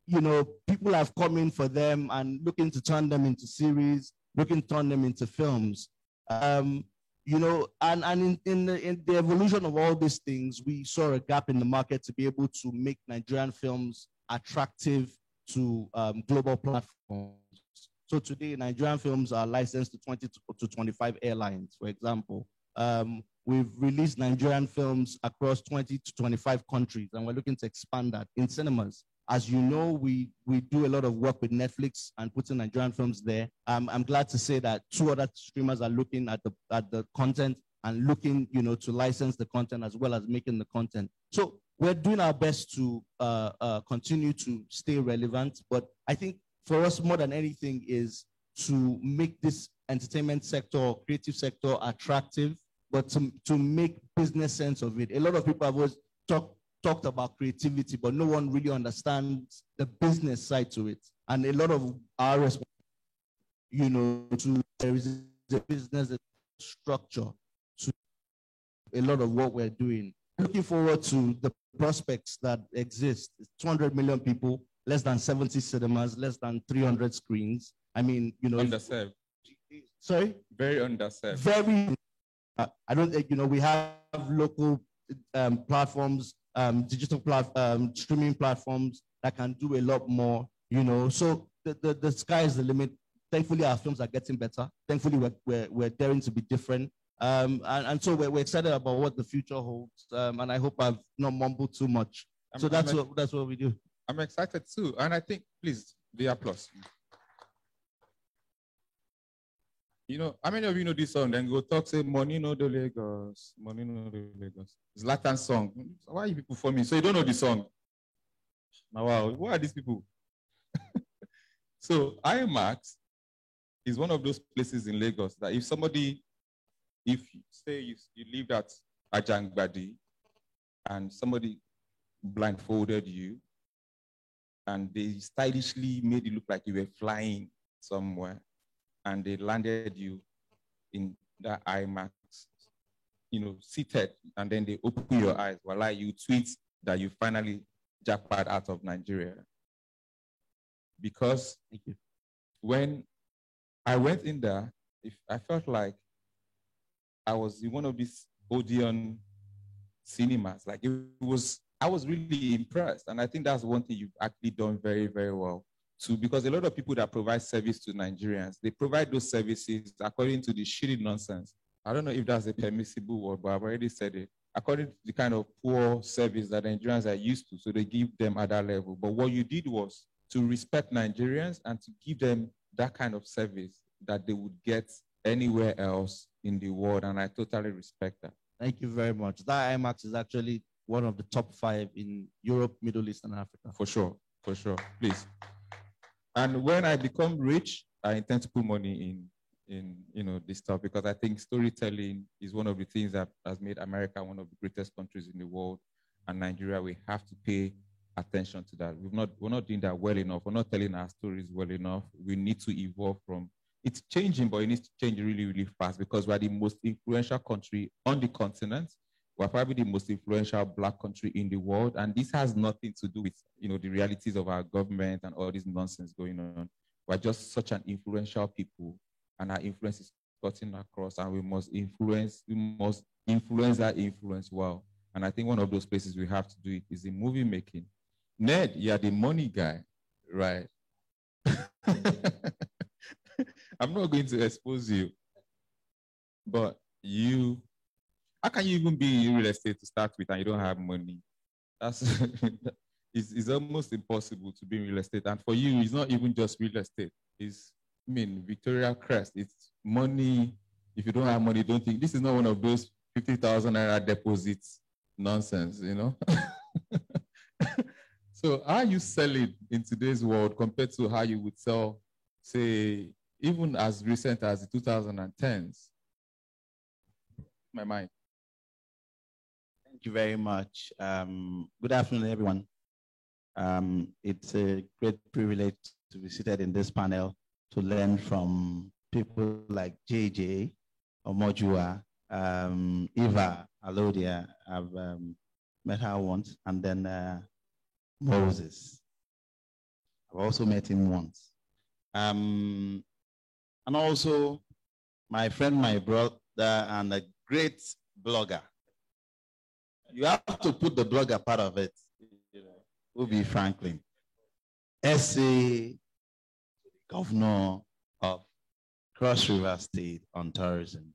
You know, people have come in for them and looking to turn them into series, looking to turn them into films. You know, and in the evolution of all these things, we saw a gap in the market to be able to make Nigerian films attractive to global platforms. So today, Nigerian films are licensed to 20 to 25 airlines, for example. We've released Nigerian films across 20 to 25 countries, and we're looking to expand that in cinemas. As you know, we do a lot of work with Netflix and putting Nigerian films there. I'm glad to say that 2 other streamers are looking at the content and looking, you know, to license the content as well as making the content. So we're doing our best to continue to stay relevant. But I think for us, more than anything, is to make this entertainment sector or creative sector attractive, but to make business sense of it. A lot of people have always talked about creativity, but no one really understands the business side to it. And a lot of our response, you know, there is a business structure to a lot of what we're doing. Looking forward to the prospects that exist. 200 million people, less than 70 cinemas, less than 300 screens. I mean, you know. Underserved. Sorry? Very underserved. Very. I don't think, you know, we have local platforms, digital streaming platforms that can do a lot more, you know. So the sky is the limit. Thankfully, our films are getting better. Thankfully, we're daring to be different. And so we're excited about what the future holds. And I hope I've not mumbled too much. So that's what we do. I'm excited too. And I think, please, the applause. You know, how many of you know this song? Then go talk, say, money no the Lagos, money no the Lagos. It's Latin song. Why are you people for me? So you don't know the song? Now, wow, who are these people? So IMAX is one of those places in Lagos that if somebody, if you say you lived at Ajangbadi and somebody blindfolded you and they stylishly made it look like you were flying somewhere, and they landed you in that IMAX, you know, seated, and then they open your eyes while you tweet that you finally jackpot out of Nigeria. Because when I went in there, I felt like I was in one of these Odeon cinemas. Like I was really impressed. And I think that's one thing you've actually done very, very well. Because a lot of people that provide service to Nigerians, they provide those services according to the shitty nonsense. I don't know if that's a permissible word, but I've already said it. According to the kind of poor service that Nigerians are used to, so they give them at that level. But what you did was to respect Nigerians and to give them that kind of service that they would get anywhere else in the world, and I totally respect that. Thank you very much. That IMAX is actually one of the top 5 in Europe, Middle East, and Africa. For sure, please. And when I become rich, I intend to put money in you know, this stuff, because I think storytelling is one of the things that has made America one of the greatest countries in the world. And Nigeria, we have to pay attention to that. We're not doing that well enough. We're not telling our stories well enough. We need to evolve from. It's changing, but it needs to change really, really fast because we're the most influential country on the continent. We're probably the most influential Black country in the world, and this has nothing to do with the realities of our government and all this nonsense going on. We're just such an influential people, and our influence is cutting across, and we must influence that influence well. And I think one of those places we have to do it is in movie making. Ned, you're the money guy, right? I'm not going to expose you, but how can you even be in real estate to start with and you don't have money? That's it's almost impossible to be in real estate. And for you, it's not even just real estate. Victoria Crest, it's money. If you don't have money, don't think this is not one of those 50,000 naira deposits nonsense, So how you sell it in today's world compared to how you would sell, say, even as recent as the 2010s? My mind. Thank you very much. Good afternoon, everyone. It's a great privilege to be seated in this panel to learn from people like JJ, Omojua, Eva Alodia. I've met her once, and then Moses. I've also met him once. And also my friend, my brother, and a great blogger. You have to put the blogger part of it. Ubi Franklin, SA Governor of Cross River State on tourism.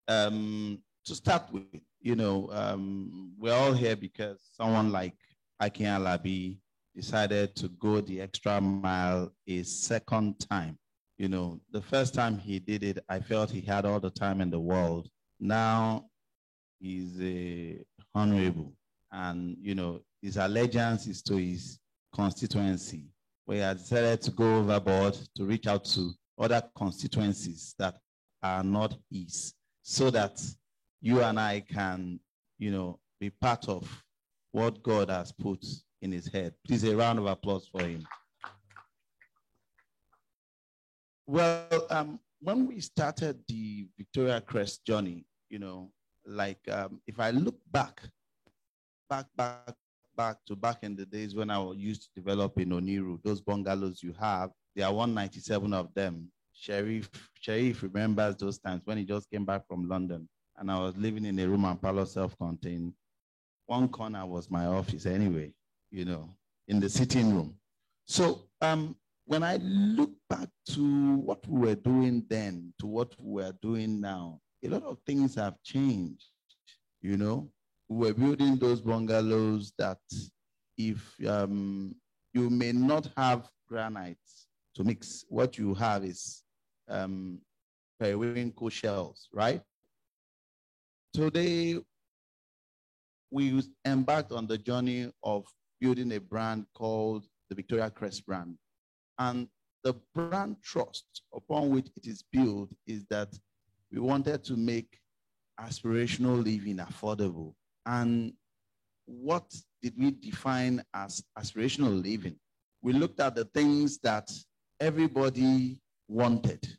To start with, we're all here because someone like Akin Alabi decided to go the extra mile a second time. The first time he did it, I felt he had all the time in the world. Now he's a honorable, and his allegiance is to his constituency, where he has decided to go overboard to reach out to other constituencies that are not his, so that you and I can, be part of what God has put in his head. Please, a round of applause for him. Well, when we started the Victoria Crest journey, if I look back in the days when I used to develop in Oniru, those bungalows you have, there are 197 of them. Sharif remembers those times when he just came back from London, and I was living in a room and parlor self-contained. One corner was my office anyway, in the sitting room. So when I look back to what we were doing then to what we are doing now, a lot of things have changed. We were building those bungalows that if you may not have granite to mix, what you have is periwinkle shells, right? Today, we embarked on the journey of building a brand called the Victoria Crest brand. And the brand trust upon which it is built is that we wanted to make aspirational living affordable. And what did we define as aspirational living? We looked at the things that everybody wanted.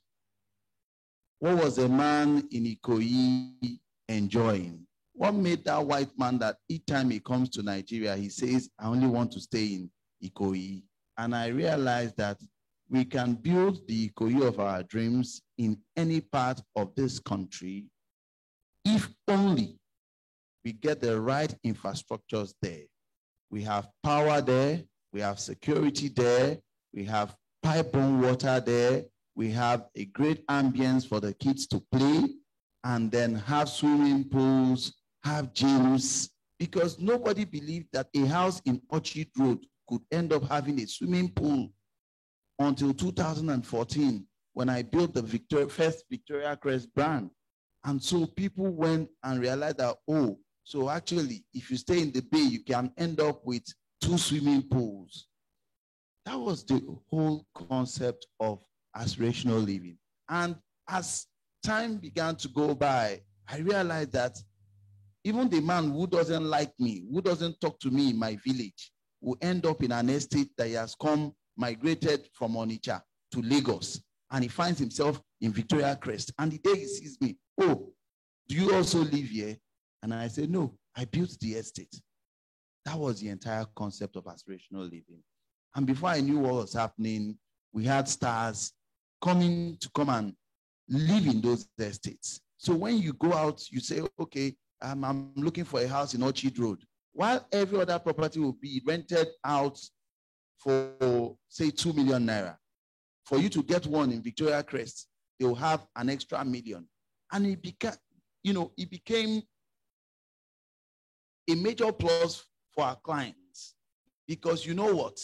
What was a man in Ikoyi enjoying? What made that white man that each time he comes to Nigeria, he says, I only want to stay in Ikoyi? And I realized that we can build the Ikoyi of our dreams in any part of this country if only we get the right infrastructures there. We have power there, we have security there, we have pipe-borne water there, we have a great ambience for the kids to play, and then have swimming pools, have gyms, because nobody believed that a house in Orchard Road could end up having a swimming pool until 2014, when I built the first Victoria Crest brand. And so people went and realized that, oh, so actually, if you stay in the bay, you can end up with 2 swimming pools. That was the whole concept of aspirational living. And as time began to go by, I realized that Even the man who doesn't like me, who doesn't talk to me in my village, will end up in an estate that he has migrated from Onitsha to Lagos, and he finds himself in Victoria Crest. And the day he sees me, oh, do you also live here? And I said, no, I built the estate. That was the entire concept of aspirational living. And before I knew what was happening, we had stars coming to come and live in those estates. So when you go out, you say, okay, I'm looking for a house in Orchard Road. While every other property will be rented out for, say, 2 million naira. For you to get one in Victoria Crest, they will have an extra million. And it became a major plus for our clients. Because you know what?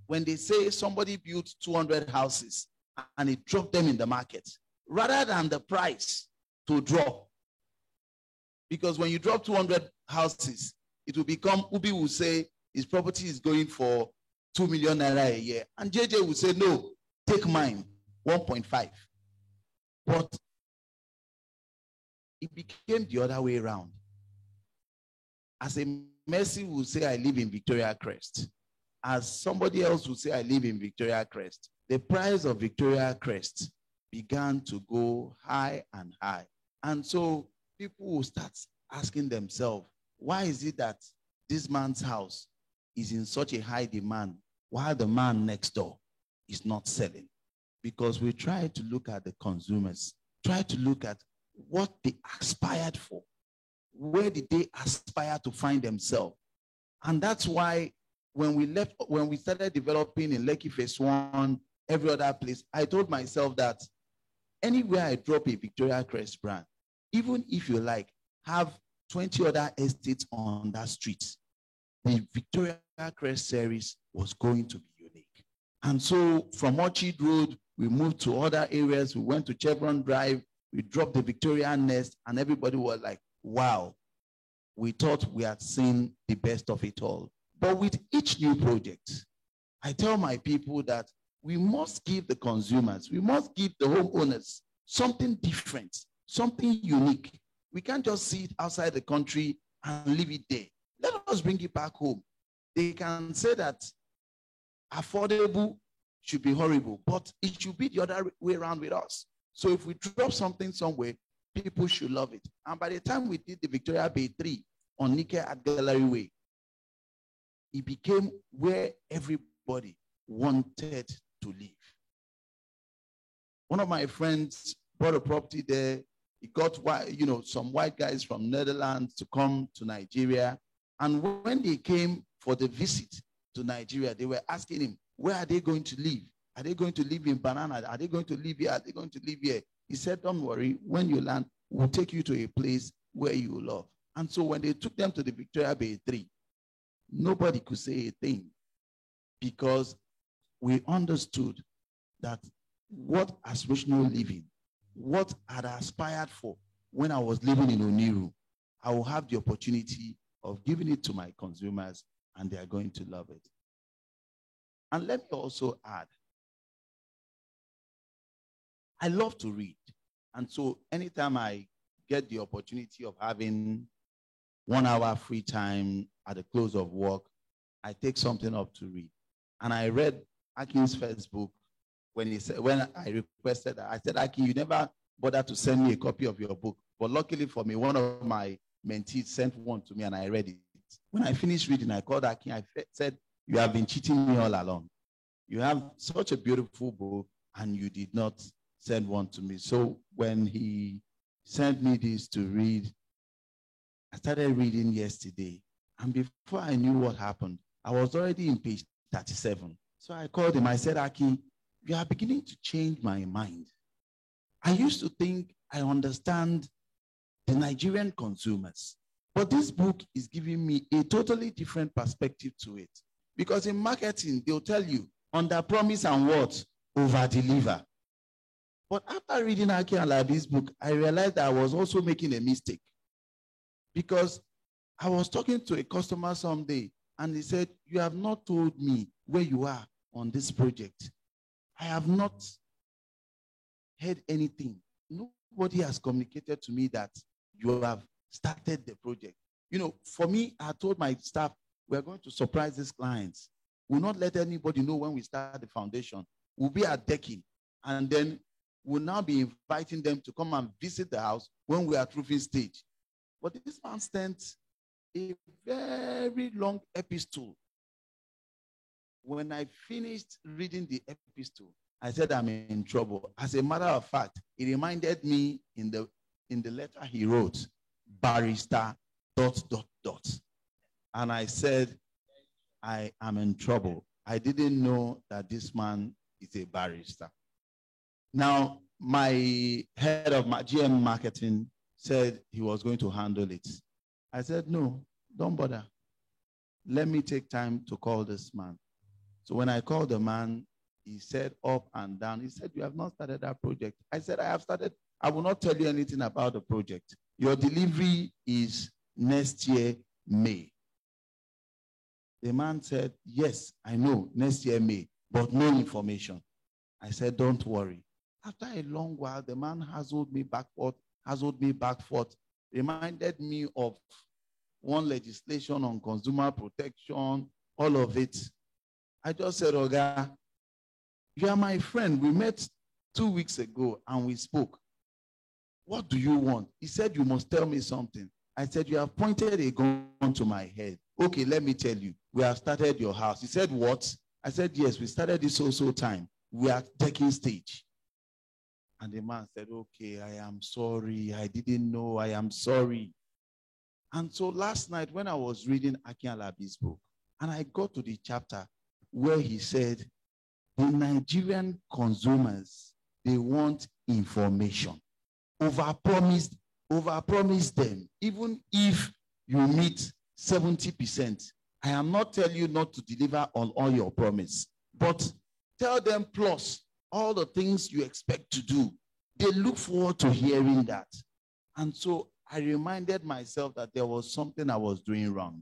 When they say somebody built 200 houses and it dropped them in the market, rather than the price to drop, because when you drop 200 houses, it will become, Ubi will say his property is going for 2 million naira a year. And JJ will say, no, take mine, 1.5. But it became the other way around. As a Mercy will say, I live in Victoria Crest. As somebody else will say, I live in Victoria Crest. The price of Victoria Crest began to go high and high. And so people will start asking themselves, why is it that this man's house is in such a high demand while the man next door is not selling? Because we try to look at the consumers, try to look at what they aspired for. Where did they aspire to find themselves? And that's why when we started developing in Lekki Phase 1, every other place, I told myself that anywhere I drop a Victoria Crest brand, even if you like, have 20 other estates on that street, the Victoria Crest series was going to be unique. And so from Orchard Road, we moved to other areas. We went to Chevron Drive. We dropped the Victoria Nest, and everybody was like, wow, we thought we had seen the best of it all. But with each new project, I tell my people that we must give the consumers, we must give the homeowners something different, something unique. We can't just see it outside the country and leave it there. Let us bring it back home. They can say that affordable should be horrible, but it should be the other way around with us. So if we drop something somewhere, people should love it. And by the time we did the Victoria Bay 3 on Nike at Gallery Way, it became where everybody wanted to live. One of my friends bought a property there. He got some white guys from Netherlands to come to Nigeria. And when they came for the visit to Nigeria, they were asking him, where are they going to live? Are they going to live in Banana? Are they going to live here? Are they going to live here? He said, don't worry. When you land, we'll take you to a place where you love. And so when they took them to the Victoria Bay 3, nobody could say a thing because we understood that what aspirational living, what I'd aspired for when I was living in Oniru, I will have the opportunity of giving it to my consumers and they are going to love it. And let me also add, I love to read. And so anytime I get the opportunity of having 1 hour free time at the close of work, I take something up to read. And I read Akin's first book when I requested that. I said, Akin, you never bothered to send me a copy of your book. But luckily for me, one of my mentees sent one to me and I read it. When I finished reading, I called Akin. I said, you have been cheating me all along. You have such a beautiful book and you did not send one to me. So when he sent me this to read, I started reading yesterday. And before I knew what happened, I was already in page 37. So I called him. I said, Aki, you are beginning to change my mind. I used to think I understand the Nigerian consumers, but this book is giving me a totally different perspective to it. Because in marketing, they'll tell you, under promise and what? Over deliver. But after reading Aki Alabi's book, I realized that I was also making a mistake. Because I was talking to a customer someday, and he said, you have not told me where you are on this project. I have not heard anything. Nobody has communicated to me that you have started the project. You know, for me, I told my staff, we're going to surprise these clients. We'll not let anybody know when we start the foundation. We'll be at decking, and then we'll now be inviting them to come and visit the house when we are at roofing stage. But this man sent a very long epistle. When I finished reading the epistle, I said, I'm in trouble. As a matter of fact, it reminded me in the letter he wrote, barrister ... And I said, I am in trouble. I didn't know that this man is a barrister. Now, my head of my GM marketing said he was going to handle it. I said, no, don't bother. Let me take time to call this man. So when I called the man, he said up and down. He said, you have not started that project. I said, I have started. I will not tell you anything about the project. Your delivery is next year, May. The man said, yes, I know, next year, May, but no information. I said, don't worry. After a long while, the man hassled me back forth, reminded me of one legislation on consumer protection, all of it. I just said, Oga, you are my friend. We met 2 weeks ago and we spoke. What do you want? He said, you must tell me something. I said, you have pointed a gun to my head. Okay, let me tell you. We have started your house. He said, what? I said, yes, we started this so time. We are taking stage. And the man said, okay, I am sorry. I didn't know. I am sorry. And so last night when I was reading Akin Alabi's book, and I got to the chapter where he said, the Nigerian consumers, they want information. Overpromise them. Even if you meet 70%, I am not telling you not to deliver on all your promise, but tell them plus all the things you expect to do. They look forward to hearing that. And so I reminded myself that there was something I was doing wrong,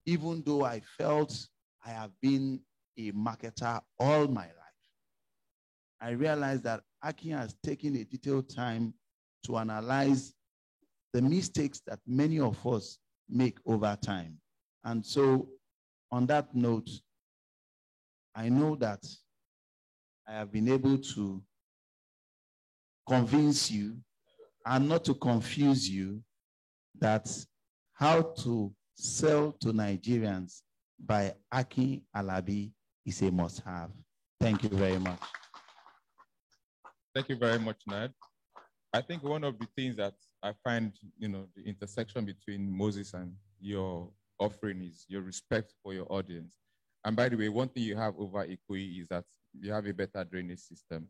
even though I felt I have been a marketer all my life. I realized that Akin has taken a detailed time to analyze the mistakes that many of us make over time. And so on that note, I know that I have been able to convince you and not to confuse you that How to Sell to Nigerians by Akin Alabi is a must-have. Thank you very much. Thank you very much, Ned. I think one of the things that I find, the intersection between Moses and your offering is your respect for your audience. And by the way, one thing you have over Ikoyi is that you have a better drainage system.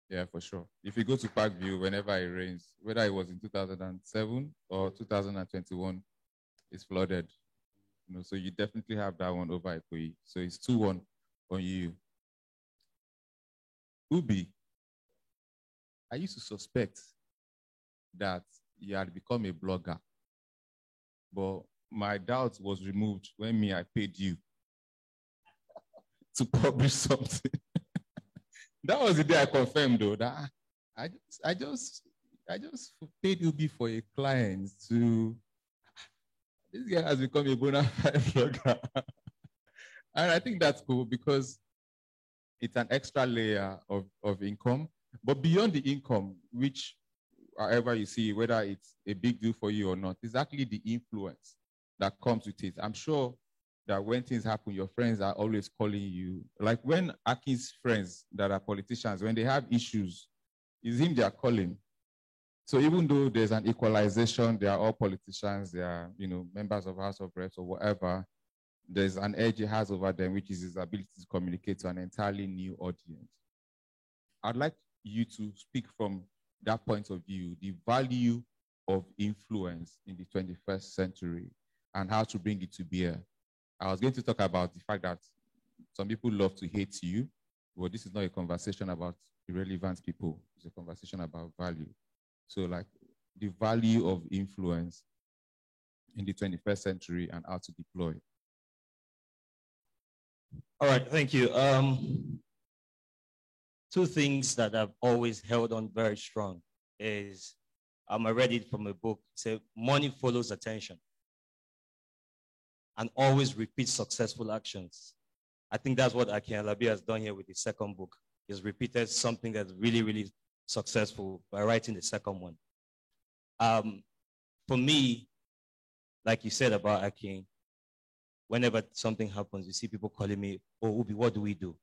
Yeah, for sure. If you go to Parkview, whenever it rains, whether it was in 2007 or 2021, it's flooded. So you definitely have that one over Ikoyi. So it's 2-1 on you. Ubi, I used to suspect that you had become a blogger, but my doubt was removed when I paid you to publish something. That was the day I confirmed, though, that I just paid Ubi for a client to. This guy has become a bona fide blogger, and I think that's cool because it's an extra layer of income. But beyond the income, which however you see, whether it's a big deal for you or not, it's actually the influence that comes with it. I'm sure that when things happen, your friends are always calling you. Like when Akin's friends that are politicians, when they have issues, it's him they are calling. So even though there's an equalization, they are all politicians, they are, members of House of Reps or whatever, there's an edge he has over them, which is his ability to communicate to an entirely new audience. I'd like you to speak from that point of view, the value of influence in the 21st century and how to bring it to bear. I was going to talk about the fact that some people love to hate you, but this is not a conversation about irrelevant people. It's a conversation about value. So like the value of influence in the 21st century and how to deploy. All right, thank you. Two things that I've always held on very strong is I read it from a book. It said, money follows attention and always repeat successful actions. I think that's what Akin Alabi has done here with the second book. He's repeated something that's really, really successful by writing the second one. For me, like you said about Akin, whenever something happens, you see people calling me, oh, Ubi, what do we do?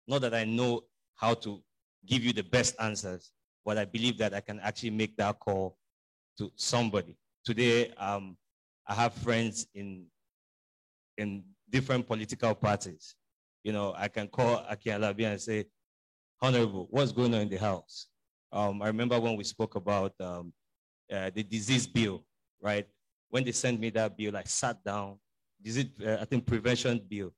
Not that I know how to give you the best answers, but I believe that I can actually make that call to somebody. Today, I have friends in different political parties. You know, I can call Akin Alabi and say, Honorable, what's going on in the House? I remember when we spoke about the disease bill, right? When they sent me that bill, I sat down. I think prevention bill.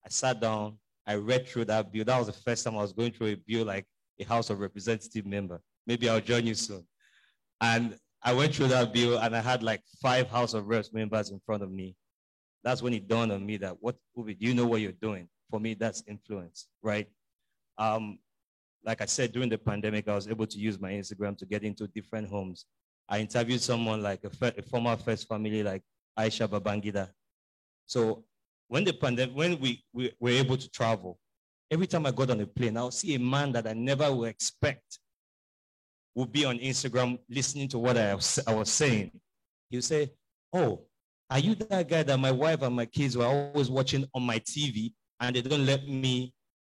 I sat down, I read through that bill. That was the first time I was going through a bill like a House of Representative member. Maybe I'll join you soon. And I went through that bill and I had like 5 House of Reps members in front of me. That's when it dawned on me that, do you know what you're doing? For me, that's influence, right? Like I said, during the pandemic, I was able to use my Instagram to get into different homes. I interviewed someone like a former First Family like Aisha Babangida. So when we were able to travel, every time I got on a plane, I'll see a man that I never would expect would be on Instagram listening to what I was saying. He'll say, oh, are you that guy that my wife and my kids were always watching on my TV and they don't let me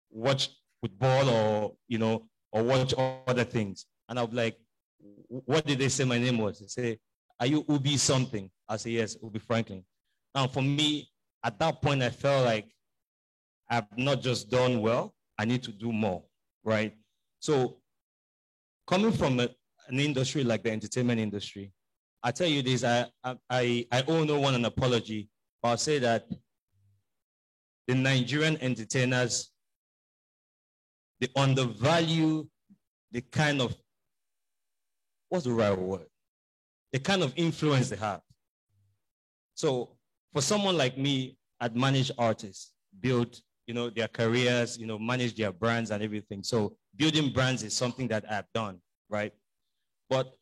watch football or watch other things? And I'll be like, what did they say my name was? They say, are you Ubi something? I say, yes, Ubi Franklin. Now, for me, at that point, I felt like I've not just done well, I need to do more, right? So coming from an industry like the entertainment industry, I tell you this, I owe no one an apology, but I'll say that the Nigerian entertainers, they undervalue the kind of, what's the right word? The kind of influence they have. So for someone like me, I'd manage artists, build, their careers, manage their brands and everything. So building brands is something that I've done, right? But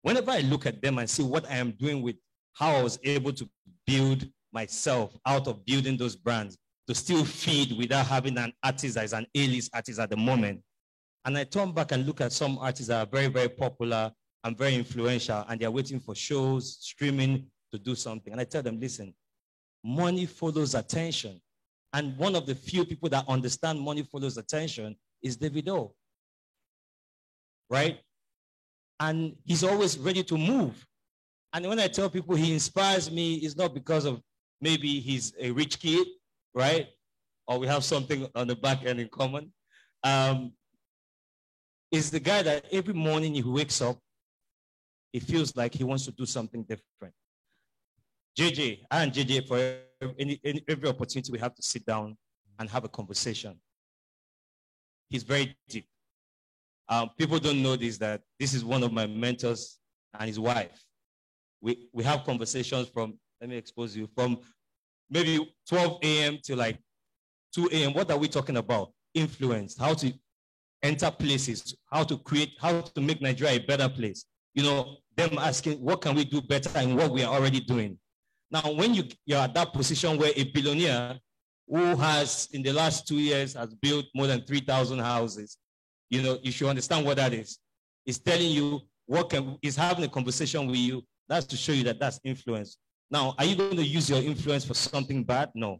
whenever I look at them and see what I am doing with how I was able to build myself out of building those brands to still feed without having an artist that is an A-list artist at the moment. And I turn back and look at some artists that are very, very popular and very influential, and they're waiting for shows, streaming to do something. And I tell them, listen, money follows attention. And one of the few people that understand money follows attention is Davido, right? And he's always ready to move. And when I tell people he inspires me, it's not because of maybe he's a rich kid, right? Or we have something on the back end in common. Is the guy that every morning he wakes up, he feels like he wants to do something different. JJ, I and JJ, for every opportunity we have to sit down and have a conversation. He's very deep. People don't know this, that this is one of my mentors and his wife. We have conversations from, let me expose you, from maybe 12 a.m. to like 2 a.m. What are we talking about? Influence, how to enter places, how to make Nigeria a better place. Them asking, what can we do better and what we are already doing? Now, when you're at that position where a billionaire who has, in the last 2 years, has built more than 3,000 houses, you should understand what that is. It's telling you is having a conversation with you. That's to show you that that's influence. Now, are you going to use your influence for something bad? No.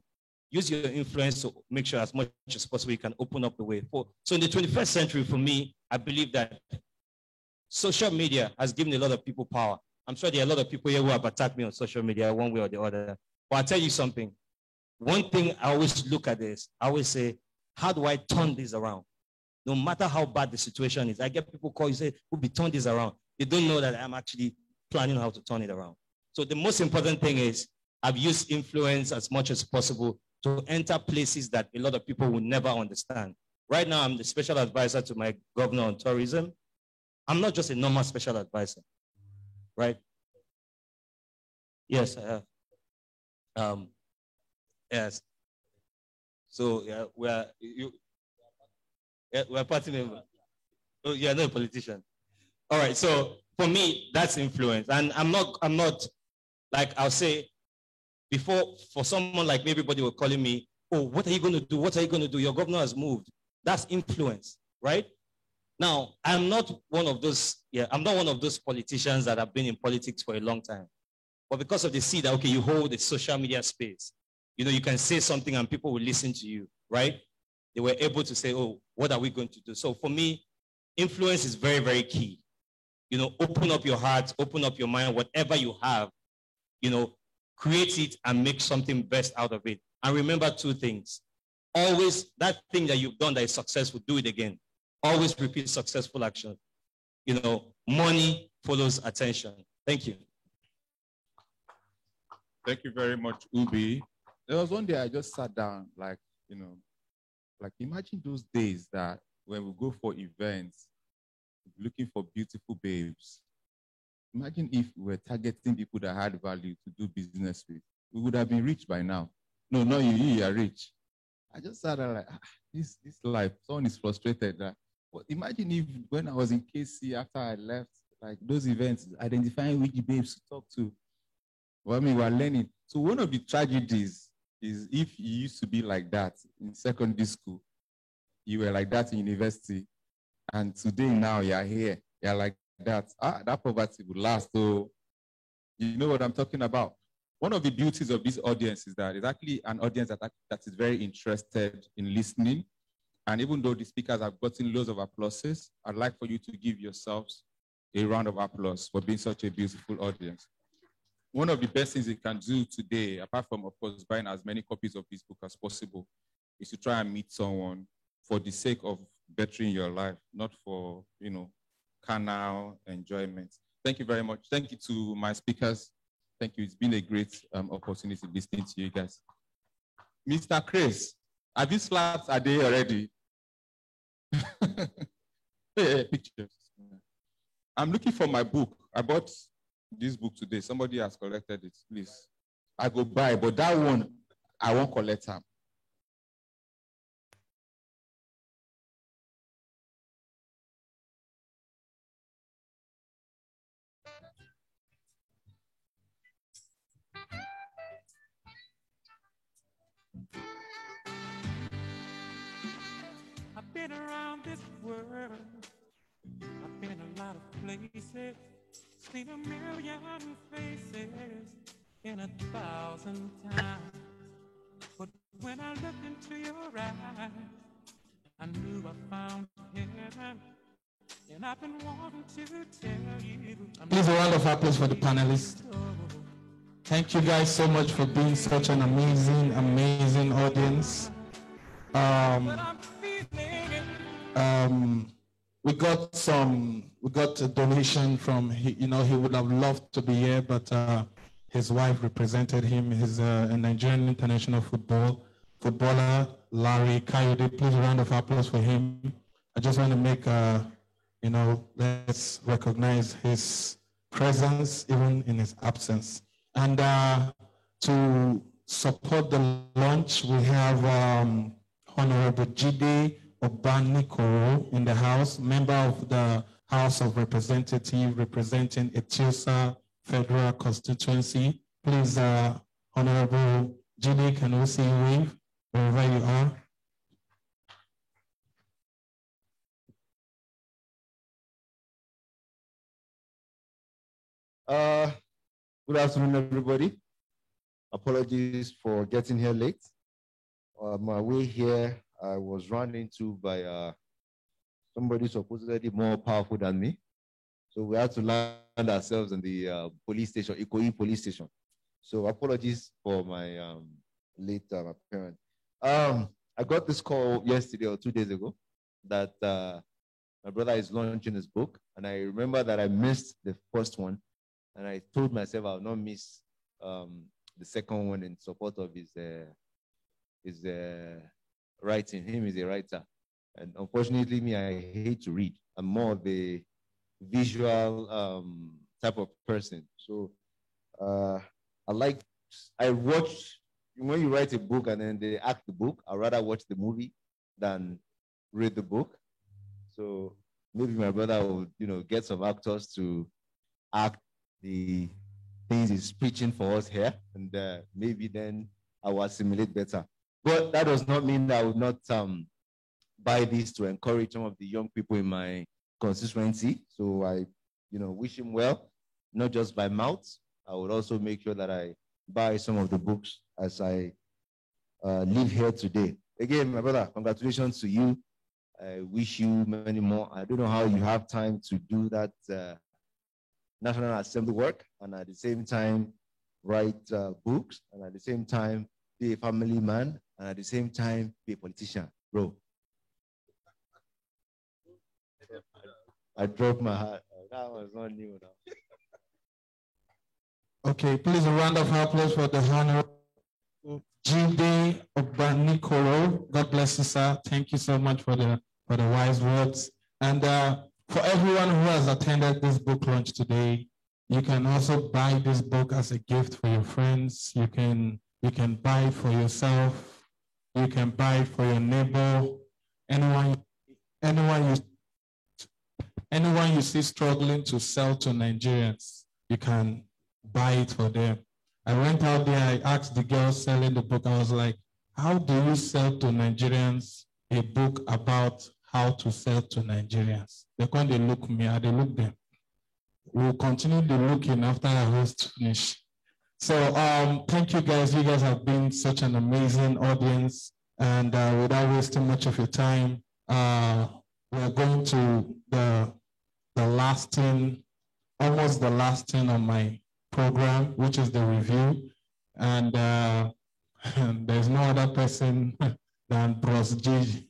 Use your influence to make sure as much as possible you can open up the way. So in the 21st century, for me, I believe that social media has given a lot of people power. I'm sure there are a lot of people here who have attacked me on social media one way or the other. But I'll tell you something. One thing I always look at this, I always say, how do I turn this around? No matter how bad the situation is. I get people call you, say, we'll be turn this around. They don't know that I'm actually planning how to turn it around. So the most important thing is I've used influence as much as possible to enter places that a lot of people will never understand. Right now, I'm the special advisor to my governor on tourism. I'm not just a normal special advisor, right? Yes, I have. Yes. So yeah, we're a party member. Oh, you're not a politician. All right. So for me, that's influence. And I'm not like, I'll say, before, for someone like me, everybody were calling me, oh, what are you going to do? What are you going to do? Your governor has moved. That's influence, right? Now, I'm not one of those politicians that have been in politics for a long time. But because of the seed that, okay, you hold the social media space, you can say something and people will listen to you, right? They were able to say, oh, what are we going to do? So for me, influence is very, very key. Open up your heart, open up your mind, whatever you have, create it and make something best out of it. And remember two things. Always, that thing that you've done that is successful, do it again. Always repeat successful action. Money follows attention. Thank you. Thank you very much, Ubi. There was one day I just sat down, like imagine those days that when we go for events, looking for beautiful babes. Imagine if we were targeting people that had value to do business with. We would have been rich by now. No, not you, you are rich. I just sat there like, this life, someone is frustrated. But imagine if when I was in KC after I left, like those events, identifying which babes to talk to. Well, I mean, we're learning. So one of the tragedies is if you used to be like that in secondary school, you were like that in university, and today now you're here, you're like that. That poverty would last. So you know what I'm talking about. One of the beauties of this audience is that it's actually an audience that is very interested in listening. And even though the speakers have gotten loads of applauses, I'd like for you to give yourselves a round of applause for being such a beautiful audience. One of the best things you can do today, apart from, of course, buying as many copies of this book as possible, is to try and meet someone for the sake of bettering your life, not for, carnal enjoyment. Thank you very much. Thank you to my speakers. Thank you. It's been a great opportunity listening to you guys. Mr. Chris, are these flaps, are they already? Hey, pictures. I'm looking for my book. I bought this book today. Somebody has collected it, please. I go buy, but that one, I won't collect them. I've been around this world. I've been a lot of places. Seen a million faces in 1,000 times. But when I looked into your eyes, I knew I found heaven. And I've been wanting to tell you. Please, a round of applause for the panelists. Thank you guys so much for being such an amazing, amazing audience. We got a donation from, he would have loved to be here, but his wife represented him. He's a Nigerian international footballer, Larry Kayode. Please, a round of applause for him. I just want to make, let's recognize his presence even in his absence. And to support the launch, we have Honorable Jide Obanikoro in the House, member of the House of Representatives representing Etiosa Federal Constituency. Please, Honorable Jide, can we see you wave wherever you are? Good afternoon, everybody. Apologies for getting here late. On my way here, I was run into by somebody supposedly more powerful than me. So we had to land ourselves in the police station, Ikoyi police station. So apologies for my late appearance. I got this call yesterday or 2 days ago that my brother is launching his book. And I remember that I missed the first one. And I told myself I will not miss the second one in support of his writing. Him is a writer. And unfortunately, me, I hate to read. I'm more of a visual type of person. So I watch, when you write a book and then they act the book, I'd rather watch the movie than read the book. So maybe my brother will, get some actors to act the things he's preaching for us here, and maybe then I will assimilate better. But that does not mean that I would not buy this to encourage some of the young people in my constituency. So I, wish him well, not just by mouth. I would also make sure that I buy some of the books as I live here today. Again, my brother, congratulations to you. I wish you many more. I don't know how you have time to do that National Assembly work and at the same time write books and at the same time be a family man and at the same time be a politician, bro. I dropped my heart. That was not new now. Okay, please a round of applause for the Honorable Jide Obanikoro. God bless you, sir. Thank you so much for the wise words. And for everyone who has attended this book launch today, you can also buy this book as a gift for your friends. You can buy it for yourself. You can buy it for your neighbor. Anyone you see struggling to sell to Nigerians, you can buy it for them. I went out there, I asked the girl selling the book, I was like, how do you sell to Nigerians a book about how to sell to Nigerians? They come, they look me, and they look them. We'll continue the looking after our host finish. So thank you guys. You guys have been such an amazing audience. And without wasting much of your time, we're going to the last thing, almost the last thing on my program, which is the review. And there's no other person than Bros Gigi.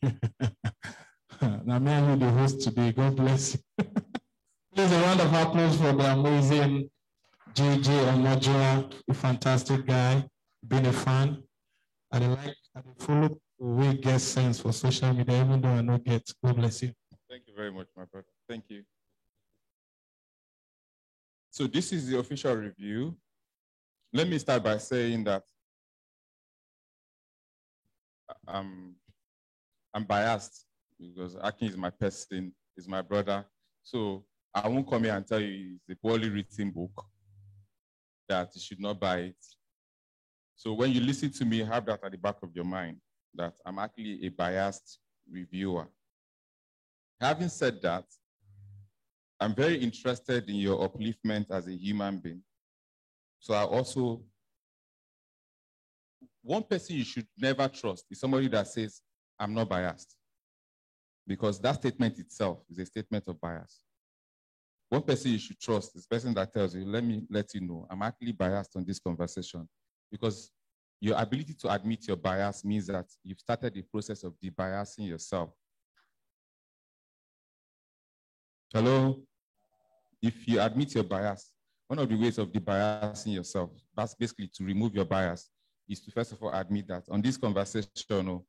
Now, me and you, the host today. God bless you. Please a round of applause for the amazing JJ Omojua, a fantastic guy, been a fan. I follow the way get sense for social media, even though I don't get. God bless you. Thank you very much, my brother. Thank you. So this is the official review. Let me start by saying that I'm biased because Akin is my person, is my brother. So I won't come here and tell you it's a poorly written book, that you should not buy it. So when you listen to me, have that at the back of your mind, that I'm actually a biased reviewer. Having said that, I'm very interested in your upliftment as a human being. So one person you should never trust is somebody that says, I'm not biased. Because that statement itself is a statement of bias. One person you should trust is the person that tells you, let me let you know, I'm actually biased on this conversation. Because your ability to admit your bias means that you've started the process of debiasing yourself. Hello? If you admit your bias, one of the ways of debiasing yourself, that's basically to remove your bias, is to first of all admit that on this conversation,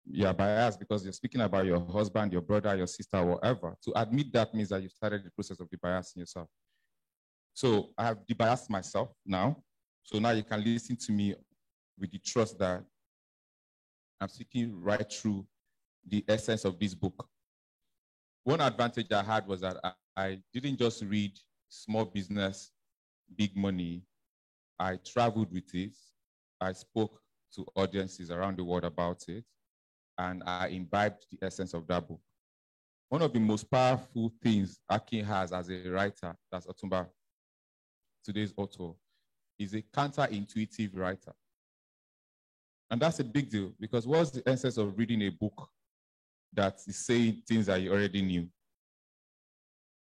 you are biased because you're speaking about your husband, your brother, your sister, whatever. To admit that means that you've started the process of debiasing yourself. So I have debiased myself now. So now you can listen to me with the trust that I'm speaking right through the essence of this book. One advantage I had was that I didn't just read Small Business, Big Money. I traveled with it. I spoke to audiences around the world about it, and I imbibed the essence of that book. One of the most powerful things Akin has as a writer, that's Otumba, today's author, is a counterintuitive writer. And that's a big deal, because what's the essence of reading a book that is saying things that you already knew?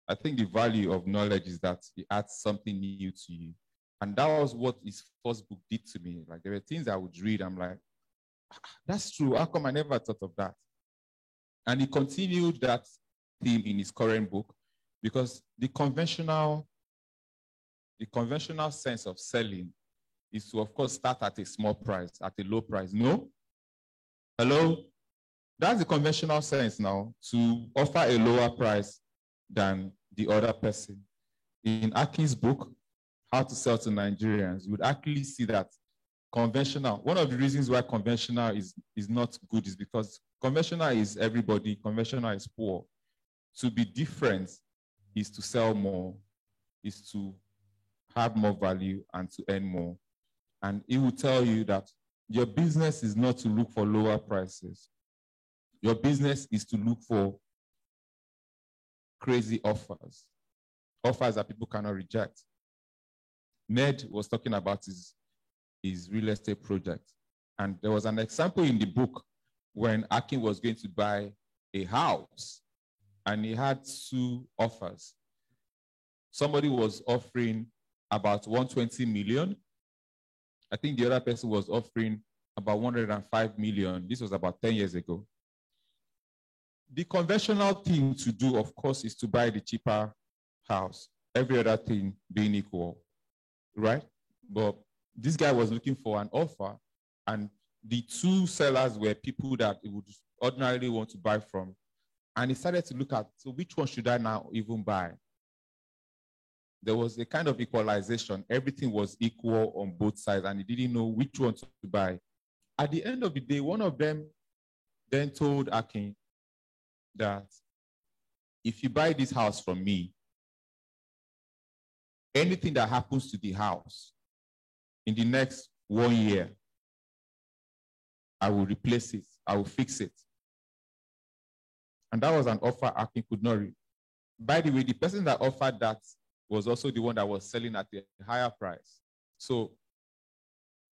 I think the value of knowledge is that it adds something new to you. And that was what his first book did to me. Like, there were things I would read, I'm like, that's true, how come I never thought of that? And he continued that theme in his current book, because the conventional sense of selling is to, of course, start at a small price, at a low price. No? Hello? That's the conventional sense now, to offer a lower price than the other person. In Akin's book, How to Sell to Nigerians, you would actually see that conventional, one of the reasons why conventional is not good is because conventional is everybody, conventional is poor. To be different is to sell more. is to have more value and to earn more. And it will tell you that your business is not to look for lower prices. Your business is to look for crazy offers that people cannot reject. Ned was talking about his real estate project. And there was an example in the book when Akin was going to buy a house and he had 2 offers. Somebody was offering about 120 million. I think the other person was offering about 105 million. This was about 10 years ago. The conventional thing to do, of course, is to buy the cheaper house, every other thing being equal, right? But this guy was looking for an offer, and the 2 sellers were people that he would ordinarily want to buy from. And he started to look at, so which one should I now even buy? There was a kind of equalization. Everything was equal on both sides, and he didn't know which one to buy. At the end of the day, one of them then told Akin that if you buy this house from me, anything that happens to the house in the next 1 year, I will replace it. I will fix it. And that was an offer Akin could not read. By the way, the person that offered that was also the one that was selling at a higher price. So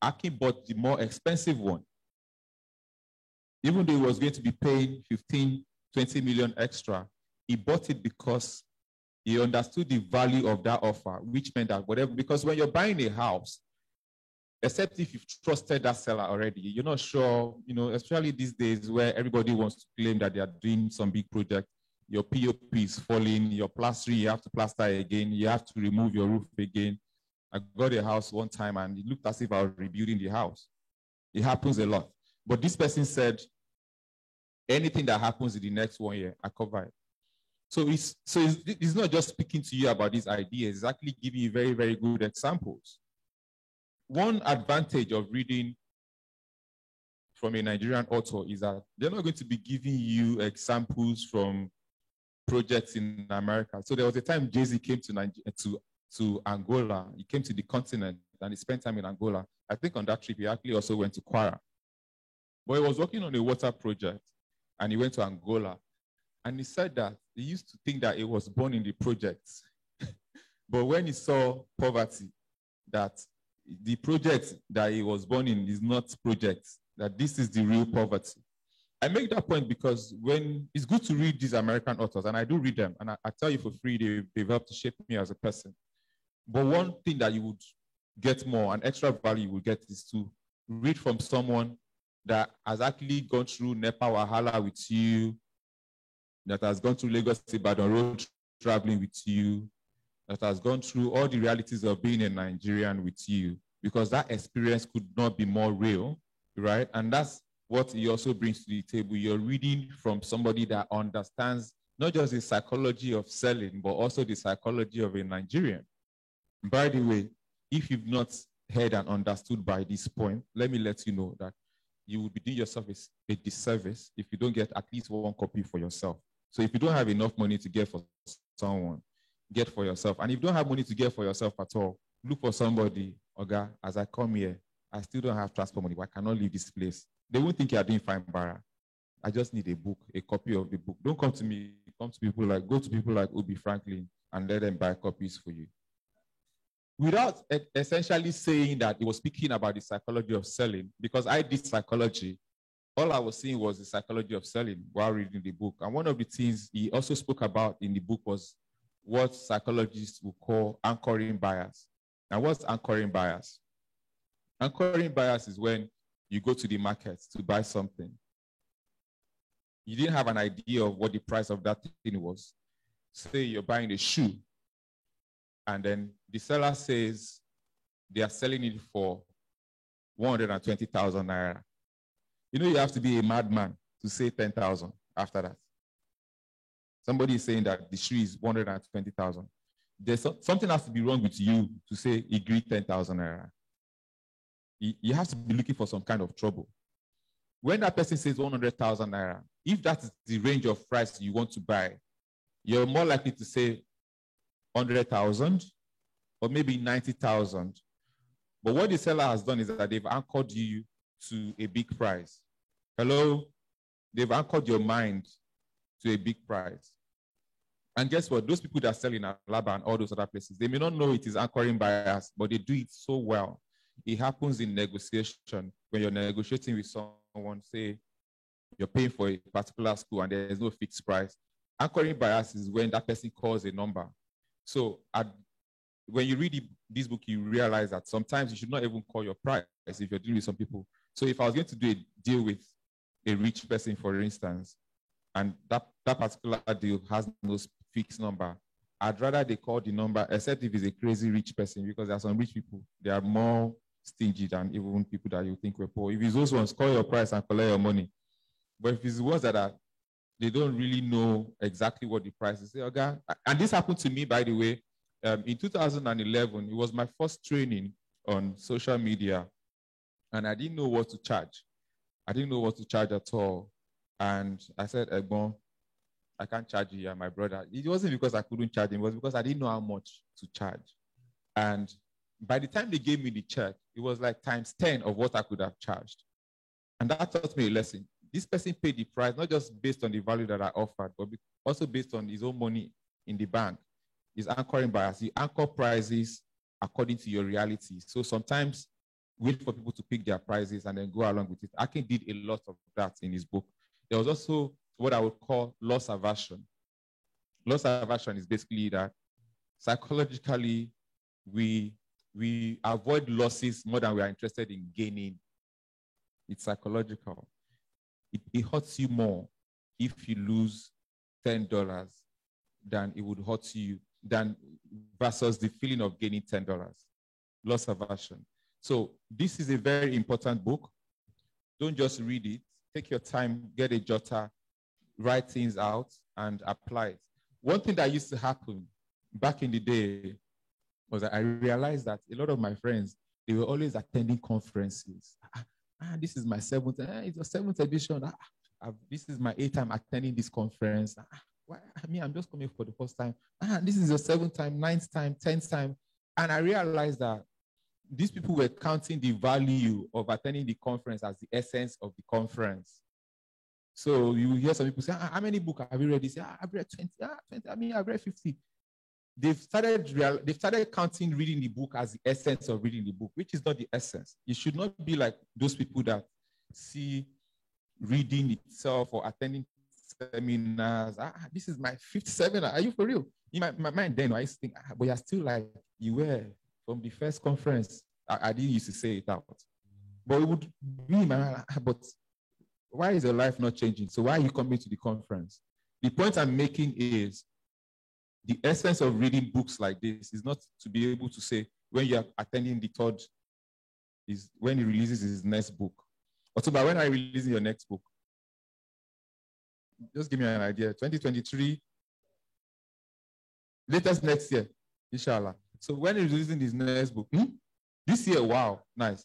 Akin bought the more expensive one. Even though he was going to be paying 15, 20 million extra, he bought it because he understood the value of that offer, which meant that whatever, because when you're buying a house, except if you've trusted that seller already, you're not sure, especially these days where everybody wants to claim that they are doing some big project. Your POP is falling, your plastering, you have to plaster again, you have to remove your roof again. I got a house one time and it looked as if I was rebuilding the house. It happens a lot. But this person said, anything that happens in the next 1 year, I cover it. So it's not just speaking to you about these ideas, it's actually giving you very, very good examples. One advantage of reading from a Nigerian author is that they're not going to be giving you examples from projects in America. So there was a time Jay-Z came to Angola. He came to the continent and he spent time in Angola. I think on that trip, he actually also went to Kwara. But he was working on a water project and he went to Angola. And he said that he used to think that he was born in the projects. But when he saw poverty, that the project that he was born in is not projects, that this is the real poverty. I make that point because when it's good to read these American authors, and I do read them, and I tell you for free, they've helped to shape me as a person. But one thing that you would get more, an extra value you will get, is to read from someone that has actually gone through Nepa Wahala with you, that has gone through Lagos-Ibadan road traveling with you, that has gone through all the realities of being a Nigerian with you, because that experience could not be more real, right? And that's what he also brings to the table. You're reading from somebody that understands not just the psychology of selling, but also the psychology of a Nigerian. By the way, if you've not heard and understood by this point, let me let you know that you will be doing yourself a disservice if you don't get at least 1 copy for yourself. So if you don't have enough money to get for someone, get for yourself. And if you don't have money to get for yourself at all, look for somebody. Oga, as I come here, I still don't have transport money, but I cannot leave this place. They won't think you are doing fine, Bara. I just need a book, a copy of the book. Don't come to me, go to people like Obi Franklin and let them buy copies for you. Without essentially saying that he was speaking about the psychology of selling, because I did psychology, all I was saying was the psychology of selling while reading the book. And one of the things he also spoke about in the book was what psychologists would call anchoring bias. Now, what's anchoring bias? Anchoring bias is when you go to the market to buy something. You didn't have an idea of what the price of that thing was. Say you're buying a shoe, and then the seller says they are selling it for 120,000 naira. You have to be a madman to say 10,000 after that. Somebody is saying that the shoe is 120,000. There's something has to be wrong with you to say agree 10,000 naira. You have to be looking for some kind of trouble. When that person says 100,000 naira, if that is the range of price you want to buy, you're more likely to say 100,000 or maybe 90,000. But what the seller has done is that they've anchored you to a big price. Hello? They've anchored your mind to a big price. And guess what? Those people that sell in Alaba and all those other places, they may not know it is anchoring bias, but they do it so well. It happens in negotiation. When you're negotiating with someone, say you're paying for a particular school and there's no fixed price. Anchoring bias is when that person calls a number. So when you read this book, you realize that sometimes you should not even call your price if you're dealing with some people. So if I was going to do a deal with a rich person, for instance, and that particular deal has no fixed number, I'd rather they call the number, except if it's a crazy rich person, because there are some rich people, they are more stingy than even people that you think were poor. If it's those ones, call your price and collect your money. But if it's the ones that they don't really know exactly what the price is, say, okay. And this happened to me, by the way, in 2011. It was my first training on social media, and I didn't know what to charge. I didn't know what to charge at all. And I said, Egbon, I can't charge you, my brother. It wasn't because I couldn't charge him, it was because I didn't know how much to charge. And by the time they gave me the check, it was like times 10 of what I could have charged. And that taught me a lesson. This person paid the price, not just based on the value that I offered, but also based on his own money in the bank. He's anchoring bias. You anchor prices according to your reality. So sometimes wait for people to pick their prices and then go along with it. Akin did a lot of that in his book. There was also what I would call loss aversion. Loss aversion is basically that psychologically we avoid losses more than we are interested in gaining. It's psychological. It hurts you more if you lose $10 than it would hurt you than versus the feeling of gaining $10. Loss aversion. So this is a very important book. Don't just read it. Take your time, get a jotter, write things out, and apply it. One thing that used to happen back in the day was that I realized that a lot of my friends, they were always attending conferences. This is my seventh, it's a 7th edition. This is my 8th time attending this conference. I'm just coming for the first time. This is your 7th time, 9th time, 10th time. And I realized that these people were counting the value of attending the conference as the essence of the conference. So you hear some people say, how many books have you read? They say, I've read 20. 20. I've read 50. They've started counting reading the book as the essence of reading the book, which is not the essence. You should not be like those people that see reading itself or attending seminars. This is my 5th seminar. Are you for real? In my mind then, I used to think, but you're still like you were from the first conference. I didn't used to say it out. But it would be in my mind, but why is your life not changing? So why are you coming to the conference? The point I'm making is the essence of reading books like this is not to be able to say when you're attending the 3rd is when he releases his next book. But when are you releasing your next book? Just give me an idea. 2023, latest next year, inshallah. So when he's releasing his next book, this year, wow, nice.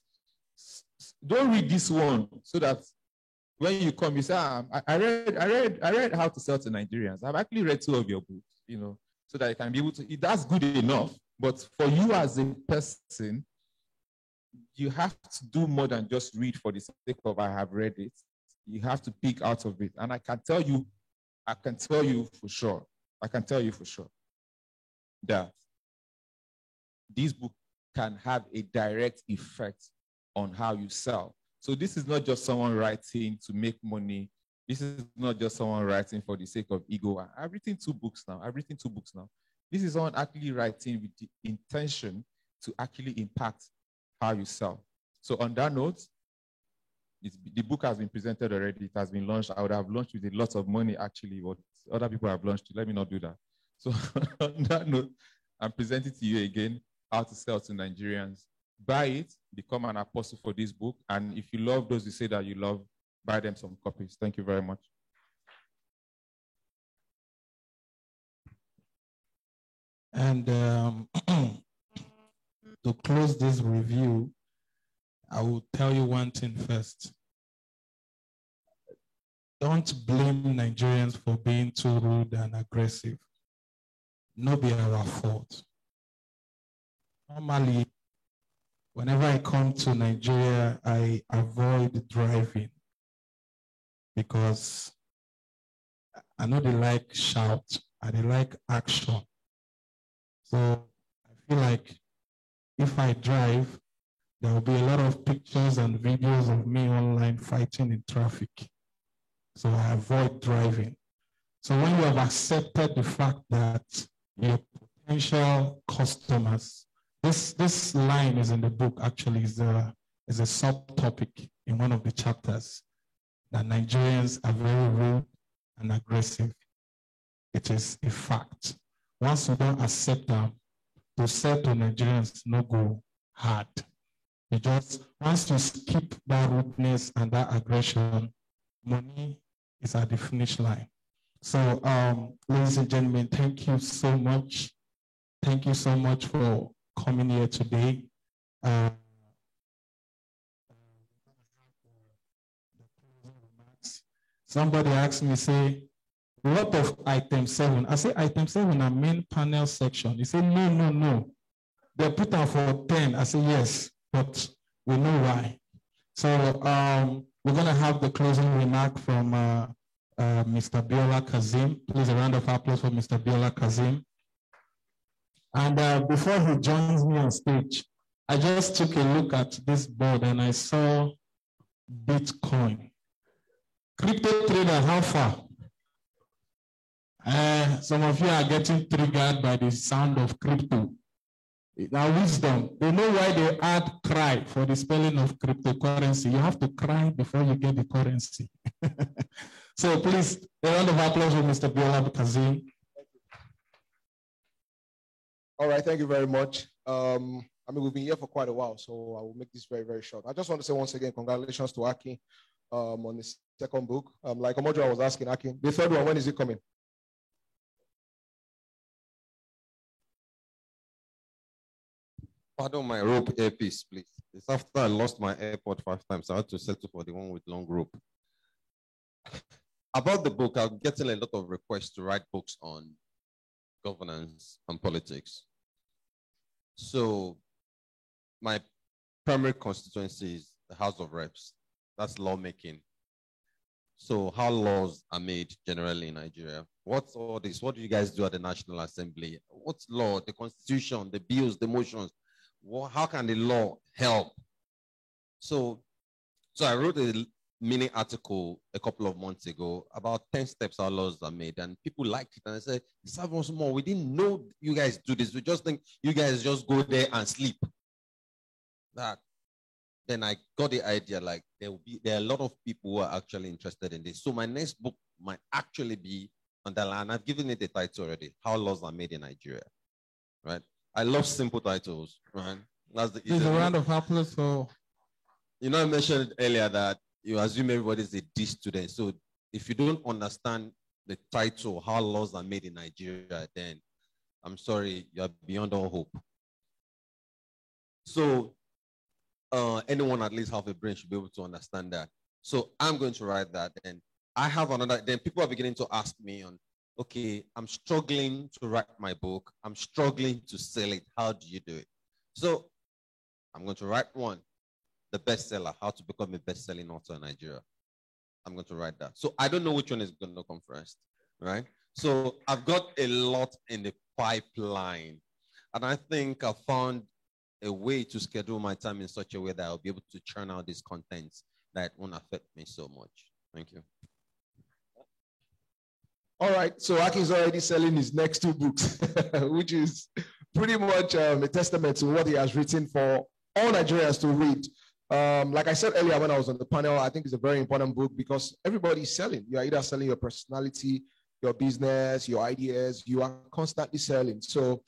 Don't read this one so that when you come, you say, I read How to Sell to Nigerians. I've actually read 2 of your books, so that you can be able to, that's good enough. But for you as a person, you have to do more than just read for the sake of I have read it. You have to pick out of it. And I can tell you for sure that this book can have a direct effect on how you sell. So this is not just someone writing to make money. This is not just someone writing for the sake of ego. I've written 2 books now. This is someone actually writing with the intention to actually impact how you sell. So on that note, the book has been presented already. It has been launched. I would have launched with a lot of money, actually, but other people have launched it. Let me not do that. So on that note, I'm presenting to you again How to Sell to Nigerians. Buy it, become an apostle for this book. And if you love those you say that you love, buy them some copies. Thank you very much. And to close this review, I will tell you one thing first. Don't blame Nigerians for being too rude and aggressive. Not be our fault. normally, whenever I come to Nigeria, I avoid driving because I know they like shout and they like action. So I feel like if I drive, there will be a lot of pictures and videos of me online fighting in traffic. So I avoid driving. So when you have accepted the fact that your potential customers, this line is in the book, actually is a subtopic in one of the chapters, that Nigerians are very rude and aggressive. It is a fact. Once you don't accept them, to say to Nigerians, no go hard. You just, once you skip that rudeness and that aggression, money is at the finish line. So, ladies and gentlemen, thank you so much. Thank you so much for coming here today. Somebody asked me, say, what of item 7? I say, item 7, a main panel section. He said, no. They put out for 10. I say, yes, but we know why. So we're going to have the closing remark from Mr. Biola Kazim. Please, a round of applause for Mr. Biola Kazim. And before he joins me on stage, I just took a look at this board and I saw Bitcoin. Crypto trader, how far? Some of you are getting triggered by the sound of crypto. Now, wisdom, they know why they add cry for the spelling of cryptocurrency. You have to cry before you get the currency. So please, a round of applause for Mr. Biola Kazim. All right, thank you very much. I mean, we've been here for quite a while, so I will make this very, very short. I just want to say once again, congratulations to Aki on his second book. Like Omodra was asking Aki, the third one, when is it coming? Pardon my rope earpiece, please. It's after I lost my AirPod 5 times. I had to settle for the one with long rope. About the book, I'm getting a lot of requests to write books on governance and politics. So my primary constituency is the House of Reps. That's lawmaking. So how laws are made generally in Nigeria. What's all this? What do you guys do at the National Assembly? What's law, the constitution, the bills, the motions? How can the law help? So I wrote a mini article a couple of months ago about 10 steps our laws are made, and people liked it. And I said, serve us more. We didn't know you guys do this. We just think you guys just go there and sleep. Then I got the idea, like there are a lot of people who are actually interested in this. So my next book might actually be on that line. I've given it a title already, How Laws Are Made in Nigeria, right? I love simple titles, right? That's the There's a round of applause for... You know, I mentioned earlier that you assume everybody's a D student. So if you don't understand the title, How Laws Are Made in Nigeria, then I'm sorry, you're beyond all hope. So anyone at least half a brain should be able to understand that. So I'm going to write that. And I have another, then people are beginning to ask me on, okay, I'm struggling to write my book. I'm struggling to sell it. How do you do it? So I'm going to write one, the bestseller, How to Become a Best-Selling Author in Nigeria. I'm going to write that. So I don't know which one is going to come first, right? So I've got a lot in the pipeline. And I think I found a way to schedule my time in such a way that I'll be able to churn out these contents that won't affect me so much. Thank you. All right, so Aki is already selling his next 2 books, which is pretty much a testament to what he has written for all Nigerians to read. Like I said earlier when I was on the panel, I think it's a very important book because everybody's selling. You are either selling your personality, your business, your ideas. You are constantly selling. So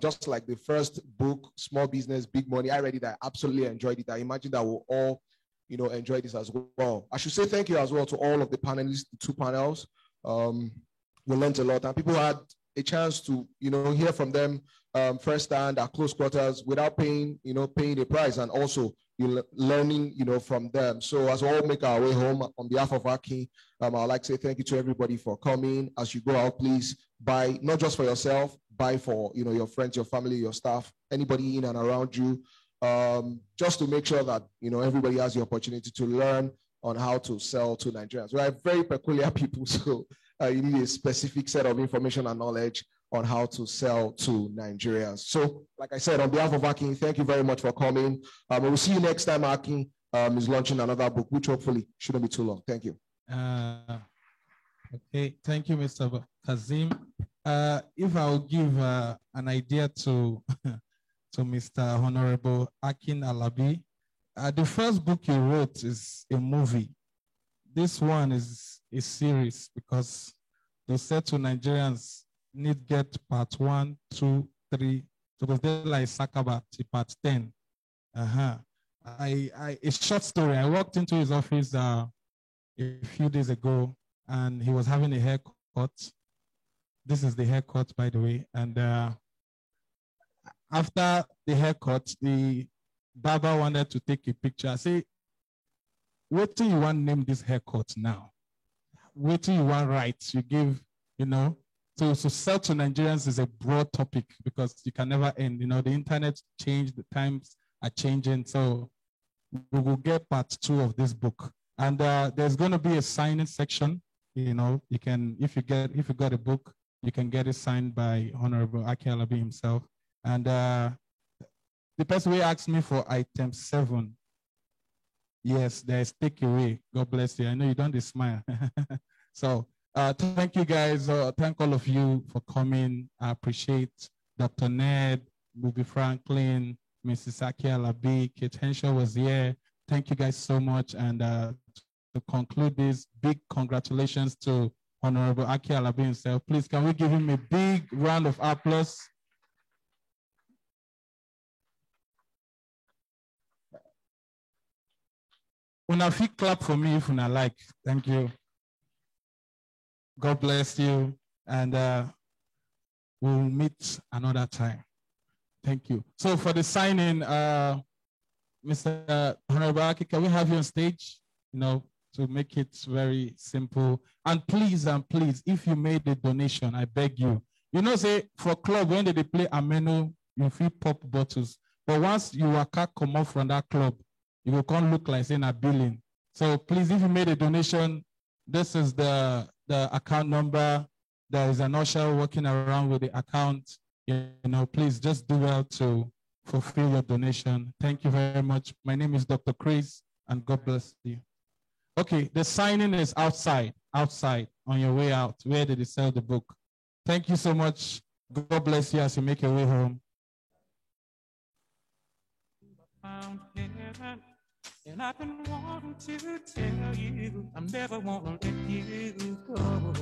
just like the first book, Small Business, Big Money, I read it. I absolutely enjoyed it. I imagine that we'll all, enjoy this as well. I should say thank you as well to all of the panelists, the 2 panels. We learned a lot, and people had a chance to, hear from them firsthand at close quarters without paying a price, and also learning, from them. So as we all make our way home, on behalf of Aki, I'd like to say thank you to everybody for coming. As you go out, please buy not just for yourself, buy for, your friends, your family, your staff, anybody in and around you, just to make sure that, everybody has the opportunity to learn on how to sell to Nigerians. We are very peculiar people, so you need a specific set of information and knowledge on how to sell to Nigerians. So, like I said, on behalf of Akin, thank you very much for coming. We'll see you next time. Akin is launching another book, which hopefully shouldn't be too long. Thank you. Okay, thank you, Mr. Kazim. If I will give an idea to to Mr. Honorable Akin Alabi, the first book you wrote is a movie. This one is a series because they said to Nigerians need get part 1, 2, 3, because they're like Sakaba to part 10. A short story. I walked into his office a few days ago, and he was having a haircut. This is the haircut, by the way. And after the haircut, the barber wanted to take a picture. I say, what do you want to name this haircut now? What do you want rights? You give, So sell to Nigerians is a broad topic because you can never end. The internet changed, the times are changing. So we will get part 2 of this book. And there's going to be a signing section. You can, if you got a book, you can get it signed by Honorable Akin Alabi himself. And the person who asked me for item 7, yes, there's takeaway. God bless you. I know you don't smile. So thank you guys. Thank all of you for coming. I appreciate Dr. Ned, Bubi Franklin, Mrs. Akin Alabi, Kate Henshaw was here. Thank you guys so much. And to conclude this, big congratulations to Honorable Akin Alabi himself. Please, can we give him a big round of applause? Una fit clap for me if una like. Thank you. God bless you. And we'll meet another time. Thank you. So for the signing, Mr. Honorable Akin, can we have you on stage? To make it very simple. And please, if you made a donation, I beg you. Say for club, when they play Ameno, you feel pop bottles. But once you come off from that club, you will come look like saying a billion. So please, if you made a donation, this is the account number. There is an usher working around with the account. Please just do well to fulfill your donation. Thank you very much. My name is Dr. Chris, and God bless you. Okay, the signing is outside on your way out, where did they sell the book. Thank you so much. God bless you as you make your way home. And I've been wanting to tell you, I'm never wanting to let you go.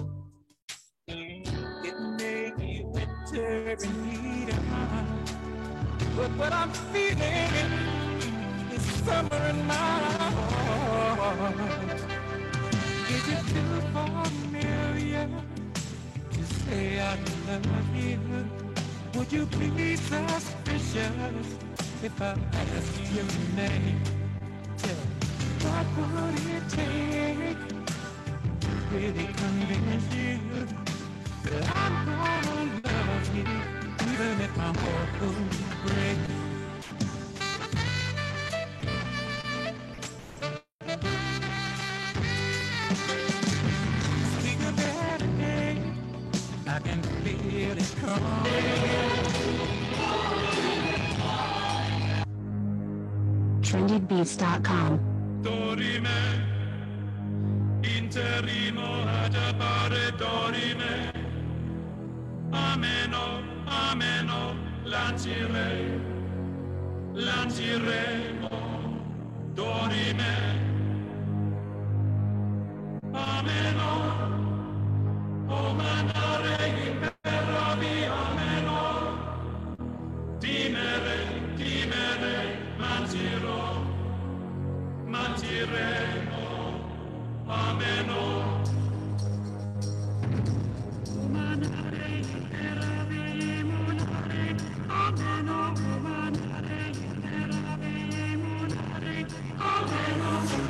It may be winter in need, but what I'm feeling is summer in my heart. Is it too familiar to say I love you? Would you be suspicious if I asked your name? What would it take to really convince you that I'm gonna love you, even if my heart will break? Speak of every day, I can feel it coming. trendybeats.com. Dorime, interimo ad appare dorime. Ameno, lanciremo, dorime. Ameno, o manare imperavi, ameno. Timere, mantiremo, ameno. Manare, imperavi, munare, ameno, manare, imperavi, munare, ameno.